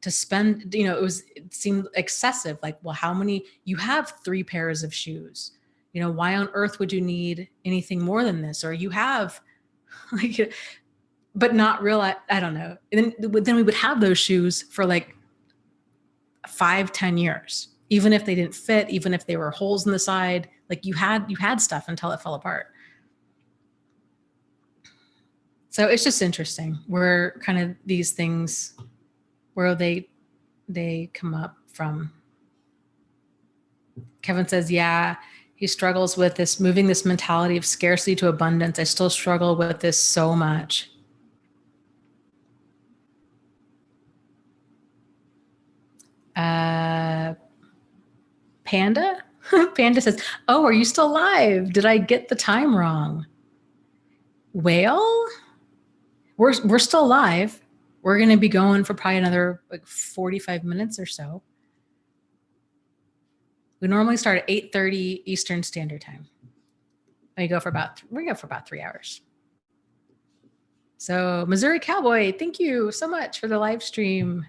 spend, it seemed excessive. Like, well, how many, you have 3 pairs of shoes, why on earth would you need anything more than this? Or you have like, but not realize, I don't know. And then we would have those shoes for like 5-10 years, even if they didn't fit, even if there were holes in the side, like you had stuff until it fell apart. So it's just interesting where kind of these things, where they come up from. Kevin says, yeah, he struggles with this, moving this mentality of scarcity to abundance. I still struggle with this so much. Panda? Panda says, oh, are you still live? Did I get the time wrong? Well, we're still live. We're going to be going for probably another like 45 minutes or so. We normally start at 8:30 Eastern Standard Time. We go for about 3 hours. So Missouri Cowboy, thank you so much for the live stream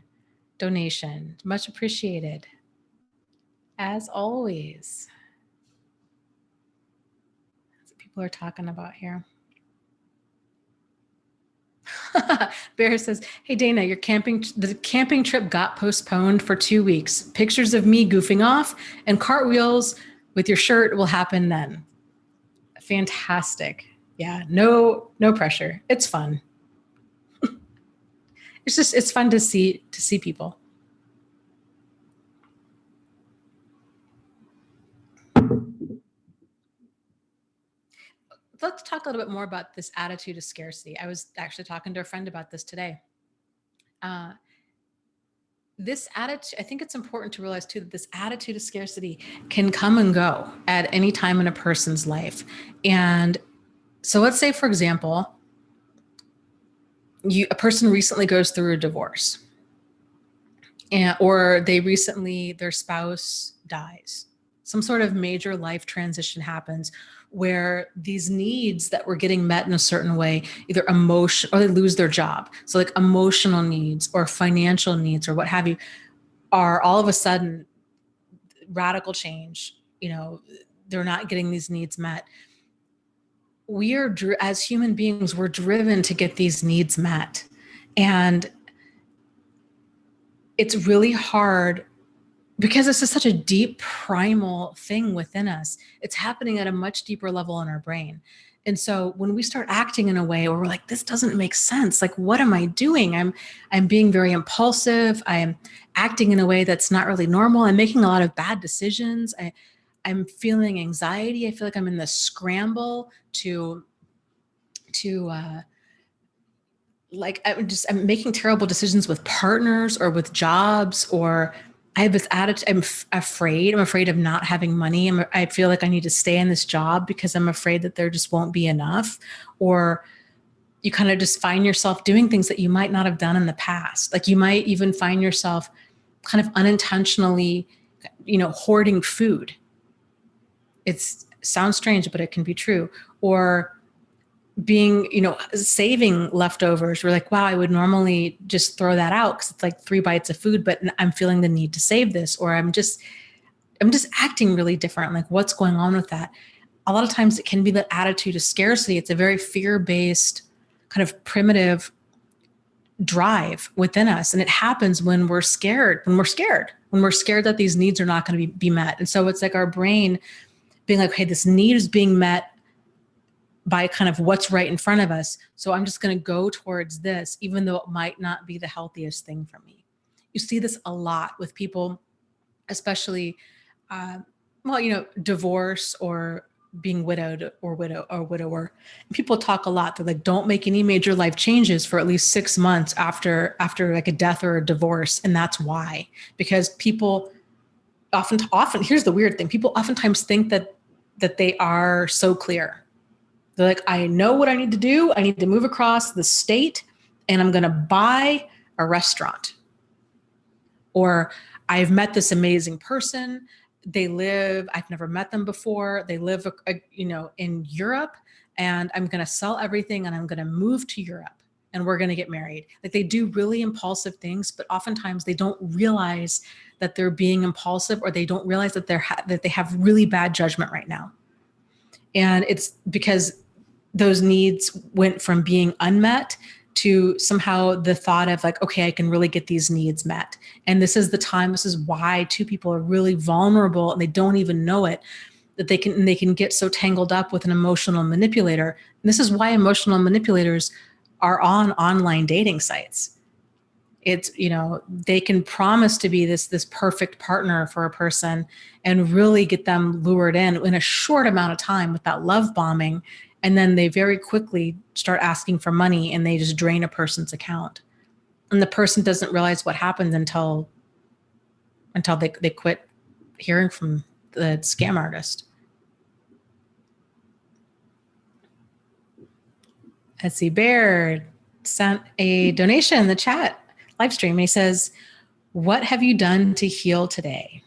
donation. Much appreciated. As always. That's what people are talking about here. Bear says, hey Dana, the camping trip got postponed for 2 weeks. Pictures of me goofing off and cartwheels with your shirt will happen then. Fantastic. Yeah, no pressure. It's fun. It's fun to see people. Let's talk a little bit more about this attitude of scarcity. I was actually talking to a friend about this today. This attitude, I think it's important to realize too, that this attitude of scarcity can come and go at any time in a person's life. And so let's say, for example, a person recently goes through a divorce, or their spouse dies. Some sort of major life transition happens where these needs that were getting met in a certain way, either emotion, or they lose their job. So like emotional needs or financial needs or what have you, are all of a sudden radical change. They're not getting these needs met. We are, as human beings, we're driven to get these needs met. And it's really hard because this is such a deep primal thing within us. It's happening at a much deeper level in our brain. And so when we start acting in a way where we're like, this doesn't make sense. Like, what am I doing? I'm being very impulsive. I'm acting in a way that's not really normal. I'm making a lot of bad decisions. I'm feeling anxiety. I feel like I'm in this scramble to I'm making terrible decisions with partners or with jobs, or I have this attitude. I'm afraid. I'm afraid of not having money. I feel like I need to stay in this job because I'm afraid that there just won't be enough. Or you kind of just find yourself doing things that you might not have done in the past. Like you might even find yourself kind of unintentionally, hoarding food. It sounds strange, but it can be true. Or being, saving leftovers. We're like, wow, I would normally just throw that out because it's like 3 bites of food, but I'm feeling the need to save this, or I'm just acting really different. Like, what's going on with that? A lot of times it can be that attitude of scarcity. It's a very fear-based kind of primitive drive within us. And it happens when we're scared, when we're scared that these needs are not going to be met. And so it's like our brain being like, hey, this need is being met by kind of what's right in front of us. So I'm just going to go towards this, even though it might not be the healthiest thing for me. You see this a lot with people, especially, divorce or being widowed or widower. People talk a lot. They're like, don't make any major life changes for at least 6 months after like a death or a divorce. And that's why, because people often, here's the weird thing. People oftentimes think that they are so clear. They're like, I know what I need to do. I need to move across the state and I'm going to buy a restaurant. Or I've met this amazing person. I've never met them before. They live, in Europe, and I'm going to sell everything and I'm going to move to Europe and we're going to get married. Like, they do really impulsive things, but oftentimes they don't realize that they're being impulsive, or they don't realize that that they have really bad judgment right now. And it's because those needs went from being unmet to somehow the thought of like, okay, I can really get these needs met. And this is why two people are really vulnerable and they don't even know it, that they can get so tangled up with an emotional manipulator. And this is why emotional manipulators are on online dating sites. It's, they can promise to be this perfect partner for a person and really get them lured in a short amount of time with that love bombing. And then they very quickly start asking for money and they just drain a person's account. And the person doesn't realize what happened until they quit hearing from the scam artist. Let's see, Bear sent a donation in the chat live stream. And he says, what have you done to heal today?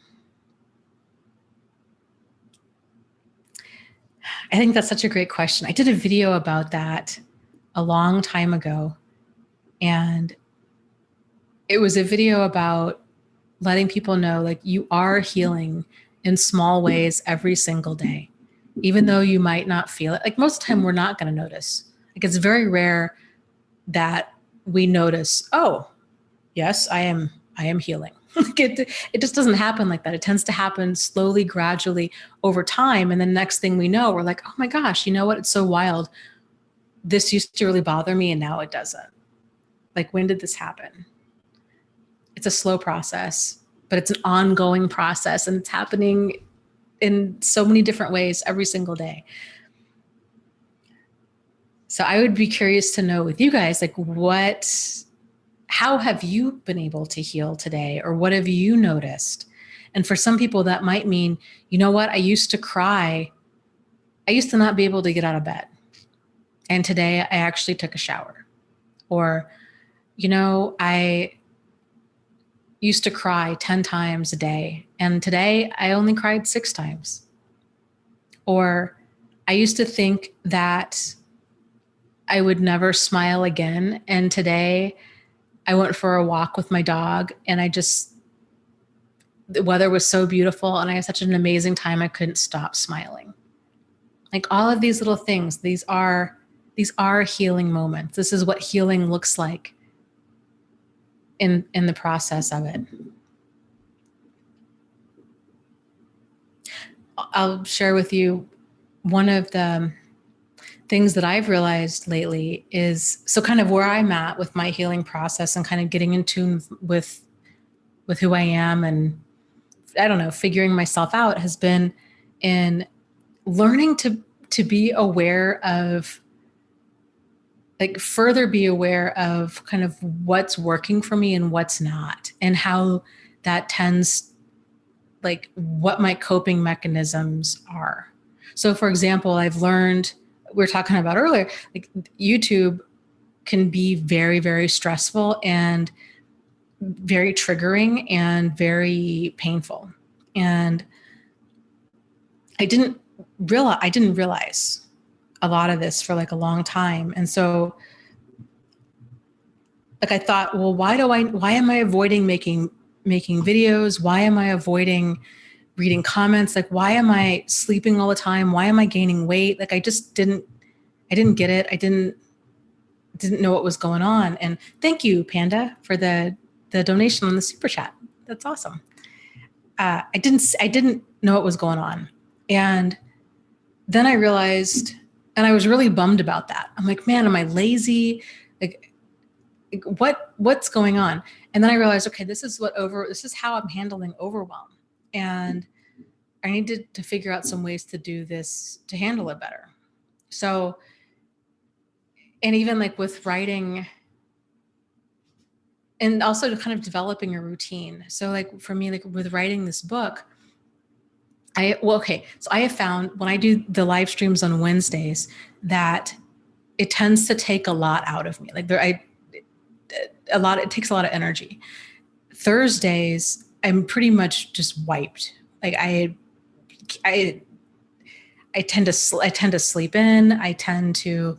I think that's such a great question. I did a video about that a long time ago. And it was a video about letting people know, like, you are healing in small ways every single day, even though you might not feel it. Like, most of the time we're not going to notice. Like, it's very rare that we notice, oh, yes, I am healing. It just doesn't happen like that. It tends to happen slowly, gradually over time. And then next thing we know, we're like, oh my gosh, you know what? It's so wild. This used to really bother me and now it doesn't. Like, when did this happen? It's a slow process, but it's an ongoing process, and it's happening in so many different ways every single day. So I would be curious to know with you guys, like, how have you been able to heal today? Or what have you noticed? And for some people that might mean, you know what? I used to cry. I used to not be able to get out of bed. And today I actually took a shower. Or, you know, I used to cry 10 times a day. And today I only cried 6 times. Or I used to think that I would never smile again. And today I went for a walk with my dog and the weather was so beautiful and I had such an amazing time. I couldn't stop smiling. Like, all of these little things, these are healing moments. This is what healing looks like in the process of it. I'll share with you one of the things that I've realized lately is, so kind of where I'm at with my healing process and kind of getting in tune with who I am, and I don't know, figuring myself out, has been in learning to be aware of, like, further be aware of kind of what's working for me and what's not, and how that tends, like, what my coping mechanisms are. So for example, I've learned, we were talking about earlier, like, YouTube can be very, very stressful and very triggering and very painful. And I didn't realize a lot of this for like a long time. And so, like, I thought, well, why am I avoiding making videos? Why am I avoiding reading comments? Like, why am I sleeping all the time? Why am I gaining weight? Like, I didn't get it. I didn't know what was going on. And thank you, Panda, for the donation on the super chat. That's awesome. I didn't know what was going on. And then I realized, and I was really bummed about that. I'm like, man, am I lazy? Like, what's going on? And then I realized, okay, this is how I'm handling overwhelm. And I needed to figure out some ways to do this, to handle it better. So, and even like with writing, and also kind of developing a routine. So like for me, like with writing this book, so I have found when I do the live streams on Wednesdays that it tends to take a lot out of me. Like it takes a lot of energy. Thursdays, I'm pretty much just wiped. Like I tend to sleep in. I tend to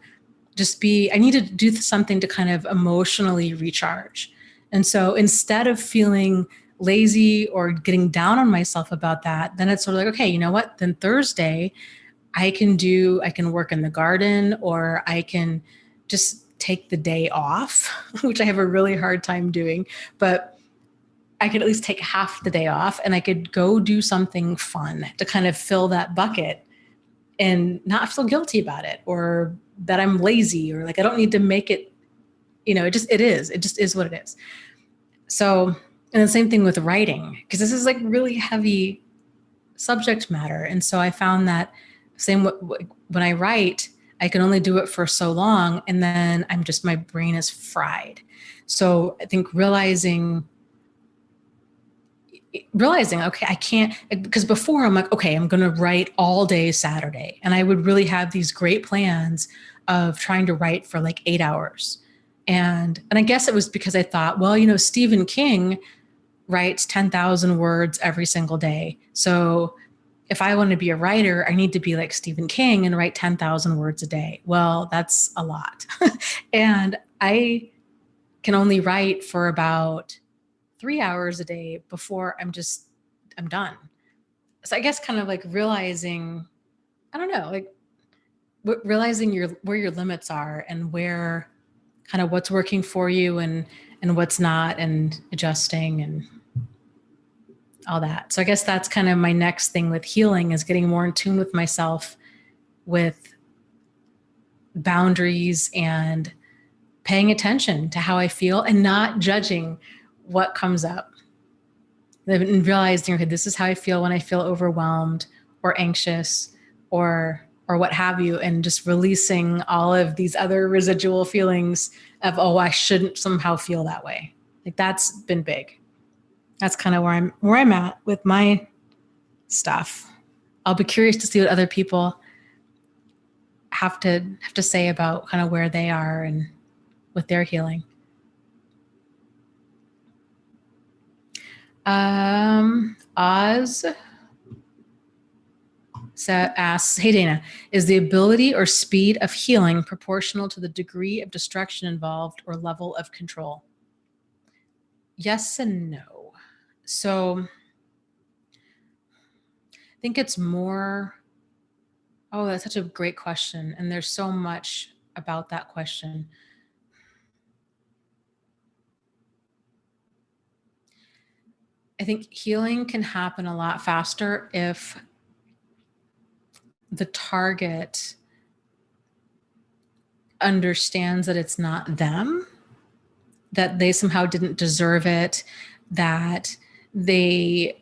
I need to do something to kind of emotionally recharge. And so instead of feeling lazy or getting down on myself about that, then it's sort of like, okay, you know what? Then Thursday I can work in the garden, or I can just take the day off, which I have a really hard time doing, but I could at least take half the day off and I could go do something fun to kind of fill that bucket and not feel guilty about it, or that I'm lazy, or like I don't need to make it, it just is what it is. So, and the same thing with writing, because this is like really heavy subject matter. And so I found that when I write, I can only do it for so long, and then my brain is fried. So I think realizing, okay, I can't, because before I'm like, okay, I'm going to write all day Saturday. And I would really have these great plans of trying to write for like 8 hours. And I guess it was because I thought, well, Stephen King writes 10,000 words every single day. So if I want to be a writer, I need to be like Stephen King and write 10,000 words a day. Well, that's a lot. And I can only write for about 3 hours a day before I'm done. So I guess kind of like realizing, I don't know, like realizing where your limits are and where kind of what's working for you and what's not, and adjusting and all that. So I guess that's kind of my next thing with healing, is getting more in tune with myself, with boundaries and paying attention to how I feel and not judging what comes up. And realizing, okay, this is how I feel when I feel overwhelmed or anxious or what have you, and just releasing all of these other residual feelings of, oh, I shouldn't somehow feel that way. Like that's been big. That's kind of where I'm at with my stuff. I'll be curious to see what other people have to say about kind of where they are and with their healing. Oz asks, hey Dana, is the ability or speed of healing proportional to the degree of destruction involved or level of control? Yes and no. So I think it's more, oh, that's such a great question. And there's so much about that question. I think healing can happen a lot faster if the target understands that it's not them, that they somehow didn't deserve it, that they,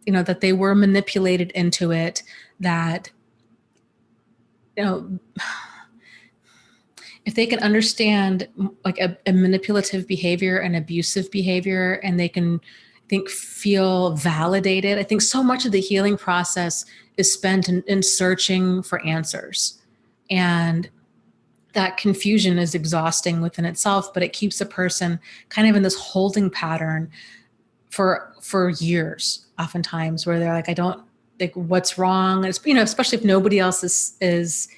that they were manipulated into it, that, if they can understand like a manipulative behavior and abusive behavior, and they can, I think, feel validated. I think so much of the healing process is spent in searching for answers. And that confusion is exhausting within itself, but it keeps a person kind of in this holding pattern for years, oftentimes, where they're like, I don't, like, what's wrong? It's, especially if nobody else is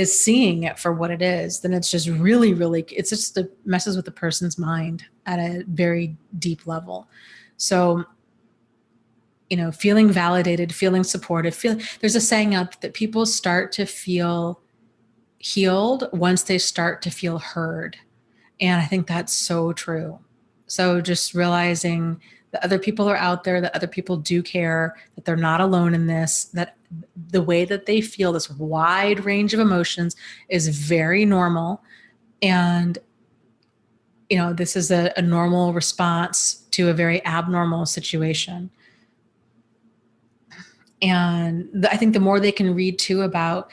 seeing it for what it is, then it's just really, really, it's just, it messes with the person's mind at a very deep level. So, feeling validated, feeling supportive, there's a saying out that people start to feel healed once they start to feel heard. And I think that's so true. So just realizing that other people are out there, that other people do care, that they're not alone in this, that the way that they feel, this wide range of emotions, is very normal. And, this is a normal response to a very abnormal situation. And I think the more they can read too about,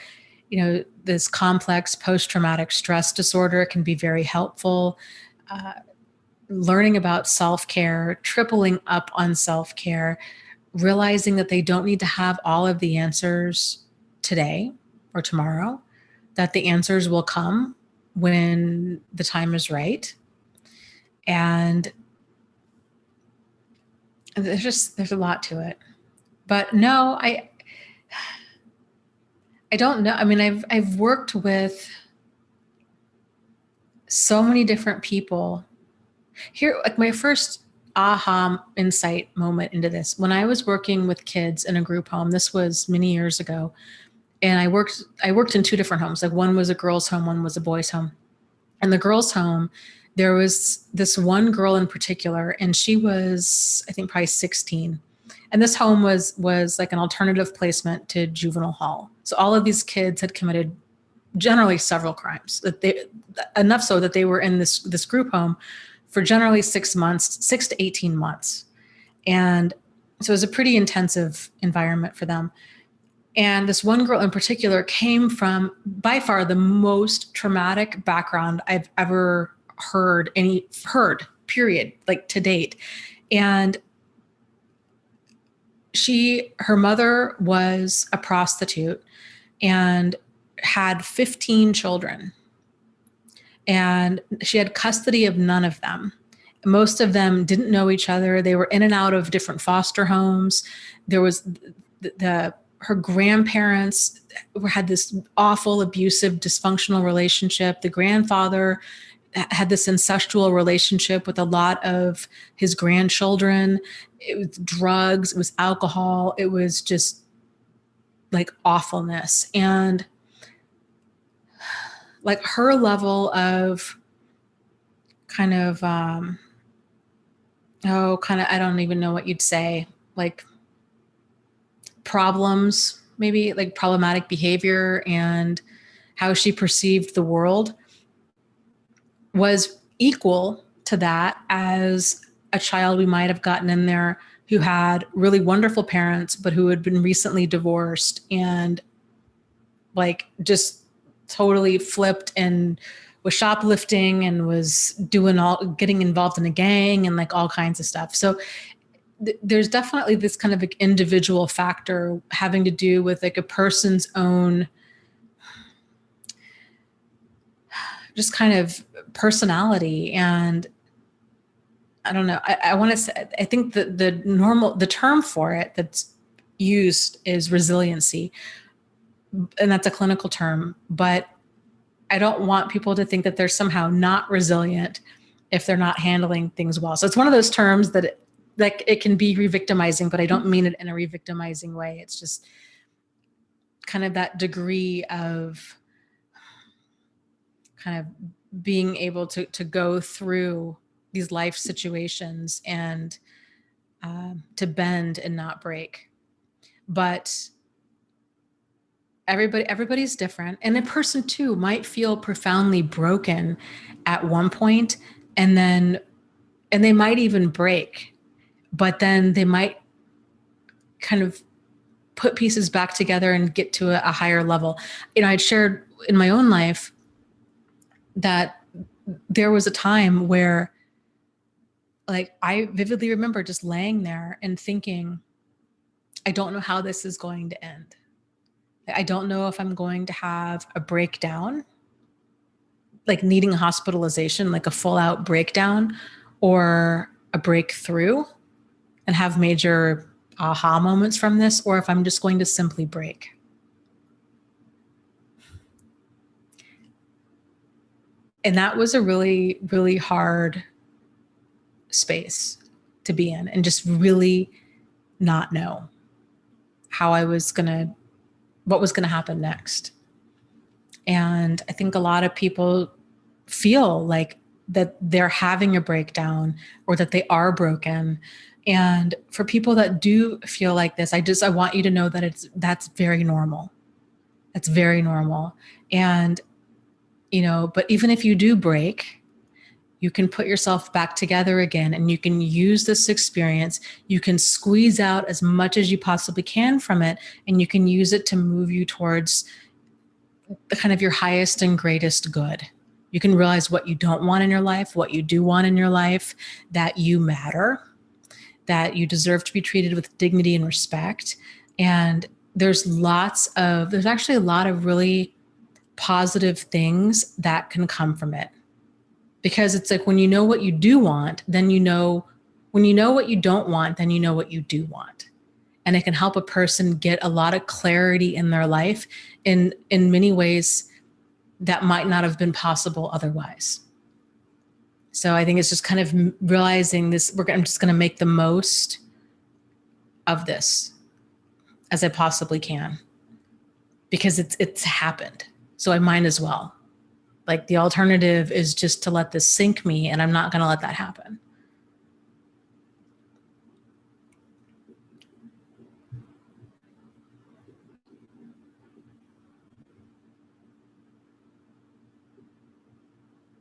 this complex post-traumatic stress disorder, can be very helpful. Learning about self-care, tripling up on self-care, realizing that they don't need to have all of the answers today or tomorrow, that the answers will come when the time is right. And there's a lot to it. But no, I don't know. I mean, I've worked with so many different people. Here, like my first aha insight moment into this, when I was working with kids in a group home, this was many years ago, and I worked in two different homes. Like one was a girls' home, one was a boys' home. And the girls' home, there was this one girl in particular, and she was, I think, probably 16. And this home was like an alternative placement to juvenile hall. So all of these kids had committed generally several crimes, enough so that they were in this group home for generally 6 to 18 months. And so it was a pretty intensive environment for them. And this one girl in particular came from, by far, the most traumatic background I've ever heard, period, like to date. And her mother was a prostitute and had 15 children. And she had custody of none of them. Most of them didn't know each other. They were in and out of different foster homes. her grandparents had this awful, abusive, dysfunctional relationship. The grandfather had this incestual relationship with a lot of his grandchildren. It was drugs, it was alcohol, it was just like awfulness. And like her level of kind of, I don't even know what you'd say, like problems, maybe like problematic behavior and how she perceived the world was equal to that as a child we might have gotten in there who had really wonderful parents, but who had been recently divorced and like just totally flipped and was shoplifting and was getting involved in a gang and like all kinds of stuff. So there's definitely this kind of like individual factor having to do with like a person's own just kind of personality. And I don't know, I want to say, I think that the term for it that's used is resiliency. And that's a clinical term, but I don't want people to think that they're somehow not resilient if they're not handling things well. So it's one of those terms that it can be re-victimizing, but I don't mean it in a re-victimizing way. It's just kind of that degree of kind of being able to go through these life situations and to bend and not break. But everybody's different. And a person too might feel profoundly broken at one point, and they might even break, but then they might kind of put pieces back together and get to a higher level. You know, I'd shared in my own life that there was a time where like I vividly remember just laying there and thinking, I don't know how this is going to end. I don't know if I'm going to have a breakdown, like needing a hospitalization, like a full out breakdown, or a breakthrough and have major aha moments from this, or if I'm just going to simply break. And that was a really, really hard space to be in, and just really not know what was going to happen next. And I think a lot of people feel like that they're having a breakdown or that they are broken. And for people that do feel like this, I want you to know that that's very normal. That's very normal. And, you know, but even if you do break, you can put yourself back together again, and you can use this experience. You can squeeze out as much as you possibly can from it, and you can use it to move you towards the kind of your highest and greatest good. You can realize what you don't want in your life, what you do want in your life, that you matter, that you deserve to be treated with dignity and respect. And there's actually a lot of really positive things that can come from it. Because it's like when you know what you do want, then when you know what you don't want, then you know what you do want. And it can help a person get a lot of clarity in their life in many ways that might not have been possible otherwise. So I think it's just kind of realizing this, I'm just going to make the most of this as I possibly can, because it's happened. So I might as well. Like the alternative is just to let this sink me, and I'm not going to let that happen.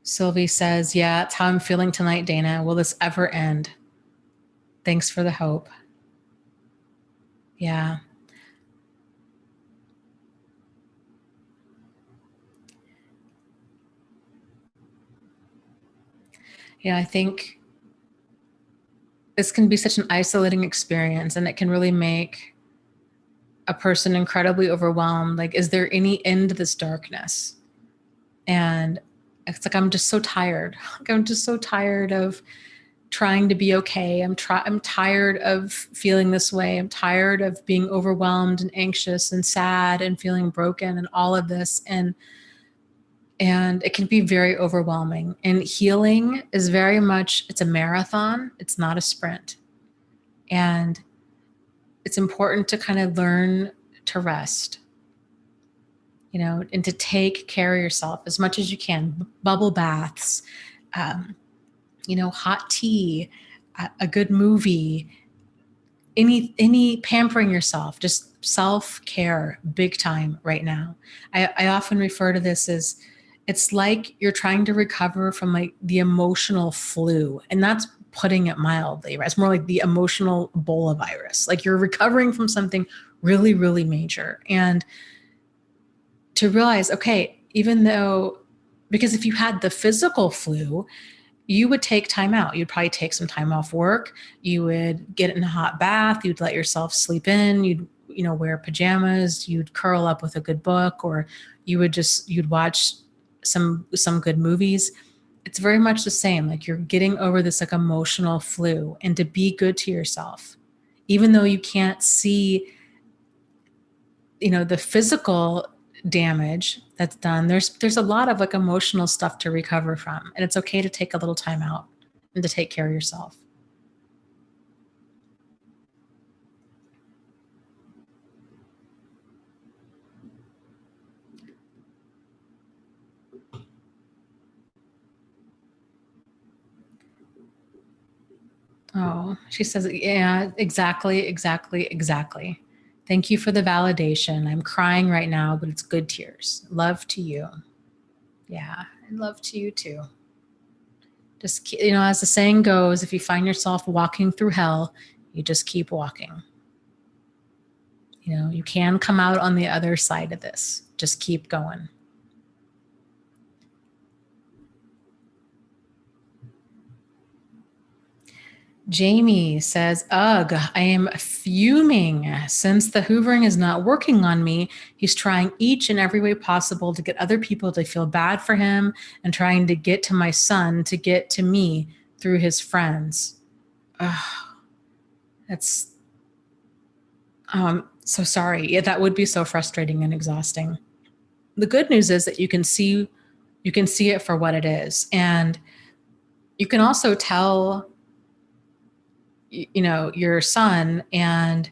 Sylvie says, yeah, it's how I'm feeling tonight, Dana. Will this ever end? Thanks for the hope. Yeah. Yeah, I think this can be such an isolating experience, and it can really make a person incredibly overwhelmed. Like, is there any end to this darkness? And it's like, I'm just so tired. Like, I'm just so tired of trying to be okay. I'm tired of feeling this way. I'm tired of being overwhelmed and anxious and sad and feeling broken and all of this. And it can be very overwhelming. And healing is very much, it's a marathon. It's not a sprint. And it's important to kind of learn to rest, you know, and to take care of yourself as much as you can. Bubble baths, you know, hot tea, a good movie, any pampering yourself, just self-care, big time right now. I often refer to this as, it's like you're trying to recover from like the emotional flu, and that's putting it mildly, right? It's more like the emotional Ebola virus. Like you're recovering from something really, really major. And to realize, okay, even though, because if you had the physical flu, you would take time out. You'd probably take some time off work. You would get in a hot bath. You'd let yourself sleep in. You'd, you know, wear pajamas. You'd curl up with a good book, or you'd watch some good movies. It's very much the same. Like you're getting over this like emotional flu, and to be good to yourself, even though you can't see, you know, the physical damage that's done. There's a lot of like emotional stuff to recover from, and it's okay to take a little time out and to take care of yourself. Oh, she says, yeah, exactly. Thank you for the validation. I'm crying right now, but it's good tears. Love to you. Yeah, and love to you too. Just, you know, as the saying goes, if you find yourself walking through hell, you just keep walking. You know, you can come out on the other side of this. Just keep going. Jamie says, ugh, I am fuming. Since the hoovering is not working on me, he's trying each and every way possible to get other people to feel bad for him and trying to get to my son to get to me through his friends. Ugh, that's, so sorry. Yeah, that would be so frustrating and exhausting. The good news is that you can see it for what it is. And you can also tell, you know, your son and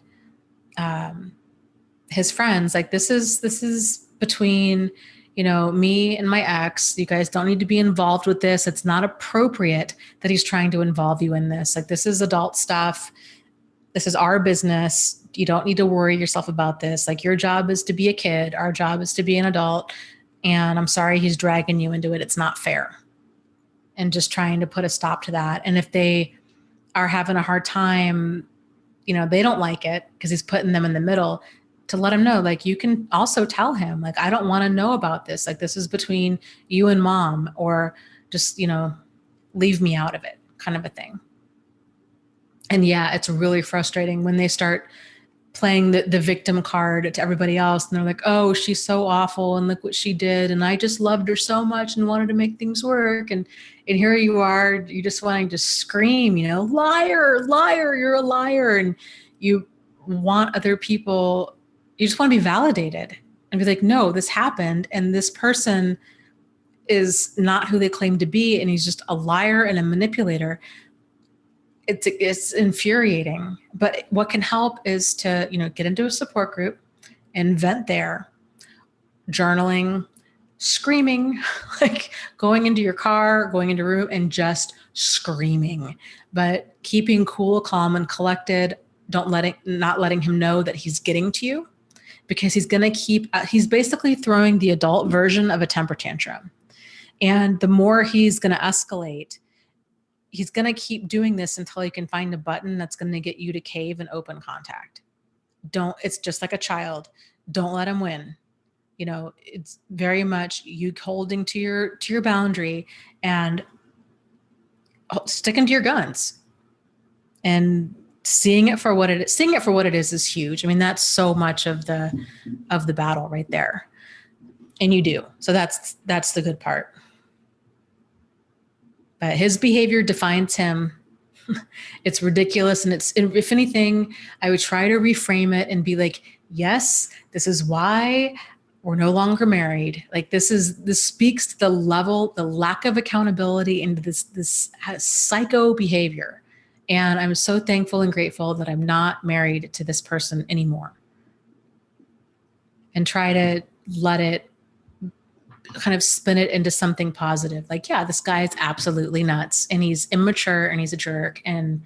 his friends, like, this is between, you know, me and my ex. You guys don't need to be involved with this. It's not appropriate that he's trying to involve you in this. Like, this is adult stuff. This is our business. You don't need to worry yourself about this. Like, your job is to be a kid. Our job is to be an adult. And I'm sorry he's dragging you into it. It's not fair. And just trying to put a stop to that. And if they are having a hard time, you know, they don't like it because he's putting them in the middle, to let him know, like, you can also tell him, like, I don't want to know about this. Like, this is between you and mom, or just, you know, leave me out of it, kind of a thing. And yeah, it's really frustrating when they start playing the victim card to everybody else. And they're like, oh, she's so awful. And look what she did. And I just loved her so much and wanted to make things work. And here you are, you just wanting to scream, you know, liar, liar, you're a liar. And you want other people, you just want to be validated and be like, no, this happened. And this person is not who they claim to be. And he's just a liar and a manipulator. It's infuriating. But what can help is to, you know, get into a support group and vent there, journaling, screaming, like going into your car, going into a room and just screaming, but keeping cool, calm, and collected. Not letting him know that he's getting to you, because he's going to he's basically throwing the adult version of a temper tantrum. And the more he's going to escalate, he's going to keep doing this until he can find a button that's going to get you to cave and open contact. It's just like a child. Don't let him win. You know, it's very much you holding to your boundary and sticking to your guns and seeing it for what it is. Seeing it for what it is huge. I mean, that's so much of the battle right there. And you do. So that's the good part. But his behavior defines him. It's ridiculous. And if anything, I would try to reframe it and be like, yes, this is why we're no longer married. Like this speaks to the level, the lack of accountability into this psycho behavior. And I'm so thankful and grateful that I'm not married to this person anymore. And try to let it kind of spin it into something positive. Like, yeah, this guy is absolutely nuts and he's immature and he's a jerk. And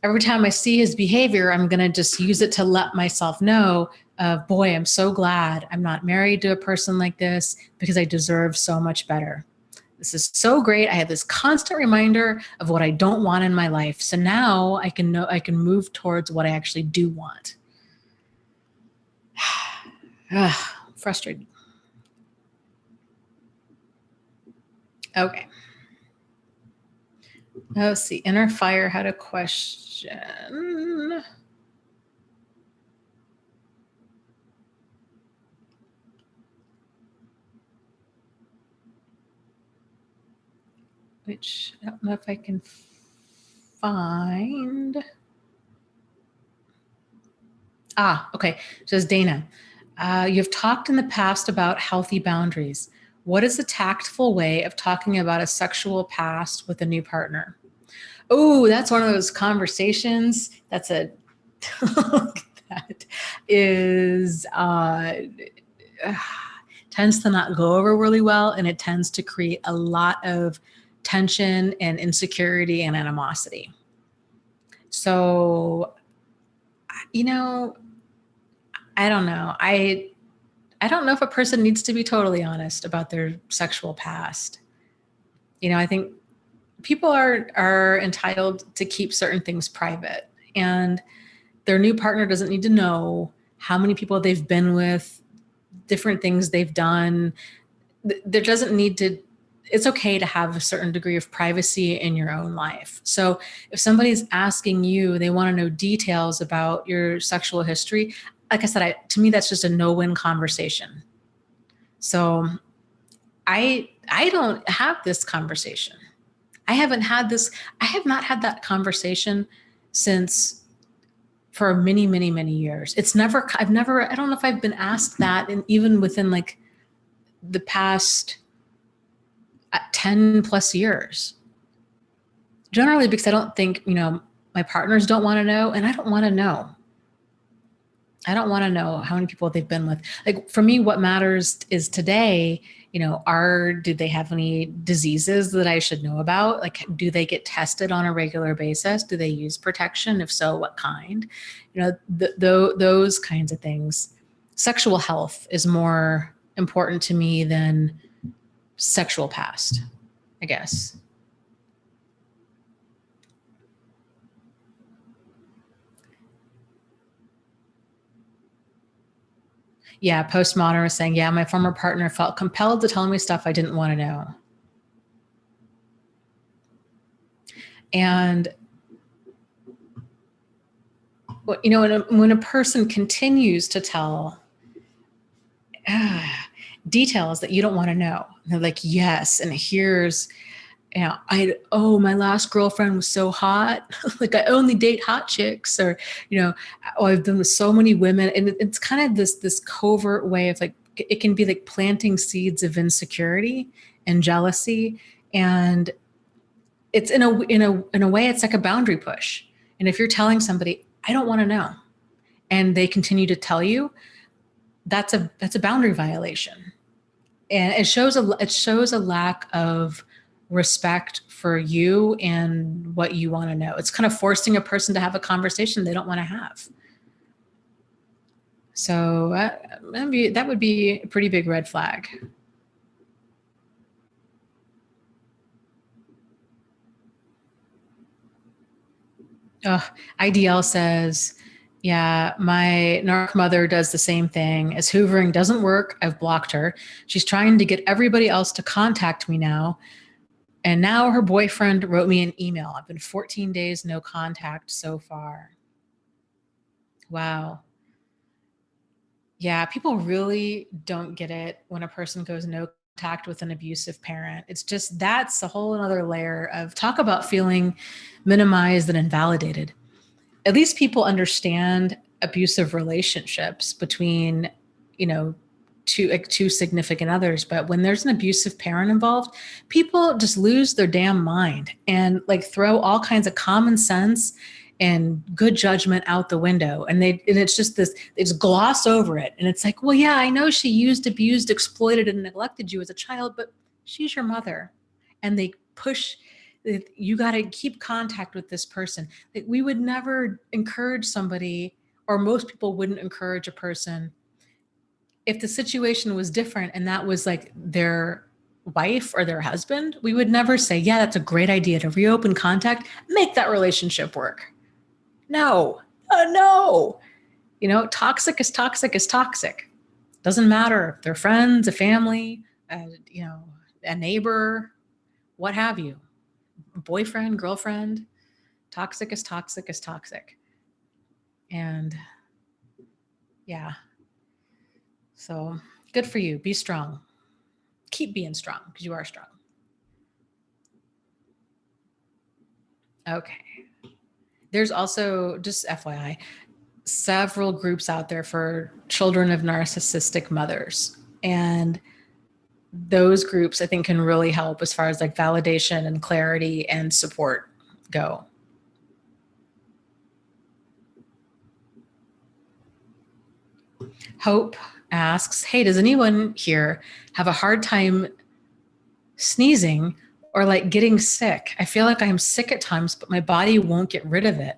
every time I see his behavior, I'm going to just use it to let myself know of, boy, I'm so glad I'm not married to a person like this because I deserve so much better. This is so great. I have this constant reminder of what I don't want in my life. So now I can move towards what I actually do want. Frustrated. Okay. Let's see. Inner Fire had a question. Which I don't know if I can find. Okay. Says Dana. You've talked in the past about healthy boundaries. What is a tactful way of talking about a sexual past with a new partner? Oh, that's one of those conversations. That is tends to not go over really well, and it tends to create a lot of tension and insecurity and animosity. So, I don't know. I don't know if a person needs to be totally honest about their sexual past. I think people are entitled to keep certain things private, and their new partner doesn't need to know how many people they've been with, different things they've done. There doesn't need to. It's okay to have a certain degree of privacy in your own life. So if somebody's asking you, they want to know details about your sexual history, like I said, to me, that's just a no-win conversation. So I don't have this conversation. I have not had that conversation for many, many, many years. I don't know if I've been asked that, and even within like the past 10 plus years. Generally because I don't think, my partners don't want to know, and I don't want to know. I don't want to know how many people they've been with. Like for me, what matters is today, do they have any diseases that I should know about? Like, do they get tested on a regular basis? Do they use protection? If so, what kind? Those kinds of things. Sexual health is more important to me than sexual past, I guess. Yeah, Postmodern was saying, yeah, my former partner felt compelled to tell me stuff I didn't want to know. And, when a person continues to tell details that you don't want to know, they're like, yes, and here's, my last girlfriend was so hot. Like I only date hot chicks, or, I've been with so many women. And it's kind of this covert way of like, it can be like planting seeds of insecurity and jealousy. And it's in a way, it's like a boundary push. And if you're telling somebody, I don't want to know, and they continue to tell you, that's a boundary violation. And it shows a lack of respect for you and what you want to know. It's kind of forcing a person to have a conversation they don't want to have. So that would be a pretty big red flag. IDL says, yeah, my narc mother does the same thing. As hoovering doesn't work, I've blocked her. She's trying to get everybody else to contact me now. And now her boyfriend wrote me an email. I've been 14 days, no contact so far. Wow. Yeah, people really don't get it when a person goes no contact with an abusive parent. It's just, that's a whole another layer of, talk about feeling minimized and invalidated. At least people understand abusive relationships between, you know, two significant others. But when there's an abusive parent involved, people just lose their damn mind and like throw all kinds of common sense and good judgment out the window. And it's just this, they just gloss over it. And it's like, well, yeah, I know she used, abused, exploited, and neglected you as a child, but she's your mother. And they push, you got to keep contact with this person. Like, we would never encourage somebody, or most people wouldn't encourage a person if the situation was different and that was like their wife or their husband. We would never say, yeah, that's a great idea to reopen contact, make that relationship work. No, no. You know, toxic is toxic is toxic. Doesn't matter if they're friends, a family, you know, a neighbor, what have you, boyfriend, girlfriend. Toxic is toxic is toxic. And yeah. So good for you. Be strong. Keep being strong because you are strong. Okay. There's also, just FYI, several groups out there for children of narcissistic mothers. And those groups, I think, can really help as far as like validation and clarity and support go. Hope asks, hey, does anyone here have a hard time sneezing or like getting sick? I feel like I'm sick at times, but my body won't get rid of it.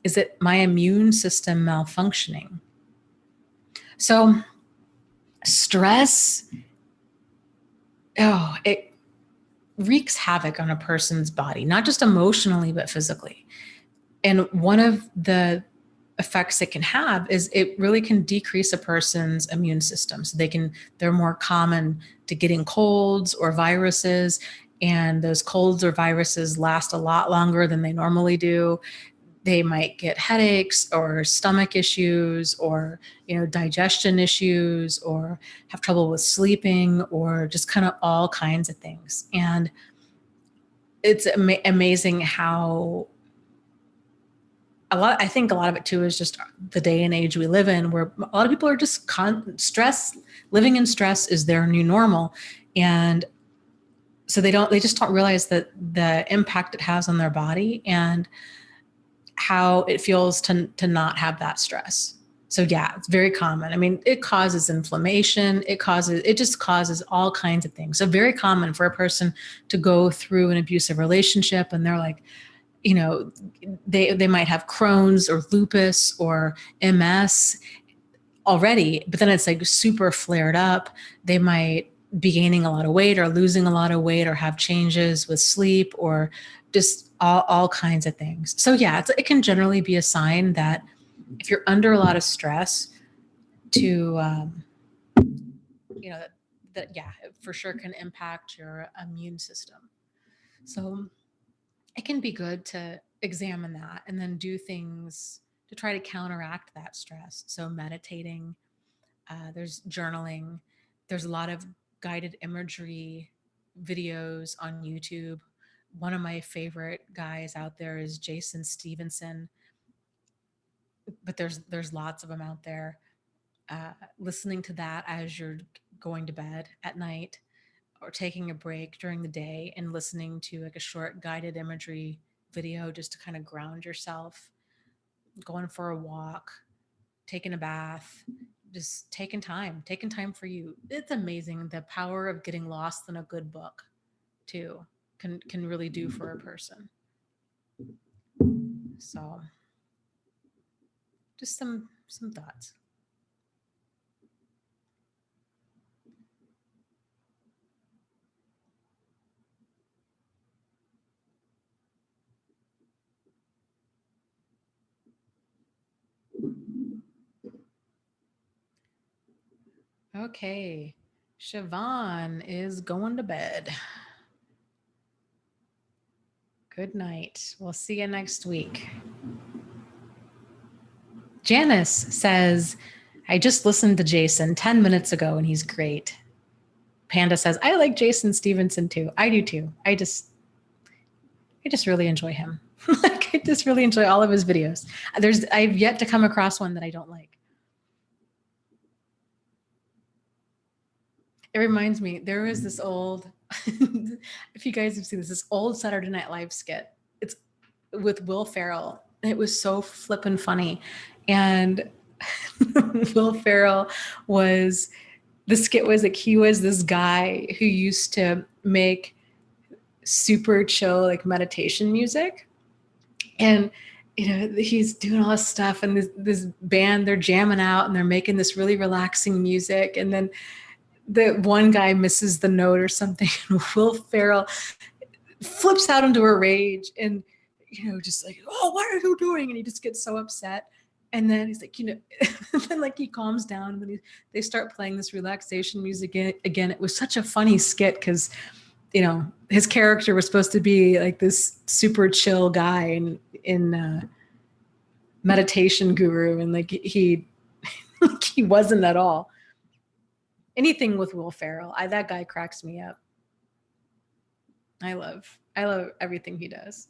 Is it my immune system malfunctioning? So stress, it wreaks havoc on a person's body, not just emotionally, but physically. And one of the effects it can have is it really can decrease a person's immune system. So they're more common to getting colds or viruses, and those colds or viruses last a lot longer than they normally do. They might get headaches or stomach issues or, you know, digestion issues, or have trouble with sleeping, or just kind of all kinds of things. And it's amazing how I think a lot of it too is just the day and age we live in, where a lot of people are just living in stress is their new normal. And so they just don't realize that the impact it has on their body and how it feels to not have that stress. So yeah, it's very common. I mean, it causes inflammation. It just causes all kinds of things. So very common for a person to go through an abusive relationship and they're like, you know, they might have Crohn's or lupus or MS already, but then it's like super flared up. They might be gaining a lot of weight or losing a lot of weight or have changes with sleep or just all kinds of things. So yeah, it can generally be a sign that if you're under a lot of stress to, you know, that yeah, it for sure can impact your immune system. So it can be good to examine that and then do things to try to counteract that stress. So meditating, there's journaling, there's a lot of guided imagery videos on YouTube. One of my favorite guys out there is Jason Stevenson, but there's lots of them out there. Listening to that as you're going to bed at night, or taking a break during the day and listening to like a short guided imagery video just to kind of ground yourself, going for a walk, taking a bath, just taking time for you. It's amazing the power of getting lost in a good book too can really do for a person. So just some thoughts. Okay, Siobhan is going to bed. Good night. We'll see you next week. Janice says, I just listened to Jason 10 minutes ago and he's great. Panda says, I like Jason Stevenson too. I do too. I just really enjoy him. Like, I just really enjoy all of his videos. I've yet to come across one that I don't like. It reminds me, there was this old, if you guys have seen this old Saturday Night Live skit. It's with Will Ferrell. It was so flippin' funny. And Will Ferrell the skit was like, he was this guy who used to make super chill, like meditation music. And, he's doing all this stuff, and this band, they're jamming out and they're making this really relaxing music. And then the one guy misses the note or something, and Will Ferrell flips out into a rage and, just like, oh, what are you doing? And he just gets so upset. And then he's like, then like he calms down, and then they start playing this relaxation music again. It was such a funny skit because, his character was supposed to be like this super chill guy in meditation guru, and like he he wasn't at all. Anything with Will Ferrell, that guy cracks me up. I love everything he does.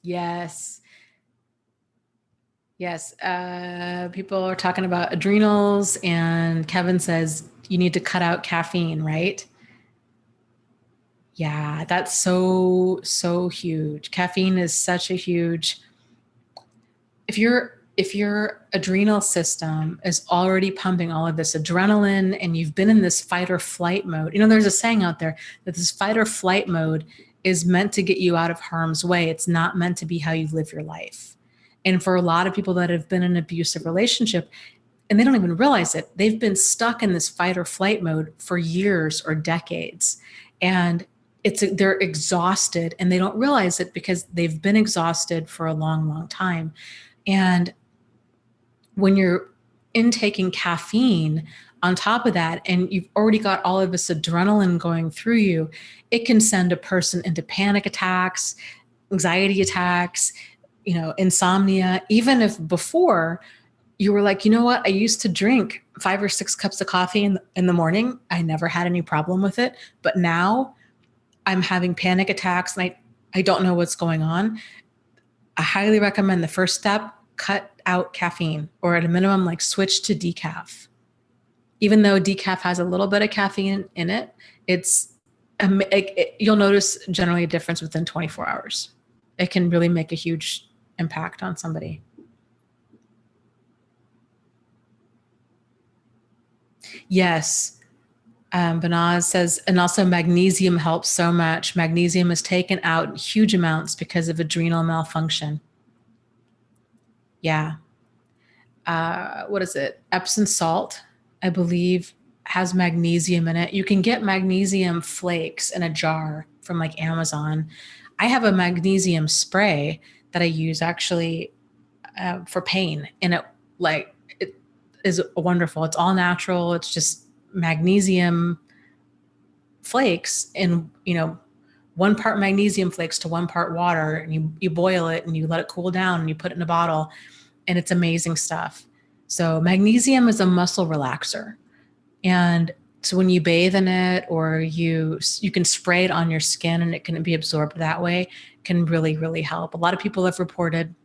Yes. People are talking about adrenals, and Kevin says you need to cut out caffeine, right? Yeah, that's so huge. Caffeine is such a huge. If your adrenal system is already pumping all of this adrenaline, and you've been in this fight or flight mode, there's a saying out there that this fight or flight mode is meant to get you out of harm's way. It's not meant to be how you live your life. And for a lot of people that have been in an abusive relationship, and they don't even realize it, they've been stuck in this fight or flight mode for years or decades. And they're exhausted, and they don't realize it because they've been exhausted for a long, long time. And when you're intaking caffeine on top of that, and you've already got all of this adrenaline going through you, it can send a person into panic attacks, anxiety attacks, insomnia. Even if before you were like, what, I used to drink 5 or 6 cups of coffee in the morning. I never had any problem with it. But now I'm having panic attacks, and I don't know what's going on. I highly recommend the first step, cut out caffeine, or at a minimum, like switch to decaf. Even though decaf has a little bit of caffeine in it, you'll notice generally a difference within 24 hours. It can really make a huge impact on somebody. Yes. Banaz says, and also magnesium helps so much. Magnesium is taken out in huge amounts because of adrenal malfunction. Yeah. What is it? Epsom salt, I believe, has magnesium in it. You can get magnesium flakes in a jar from like Amazon. I have a magnesium spray that I use actually for pain, and it is wonderful. It's all natural. It's just magnesium flakes in 1 part magnesium flakes to 1 part water, and you boil it and you let it cool down, and you put it in a bottle, and it's amazing stuff. So magnesium is a muscle relaxer, and so when you bathe in it, or you can spray it on your skin and it can be absorbed that way, it can really, really help. A lot of people have reported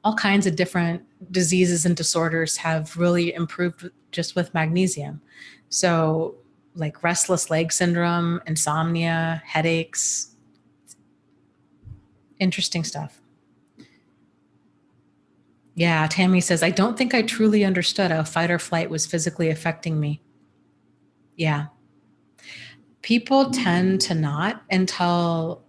all kinds of different diseases and disorders have really improved just with magnesium. So like restless leg syndrome, insomnia, headaches, interesting stuff. Yeah, Tammy says, I don't think I truly understood how fight or flight was physically affecting me. Yeah. People tend to not until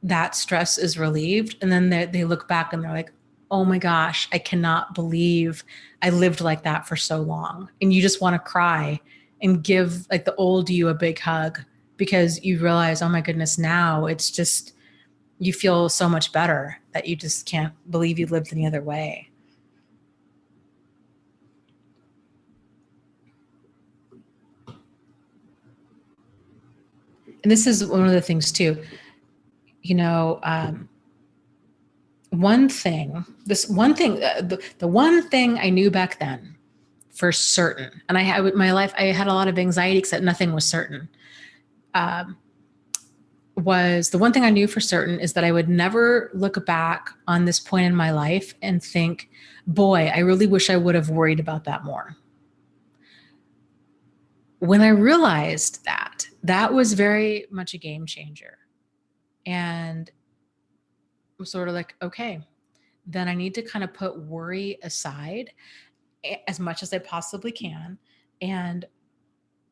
that stress is relieved. And then they look back and they're like, oh my gosh, I cannot believe I lived like that for so long. And you just want to cry and give like the old you a big hug, because you realize, oh my goodness, now it's just, you feel so much better that you just can't believe you lived any other way. And this is one of the things too, the one thing I knew back then for certain. And my life, I had a lot of anxiety because nothing was certain. Was the one thing I knew for certain is that I would never look back on this point in my life and think, boy, I really wish I would have worried about that more. When I realized that, that was very much a game changer. And I'm sort of like, okay, then I need to kind of put worry aside as much as I possibly can and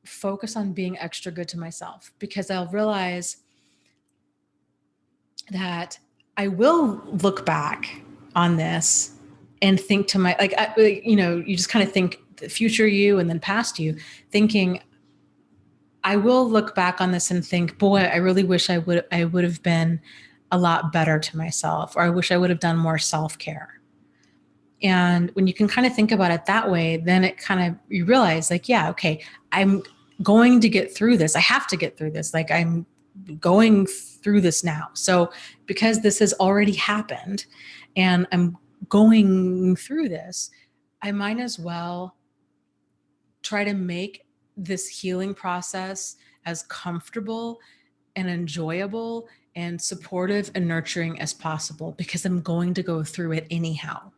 focus on being extra good to myself, because I'll realize that I will look back on this and think to my, you just kind of think the future you and then past you, thinking, I will look back on this and think, boy, I really wish I would have been a lot better to myself, or I wish I would have done more self-care. And when you can kind of think about it that way, then it kind of, you realize like, yeah, okay, I'm going to get through this. I have to get through this. Like I'm going through this now. So because this has already happened and I'm going through this, I might as well try to make this healing process as comfortable and enjoyable and supportive and nurturing as possible, because I'm going to go through it anyhow.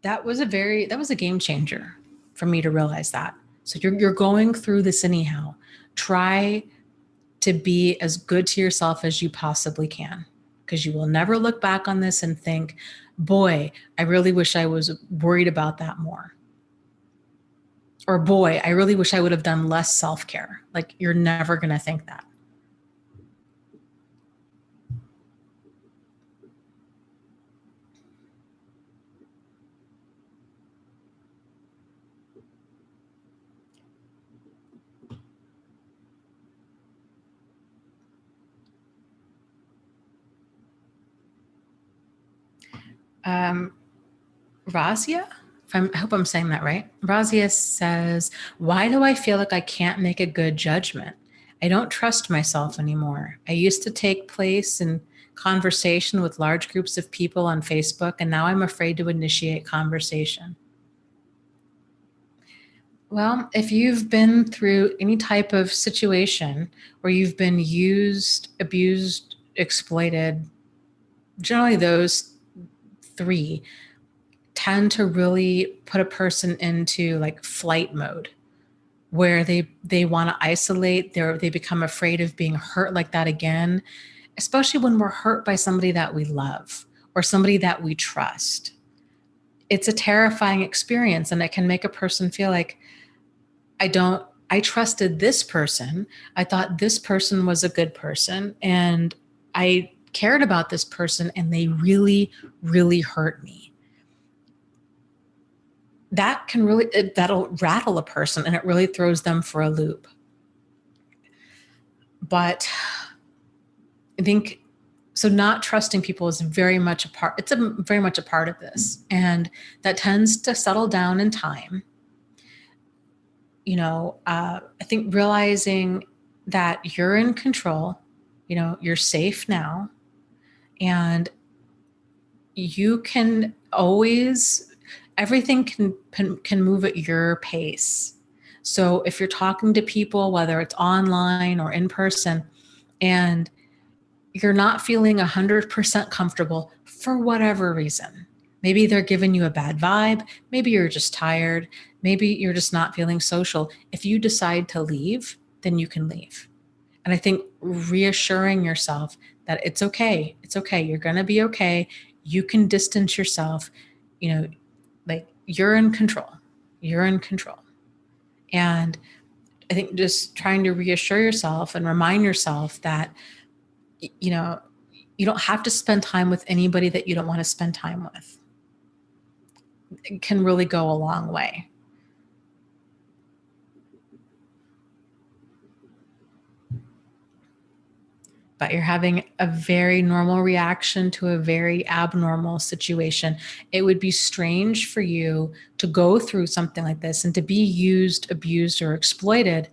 That was a game changer for me to realize that. So you're going through this anyhow. Try to be as good to yourself as you possibly can, because you will never look back on this and think, boy, I really wish I was worried about that more. Or boy, I really wish I would have done less self-care. Like you're never going to think that. Razia, I hope I'm saying that right. Razia says, why do I feel like I can't make a good judgment? I don't trust myself anymore. I used to take place in conversation with large groups of people on Facebook, and now I'm afraid to initiate conversation. Well, if you've been through any type of situation where you've been used, abused, exploited, generally those three tend to really put a person into like flight mode, where they want to isolate. They become afraid of being hurt like that again, especially when we're hurt by somebody that we love or somebody that we trust. It's a terrifying experience, and it can make a person feel like, I trusted this person. I thought this person was a good person, and I cared about this person, and they really, really hurt me. That'll rattle a person, and it really throws them for a loop. But I think, so not trusting people is very much a part. It's very much a part of this, and that tends to settle down in time. I think realizing that you're in control, you're safe now, and you can always, everything can move at your pace. So if you're talking to people, whether it's online or in person, and you're not feeling 100% comfortable for whatever reason, maybe they're giving you a bad vibe, maybe you're just tired, maybe you're just not feeling social. If you decide to leave, then you can leave. And I think reassuring yourself that it's okay. It's okay. You're going to be okay. You can distance yourself, like you're in control. You're in control. And I think just trying to reassure yourself and remind yourself that, you don't have to spend time with anybody that you don't want to spend time with. It can really go a long way. But you're having a very normal reaction to a very abnormal situation. It would be strange for you to go through something like this and to be used, abused, or exploited,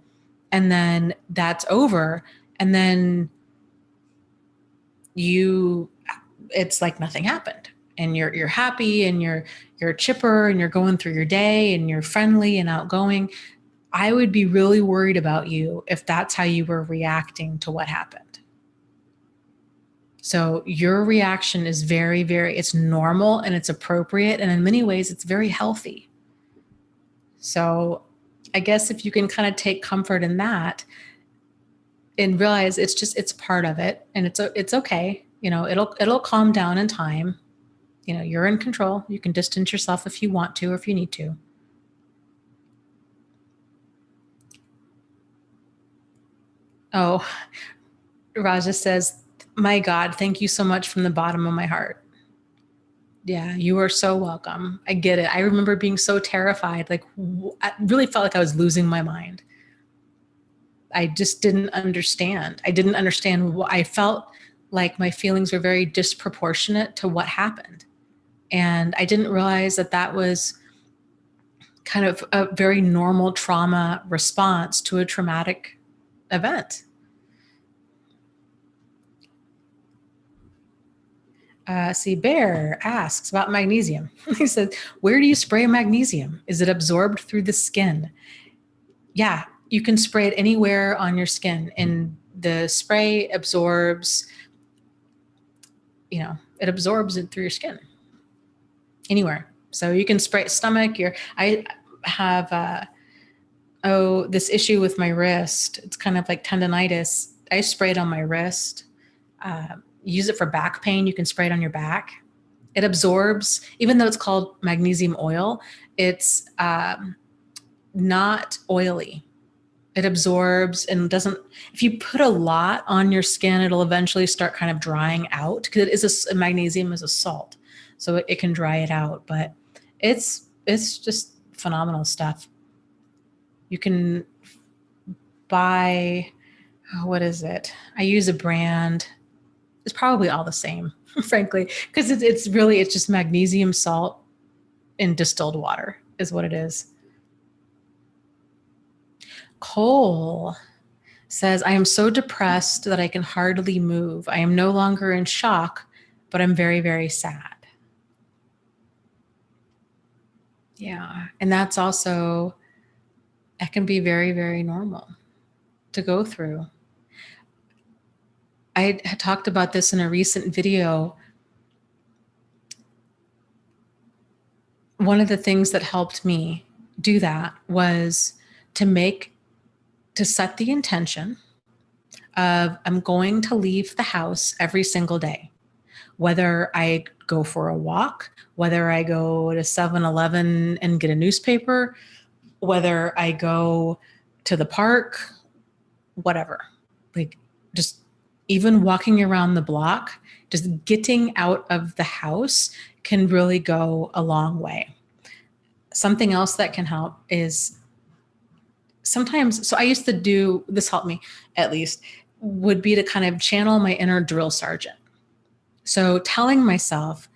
and then that's over, and then it's like nothing happened. and you're happy and you're chipper and you're going through your day and you're friendly and outgoing, I would be really worried about you if that's how you were reacting to what happened. So your reaction is very, very, it's normal and it's appropriate. And in many ways, it's very healthy. So I guess if you can kind of take comfort in that and realize it's part of it, and it's okay. It'll calm down in time. You're in control. You can distance yourself if you want to, or if you need to. Oh, Raja says, my God, thank you so much from the bottom of my heart. Yeah, you are so welcome. I get it. I remember being so terrified. Like, I really felt like I was losing my mind. I just didn't understand. I didn't understand what I felt like. My feelings were very disproportionate to what happened. And I didn't realize that was kind of a very normal trauma response to a traumatic event. See, Bear asks about magnesium. He said, where do you spray magnesium? Is it absorbed through the skin? Yeah, you can spray it anywhere on your skin, and the spray absorbs, it absorbs it through your skin anywhere. So you can spray stomach. I have this issue with my wrist. It's kind of like tendonitis. I spray it on my wrist. Use it for back pain. You can spray it on your back. It absorbs, even though it's called magnesium oil, it's not oily. It absorbs and doesn't, if you put a lot on your skin, it'll eventually start kind of drying out, because magnesium is a salt. So it can dry it out, but it's just phenomenal stuff. You can buy, what is it? I use a brand. It's probably all the same, frankly, because it's just magnesium salt in distilled water is what it is. Cole says, I am so depressed that I can hardly move. I am no longer in shock, but I'm very, very sad. Yeah. And that can be very, very normal to go through. I had talked about this in a recent video. One of the things that helped me do that was to set the intention of, I'm going to leave the house every single day, whether I go for a walk, whether I go to 7-Eleven and get a newspaper, whether I go to the park, whatever. Like, just even walking around the block, just getting out of the house can really go a long way. Something else that can help is sometimes, so I used to do, this helped me at least, would be to kind of channel my inner drill sergeant. So telling myself,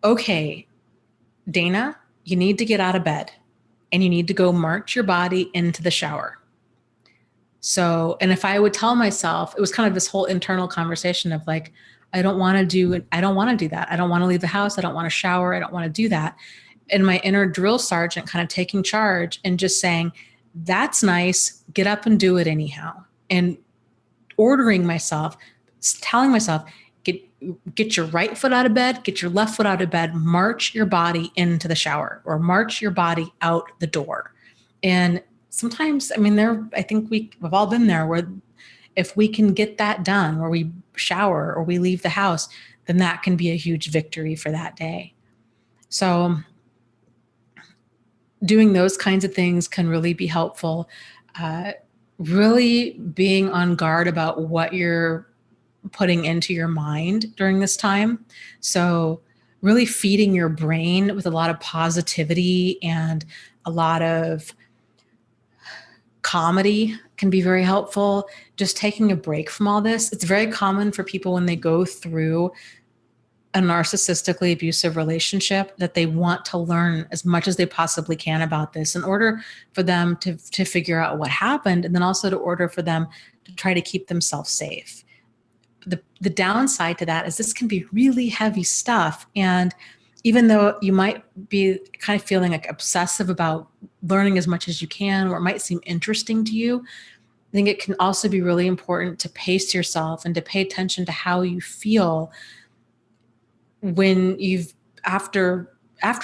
okay, Dana, you need to get out of bed and you need to go march your body into the shower. So, and if I would tell myself, it was kind of this whole internal conversation of like, I don't want to do that. I don't want to leave the house. I don't want to shower. I don't want to do that. And my inner drill sergeant kind of taking charge and just saying, that's nice. Get up and do it anyhow. And ordering myself, telling myself, get your right foot out of bed, get your left foot out of bed, march your body into the shower or march your body out the door. And sometimes, I think we've all been there where if we can get that done, or we shower or we leave the house, then that can be a huge victory for that day. So doing those kinds of things can really be helpful. Really being on guard about what you're putting into your mind during this time. So really feeding your brain with a lot of positivity and a lot of comedy can be very helpful. Just taking a break from all this. It's very common for people when they go through a narcissistically abusive relationship that they want to learn as much as they possibly can about this in order for them to figure out what happened, and then also to order for them to try to keep themselves safe. the downside to that is this can be really heavy stuff. And even though you might be kind of feeling like obsessive about learning as much as you can, or it might seem interesting to you, I think it can also be really important to pace yourself and to pay attention to how you feel when after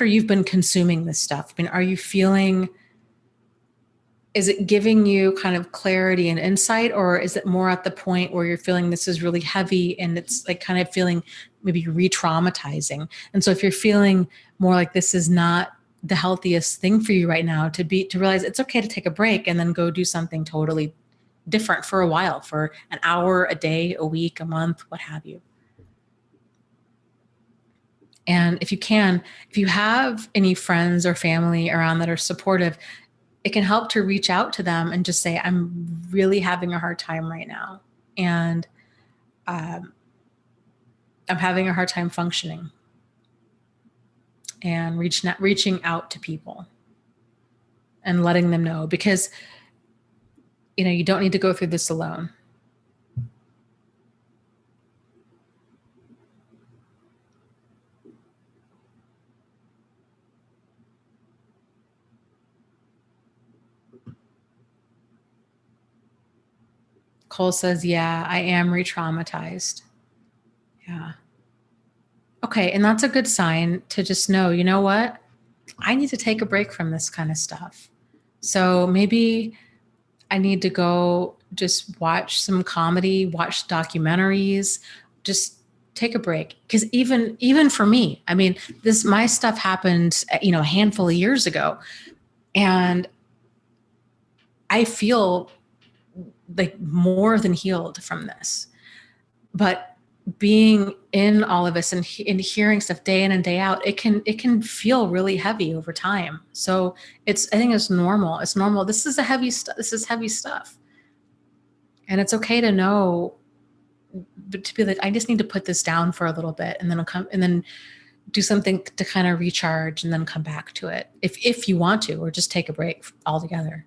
you've been consuming this stuff. I mean, are you feeling, is it giving you kind of clarity and insight, or is it more at the point where you're feeling this is really heavy and it's like kind of feeling maybe re-traumatizing? And so if you're feeling more like this is not the healthiest thing for you right now, to realize it's okay to take a break and then go do something totally different for a while, for an hour, a day, a week, a month, what have you. And if you have any friends or family around that are supportive, it can help to reach out to them and just say, I'm really having a hard time right now. And I'm having a hard time functioning. And reaching out to people and letting them know, because, you don't need to go through this alone. Cole says, yeah, I am re-traumatized. Yeah. Okay. And that's a good sign to just know, you know what? I need to take a break from this kind of stuff. So maybe I need to go just watch some comedy, watch documentaries, just take a break. Because even for me, I mean, my stuff happened, a handful of years ago, and I feel like more than healed from this. But being in all of this and hearing stuff day in and day out, it can feel really heavy over time. So I think it's normal. It's normal. This is heavy stuff. And it's okay to know, but to be like, I just need to put this down for a little bit, and then I'll come and then do something to kind of recharge and then come back to it if you want to, or just take a break altogether.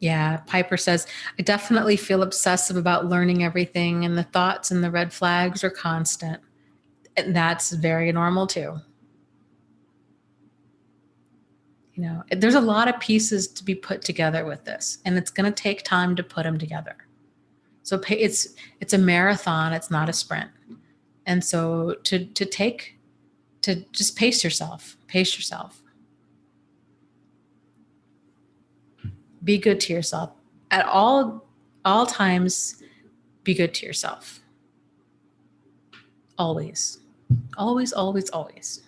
Yeah, Piper says, I definitely feel obsessive about learning everything, and the thoughts and the red flags are constant. And that's very normal too. There's a lot of pieces to be put together with this, and it's going to take time to put them together. So it's a marathon, it's not a sprint. And so to just pace yourself. Be good to yourself at all times. Be good to yourself. Always, always, always, always.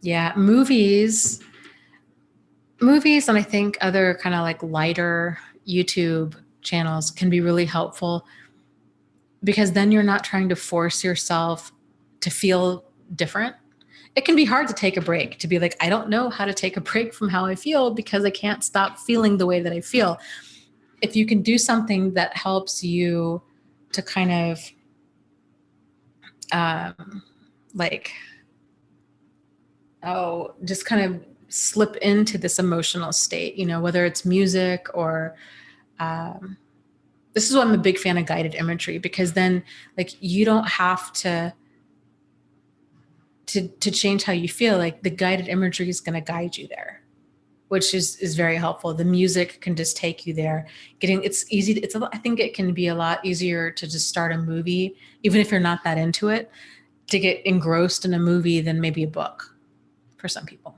Yeah, movies, and I think other kind of like lighter YouTube channels can be really helpful, because then you're not trying to force yourself to feel different. It can be hard to take a break, to be like, I don't know how to take a break from how I feel because I can't stop feeling the way that I feel. If you can do something that helps you to kind of just kind of slip into this emotional state, whether it's music or this is why I'm a big fan of guided imagery, because then like you don't have to change how you feel. Like the guided imagery is going to guide you there, which is very helpful. The music can just take you there. I think it can be a lot easier to just start a movie, even if you're not that into it, to get engrossed in a movie than maybe a book for some people.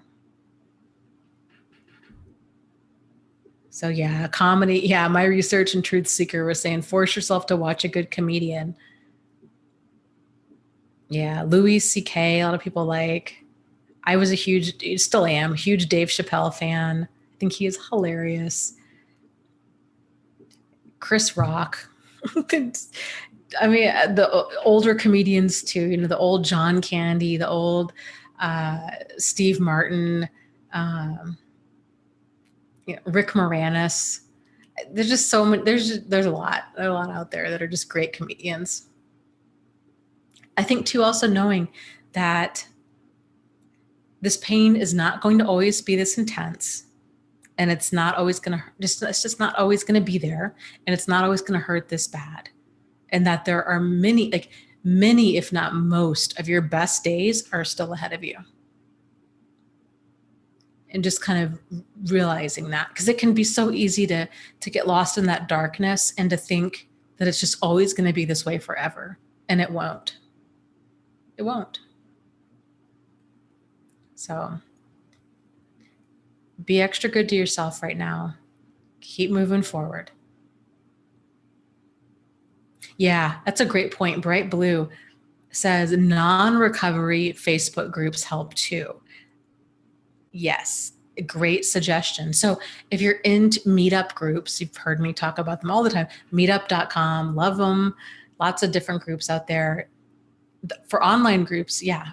So yeah, comedy. Yeah, my research and Truth Seeker was saying, force yourself to watch a good comedian. Yeah, Louis C.K. a lot of people like. I was still am, huge Dave Chappelle fan. I think he is hilarious. Chris Rock. I mean, the older comedians too, the old John Candy, the old Steve Martin, Rick Moranis. There's just so many. There's a lot out there that are just great comedians. I think too, also knowing that this pain is not going to always be this intense, and it's not always going to it's just not always going to be there, and it's not always going to hurt this bad, and that there are many, if not most, of your best days are still ahead of you. And just kind of realizing that, because it can be so easy to get lost in that darkness and to think that it's just always going to be this way forever, and it won't. It won't. So be extra good to yourself right now. Keep moving forward. Yeah, that's a great point. Bright Blue says non-recovery Facebook groups help too. Yes, a great suggestion. So if you're into meetup groups, you've heard me talk about them all the time. Meetup.com, love them. Lots of different groups out there. For online groups, yeah.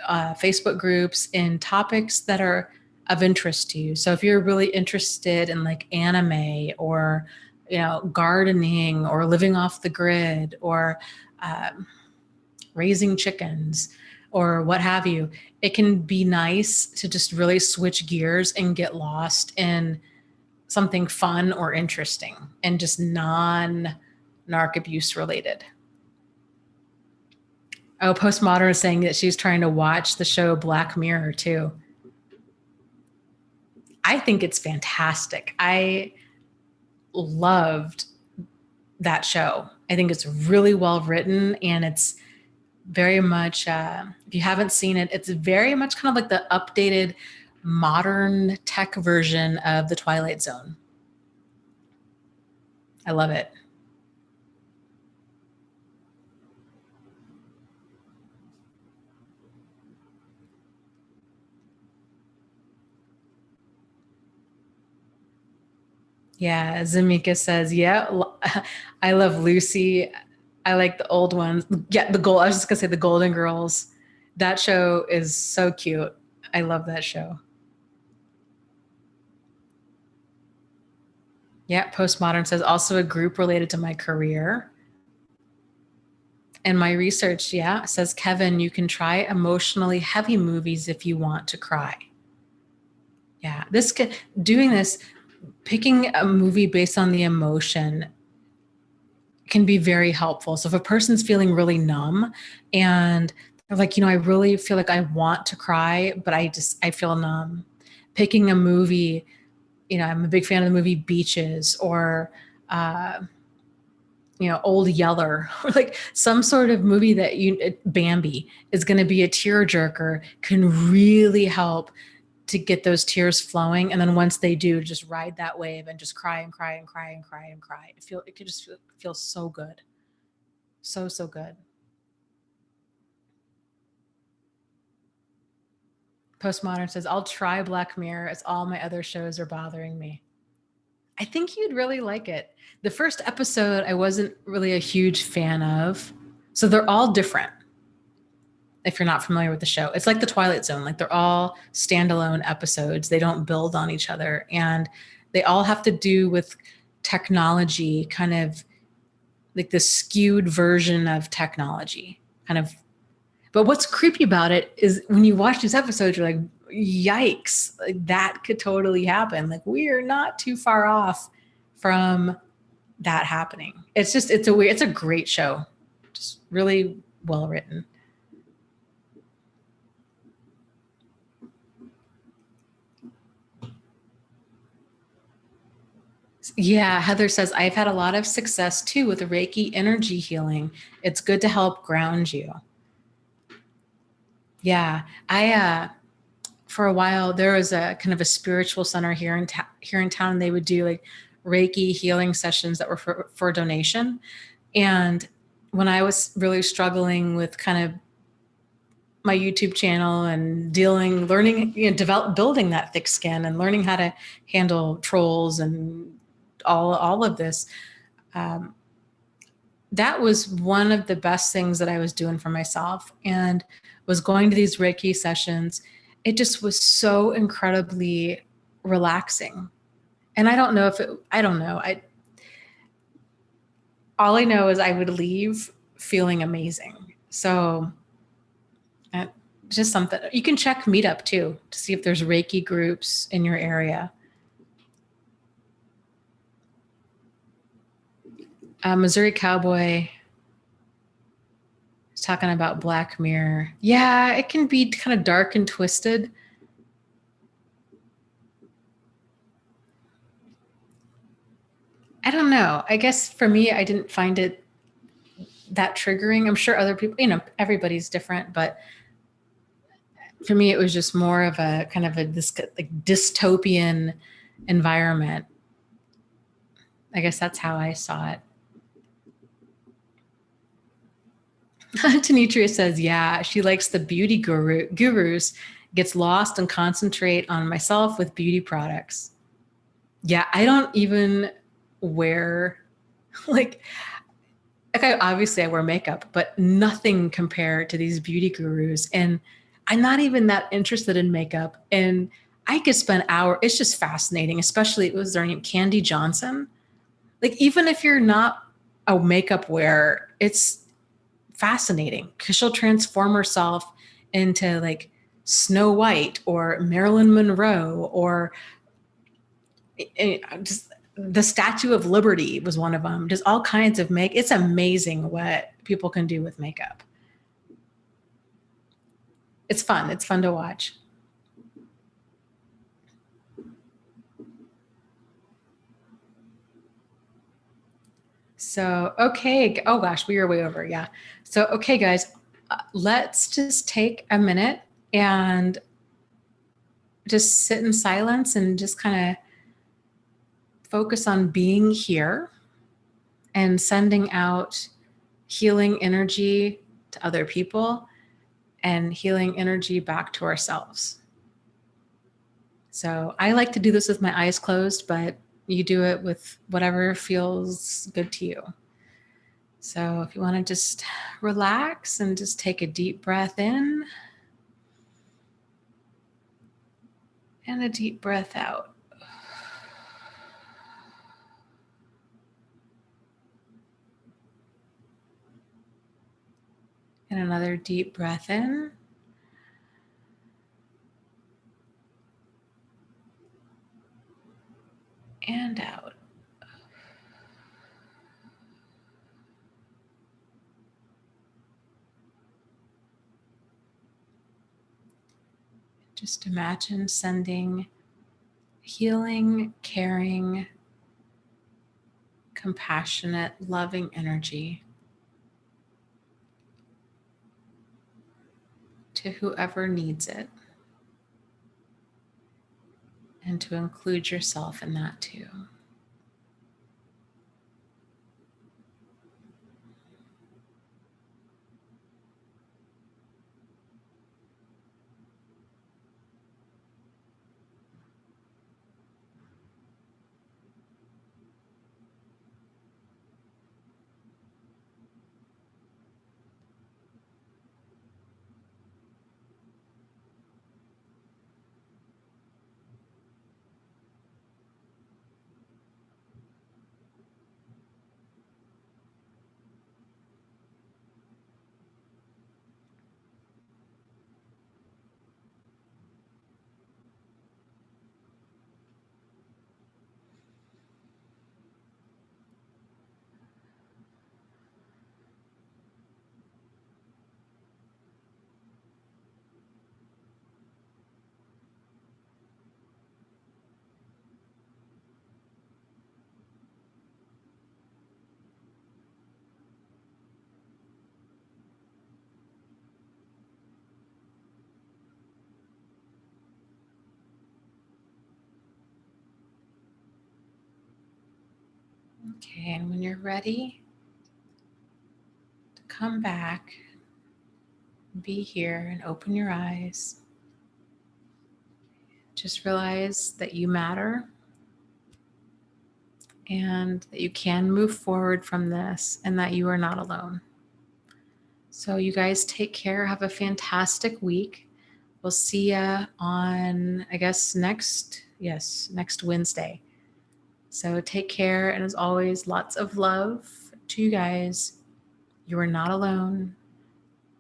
Facebook groups in topics that are of interest to you. So if you're really interested in like anime or, gardening or living off the grid or raising chickens or what have you, it can be nice to just really switch gears and get lost in something fun or interesting and just non-narc abuse related. Oh, Postmodern is saying that she's trying to watch the show Black Mirror too. I think it's fantastic. I loved that show. I think it's really well written, and it's very much, if you haven't seen it, it's very much kind of like the updated modern tech version of The Twilight Zone. I love it. Yeah, Zamika says, yeah, I love Lucy. I like the old ones. Yeah, I was just gonna say the Golden Girls. That show is so cute. I love that show. Yeah, Postmodern says also a group related to my career. And my research, yeah, says, Kevin, you can try emotionally heavy movies if you want to cry. Yeah, doing this, picking a movie based on the emotion can be very helpful. So if a person's feeling really numb and they're like, I really feel like I want to cry, but I feel numb. Picking a movie, I'm a big fan of the movie Beaches or, Old Yeller, or like some sort of movie that Bambi is going to be a tearjerker, can really help to get those tears flowing. And then once they do, just ride that wave and just cry and cry and cry and cry and cry. It could just feel so good. So, so good. Postmodern says, I'll try Black Mirror as all my other shows are bothering me. I think you'd really like it. The first episode, I wasn't really a huge fan of. So they're all different. If you're not familiar with the show, it's like the Twilight Zone. Like they're all standalone episodes. They don't build on each other. And they all have to do with technology, kind of like the skewed version of technology, kind of. But what's creepy about it is when you watch these episodes, you're like, yikes, like that could totally happen. Like we are not too far off from that happening. It's a great show. Just really well written. Yeah, Heather says, I've had a lot of success too with Reiki energy healing. It's good to help ground you. Yeah, for a while there was a kind of a spiritual center here in town. They would do like Reiki healing sessions that were for donation. And when I was really struggling with kind of my YouTube channel and learning, building that thick skin and learning how to handle trolls and all of this, that was one of the best things that I was doing for myself, and was going to these Reiki sessions. It just was so incredibly relaxing. And I don't know if it, I don't know. All I know is I would leave feeling amazing. So uh, just something you can check Meetup too to see if there's Reiki groups in your area. Missouri Cowboy is talking about Black Mirror. Yeah, it can be kind of dark and twisted. I don't know. I guess for me, I didn't find it that triggering. I'm sure other people, everybody's different, but for me, it was just more of a kind of a like dystopian environment. I guess that's how I saw it. Tanitria says, yeah, she likes the beauty gurus, gets lost and concentrate on myself with beauty products. Yeah, I don't even wear like obviously I wear makeup, but nothing compared to these beauty gurus. And I'm not even that interested in makeup. And I could spend hours. It's just fascinating, especially it was their name, Candy Johnson. Like even if you're not a makeup wearer, it's fascinating because she'll transform herself into like Snow White or Marilyn Monroe or just the Statue of Liberty was one of them. Just all kinds of make. It's amazing what people can do with makeup. It's fun. It's fun to watch. So, okay. Oh gosh, we are way over. Yeah. So, okay, guys, let's just take a minute and just sit in silence and just kind of focus on being here and sending out healing energy to other people and healing energy back to ourselves. So I like to do this with my eyes closed, but you do it with whatever feels good to you. So if you want to just relax and just take a deep breath in and a deep breath out. And another deep breath in. And out. Just imagine sending healing, caring, compassionate, loving energy to whoever needs it, and to include yourself in that too. Okay, and when you're ready to come back, be here and open your eyes. Just realize that you matter and that you can move forward from this and that you are not alone. So you guys take care. Have a fantastic week. We'll see ya on, I guess, next Wednesday. So take care. And as always, lots of love to you guys. You are not alone.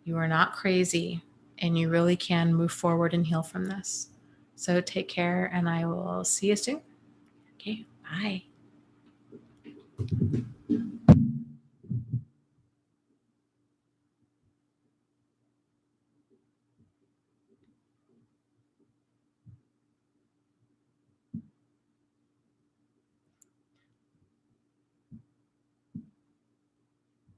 You are not crazy. And you really can move forward and heal from this. So take care, and I will see you soon. Okay, bye.